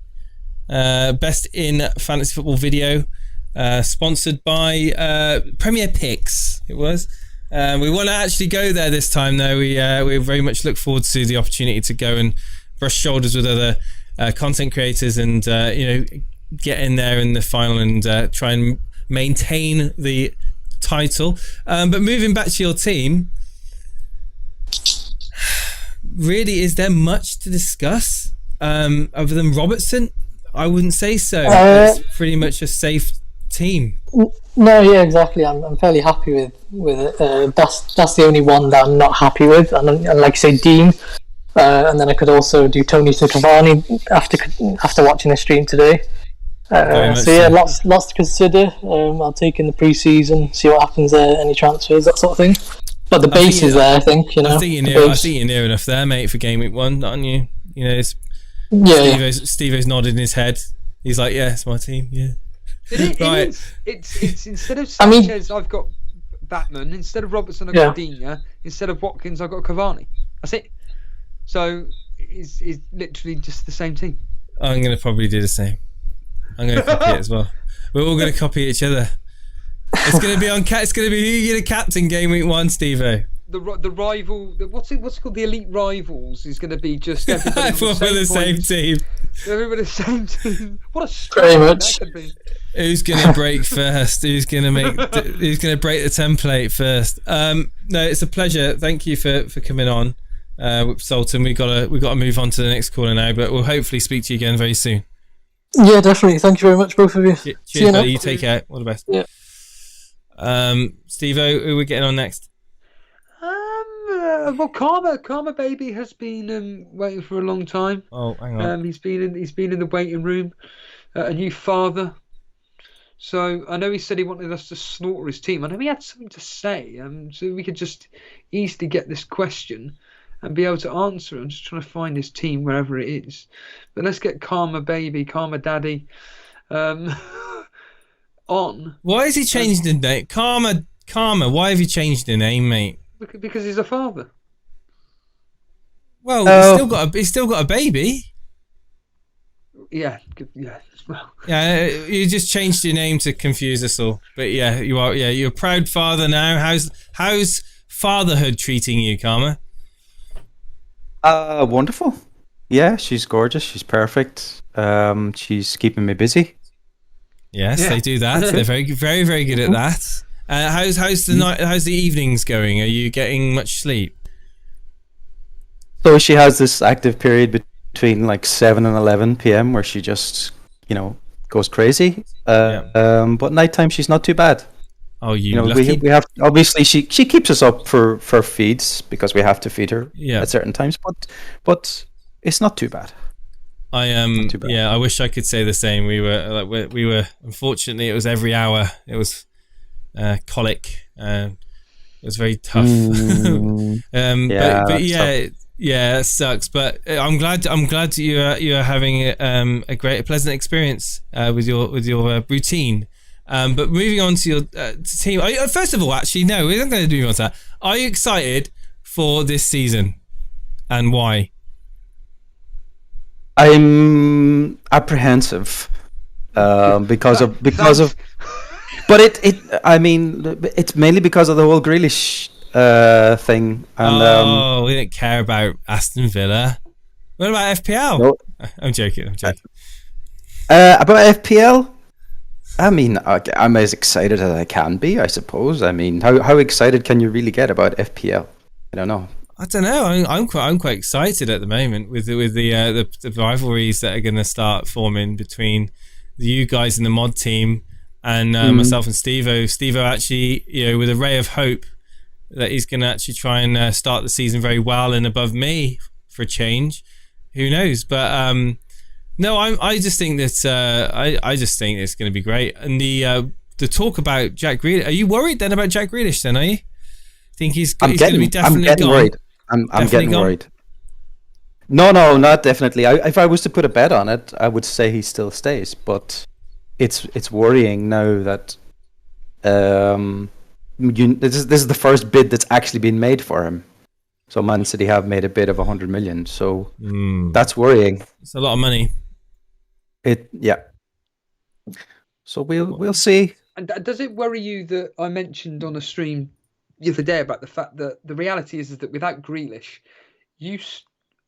Best in Fantasy Football Video, sponsored by Premier Picks. It was. We want to actually go there this time, though. We very much look forward to the opportunity to go and brush shoulders with other content creators and get in there in the final and try and maintain the title. But moving back to your team, really, is there much to discuss other than Robertson? I wouldn't say so. It's pretty much a safe team. No, yeah, exactly. I'm fairly happy with it. That's the only one that I'm not happy with, and like you say, Dean, and then I could also do Tony to Cavani after watching the stream today. Lots to consider. I'll take in the preseason, see what happens there, any transfers, that sort of thing. But the base is there, I think. I think you're near enough there, mate, for Game Week 1, aren't you? Steve-O's nodding his head. He's like, yeah, it's my team. Yeah. It's instead of Sanchez, I've got Batman. Instead of Robertson, I've got Dina. Instead of Watkins, I've got Cavani. That's it. So it's literally just the same team. I'm going to probably do the same. I'm going to copy it as well. We're all going to copy each other. It's going to be It's going to be who you're going to captain Game Week 1, Steve-O. The rival, what's it called? The Elite Rivals is going to be just everybody with the same team. Everybody the same team. What a strange that could be. Who's gonna break first? Who's gonna break the template first? No, it's a pleasure. Thank you for coming on, with Sultan. We gotta move on to the next caller now, but we'll hopefully speak to you again very soon. Yeah, definitely. Thank you very much, both of you. Cheers, buddy. You take care. All the best. Yeah. Steve-O, who are we getting on next? Well, Karma Baby has been waiting for a long time. Oh, hang on. He's been in the waiting room. A new father. So I know he said he wanted us to slaughter his team. I know he had something to say, so we could just easily get this question and be able to answer it. I'm just trying to find his team wherever it is. But let's get Karma Baby, Karma Daddy on. Why has he changed the name? Karma, why have you changed the name, mate? Because he's a father. Well, he's still got a baby. Yeah. Well. Yeah, you just changed your name to confuse us all. But yeah, you are. Yeah, you're a proud father now. How's fatherhood treating you, Karma? Wonderful. Yeah, she's gorgeous. She's perfect. She's keeping me busy. Yes, they do that. They're very, very, very good at that. How's the night? How's the evenings going? Are you getting much sleep? So she has this active period between like 7 and 11 p.m. where she just, goes crazy. But nighttime she's not too bad. Oh, lucky. We have obviously she keeps us up for feeds because we have to feed her at certain times. But it's not too bad. I wish I could say the same. We were unfortunately it was every hour. It was colic. It was very tough. But yeah, it sucks. But I'm glad you are having a pleasant experience with your routine. But moving on to your team. First of all, actually, no, we're not going to move on to that. Are you excited for this season, and why? I'm apprehensive because of. But it's mainly because of the whole Grealish thing. And, we don't care about Aston Villa. What about FPL? No. I'm joking. About FPL, I'm as excited as I can be, I suppose. How excited can you really get about FPL? I don't know. I don't know. I'm quite excited at the moment with the rivalries that are going to start forming between you guys in the mod team and myself and Stevo. Stevo actually, with a ray of hope that he's going to actually try and start the season very well and above me for a change. Who knows? But no, I just think that I just think it's going to be great. And the talk about Jack Grealish. Are you worried then about Jack Grealish? Then are you? Think he's going to be definitely I'm getting gone? worried. I'm getting worried. No, not definitely. If I was to put a bet on it, I would say he still stays. But it's worrying now that this is the first bid that's actually been made for him. So Man City have made a bid of 100 million. So that's worrying. It's a lot of money. So we'll see. And does it worry you that I mentioned on a stream the other day about the fact that the reality is that without Grealish,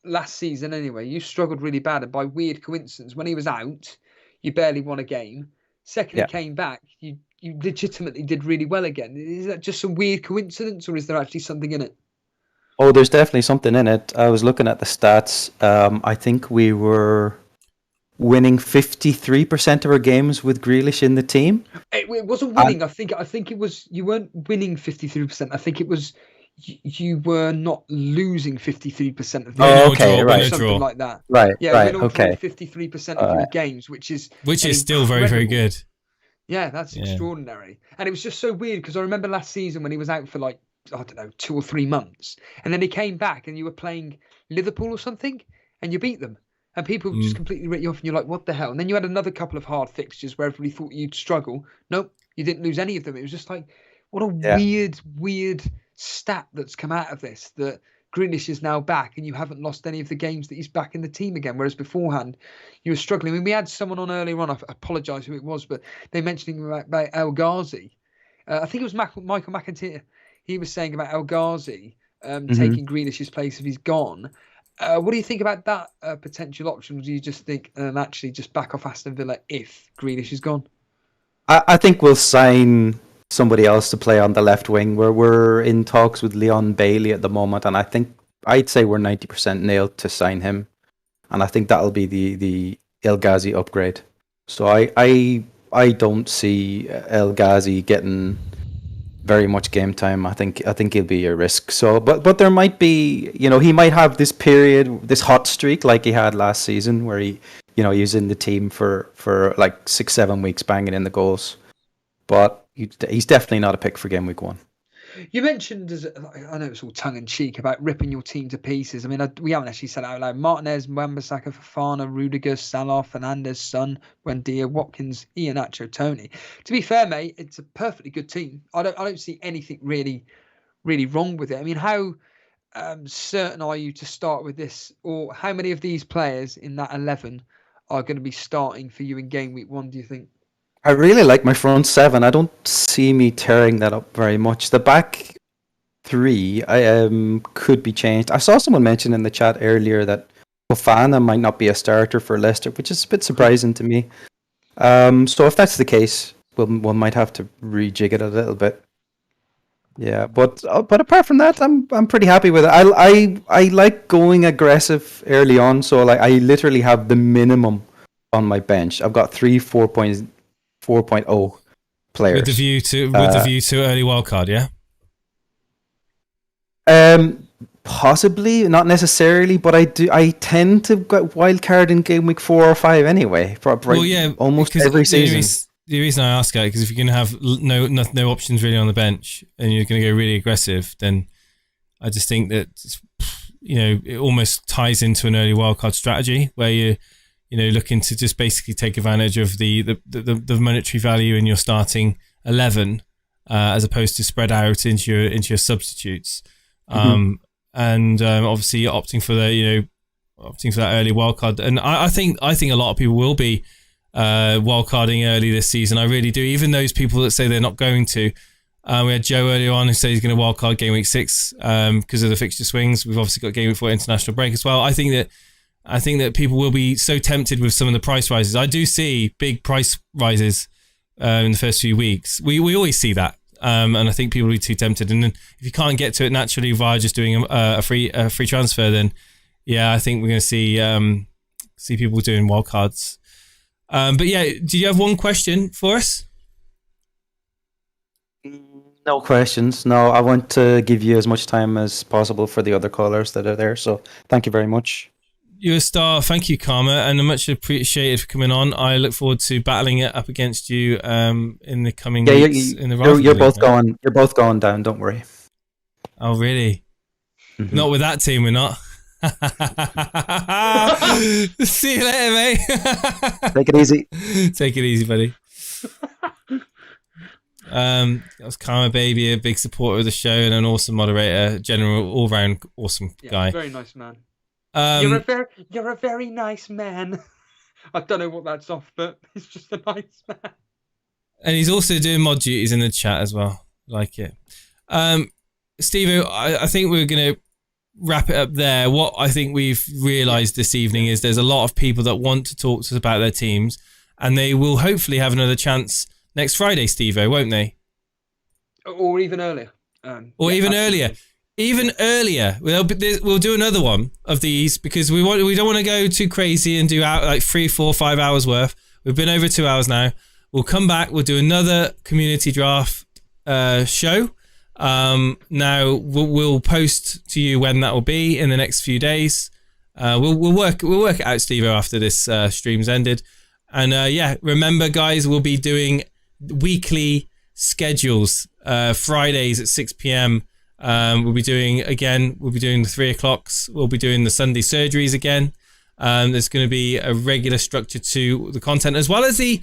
last season anyway, you struggled really bad, and by weird coincidence, when he was out, you barely won a game. Second he came back, you legitimately did really well again. Is that just a weird coincidence, or is there actually something in it? Oh, there's definitely something in it. I was looking at the stats. I think we were winning 53% of our games with Grealish in the team. It wasn't winning. I think it was you weren't winning 53%. I think it was you were not losing 53% of the games. Okay, right. Something like that. Right. Yeah, right. Win all Okay. 53% of your games, which is still very, very good. Yeah, that's extraordinary. And it was just so weird because I remember last season when he was out for 2 or 3 months, and then he came back and you were playing Liverpool or something, and you beat them. And people just completely write you off, and you're like, what the hell? And then you had another couple of hard fixtures where everybody thought you'd struggle. Nope, you didn't lose any of them. It was just like, what a weird stat that's come out of this, that Grealish is now back and you haven't lost any of the games that he's back in the team again, whereas beforehand you were struggling. I mean, we had someone on earlier on, I apologise who it was, but they mentioned about El Ghazi. I think it was Michael McIntyre. He was saying about El Ghazi taking Grealish's place if he's gone. What do you think about that potential option? Or do you just think actually just back off Aston Villa if Grealish is gone? I think we'll sign somebody else to play on the left wing. We're in talks with Leon Bailey at the moment, and I'd say we're 90% nailed to sign him, and I think that'll be the El Ghazi upgrade. So I don't see El Ghazi getting very much game time. I think he'll be a risk. So, but there might be, he might have this period, this hot streak like he had last season, where he you know, he was in the team for like 6-7 weeks, banging in the goals. But he's definitely not a pick for game week 1. You mentioned, I know it's all tongue in cheek, about ripping your team to pieces. I mean, we haven't actually said it out loud. Martinez, Wan-Bissaka, Fofana, Rudiger, Salah, Fernandez, Son, Buendia, Watkins, Iheanacho, Tony. To be fair, mate, it's a perfectly good team. I don't see anything really wrong with it. I mean, how certain are you to start with this, or how many of these players in that 11 are going to be starting for you in game week 1? Do you think? I really like my front 7. I don't see me tearing that up very much. The back 3 could be changed. I saw someone mention in the chat earlier that Fofana might not be a starter for Leicester, which is a bit surprising to me. So if that's the case, one might have to rejig it a little bit. Yeah, but apart from that, I'm pretty happy with it. I like going aggressive early on, so like I literally have the minimum on my bench. I've got 3 4.0 players with the view to early wildcard. Yeah. Possibly, not necessarily, but I tend to get wildcard in game week 4 or 5 anyway. Well, yeah, almost every season. The reason I ask that, because if you're going to have no options really on the bench and you're going to go really aggressive, then I just think that, you know, it almost ties into an early wildcard strategy where you're looking to just basically take advantage of the monetary value in your starting 11 as opposed to spread out into your substitutes. And obviously opting for that early wildcard. And I think a lot of people will be wildcarding early this season. I really do. Even those people that say they're not going to. We had Joe earlier on who said he's going to wildcard game week 6 because of the fixture swings. We've obviously got game week 4 international break as well. I think that people will be so tempted with some of the price rises. I do see big price rises in the first few weeks. We always see that. And I think people will be too tempted. And then if you can't get to it naturally via just doing a free transfer, then yeah, I think we're going to see people doing wildcards. But yeah, do you have one question for us? No questions. No, I want to give you as much time as possible for the other callers that are there. So thank you very much. You're a star. Thank you, Karma, and I'm much appreciated for coming on. I look forward to battling it up against you in the coming weeks. You're both going. You're both going down. Don't worry. Oh, really? Mm-hmm. Not with that team. We're not. See you later, mate. Take it easy. Take it easy, buddy. That was Karma Baby, a big supporter of the show and an awesome moderator, general all-round awesome guy. Very nice man. You're a very nice man. I don't know what that's off, but he's just a nice man. And he's also doing mod duties in the chat as well. Like it. Steve, I think we're going to wrap it up there. What I think we've realised this evening is there's a lot of people that want to talk to us about their teams, and they will hopefully have another chance next Friday, Steve-O, won't they? Or even earlier. Earlier. Even earlier. We'll do another one of these because we don't want to go too crazy and do out like 3, 4, 5 hours worth. We've been over 2 hours now. We'll come back. We'll do another community draft show. Now we'll post to you when that will be in the next few days. We'll work it out, Steve-O, after this stream's ended. And remember, guys, we'll be doing weekly schedules. Fridays at 6 p.m. We'll be doing the 3 o'clocks. We'll be doing the Sunday surgeries again. There's going to be a regular structure to the content, as well as the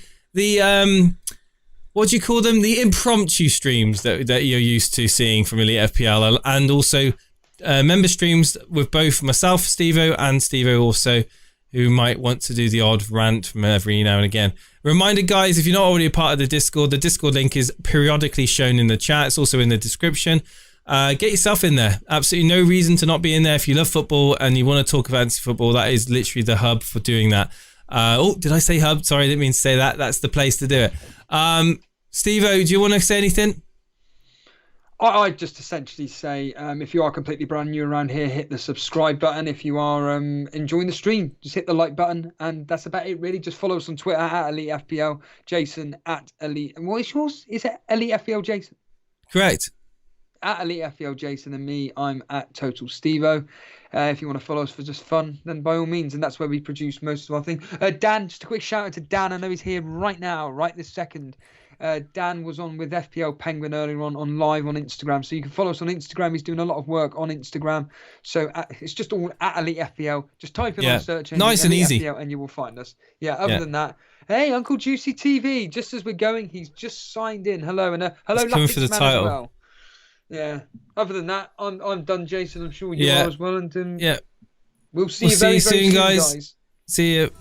what do you call them? The impromptu streams that you're used to seeing from Elite FPL, and also member streams with both myself, Steve-O, and Steve-O also, who might want to do the odd rant from every now and again. Reminder, guys, if you're not already a part of the Discord link is periodically shown in the chat. It's also in the description. Get yourself in there. Absolutely no reason to not be in there. If you love football and you want to talk fantasy football, that is literally the hub for doing that. Did I say hub? Sorry, I didn't mean to say that. That's the place to do it. Steve-O, do you want to say anything? I'd just essentially say, if you are completely brand new around here, hit the subscribe button. If you are enjoying the stream, just hit the like button. And that's about it, really. Just follow us on Twitter at Elite FPL, Jason at Elite. And what is yours? Is it Elite FPL Jason? Correct. at Elite FPL Jason, and me, I'm at Total Stevo. If you want to follow us for just fun, then by all means, and that's where we produce most of our thing. Dan, just a quick shout out to Dan. I know he's here right now, right this second. Dan was on with FPL Penguin earlier on live on Instagram, so you can follow us on Instagram. He's doing a lot of work on Instagram, so it's just all at Elite FPL. Just type in on search engine, nice and Elite easy, FPL, and you will find us. Other than that, hey, Uncle Juicy TV. Just as we're going, he's just signed in. Hello, and hello, coming for the man title. as well. Yeah. Other than that, I'm done, Jason. I'm sure you are as well, and we'll see you very, very soon, soon, guys. See you.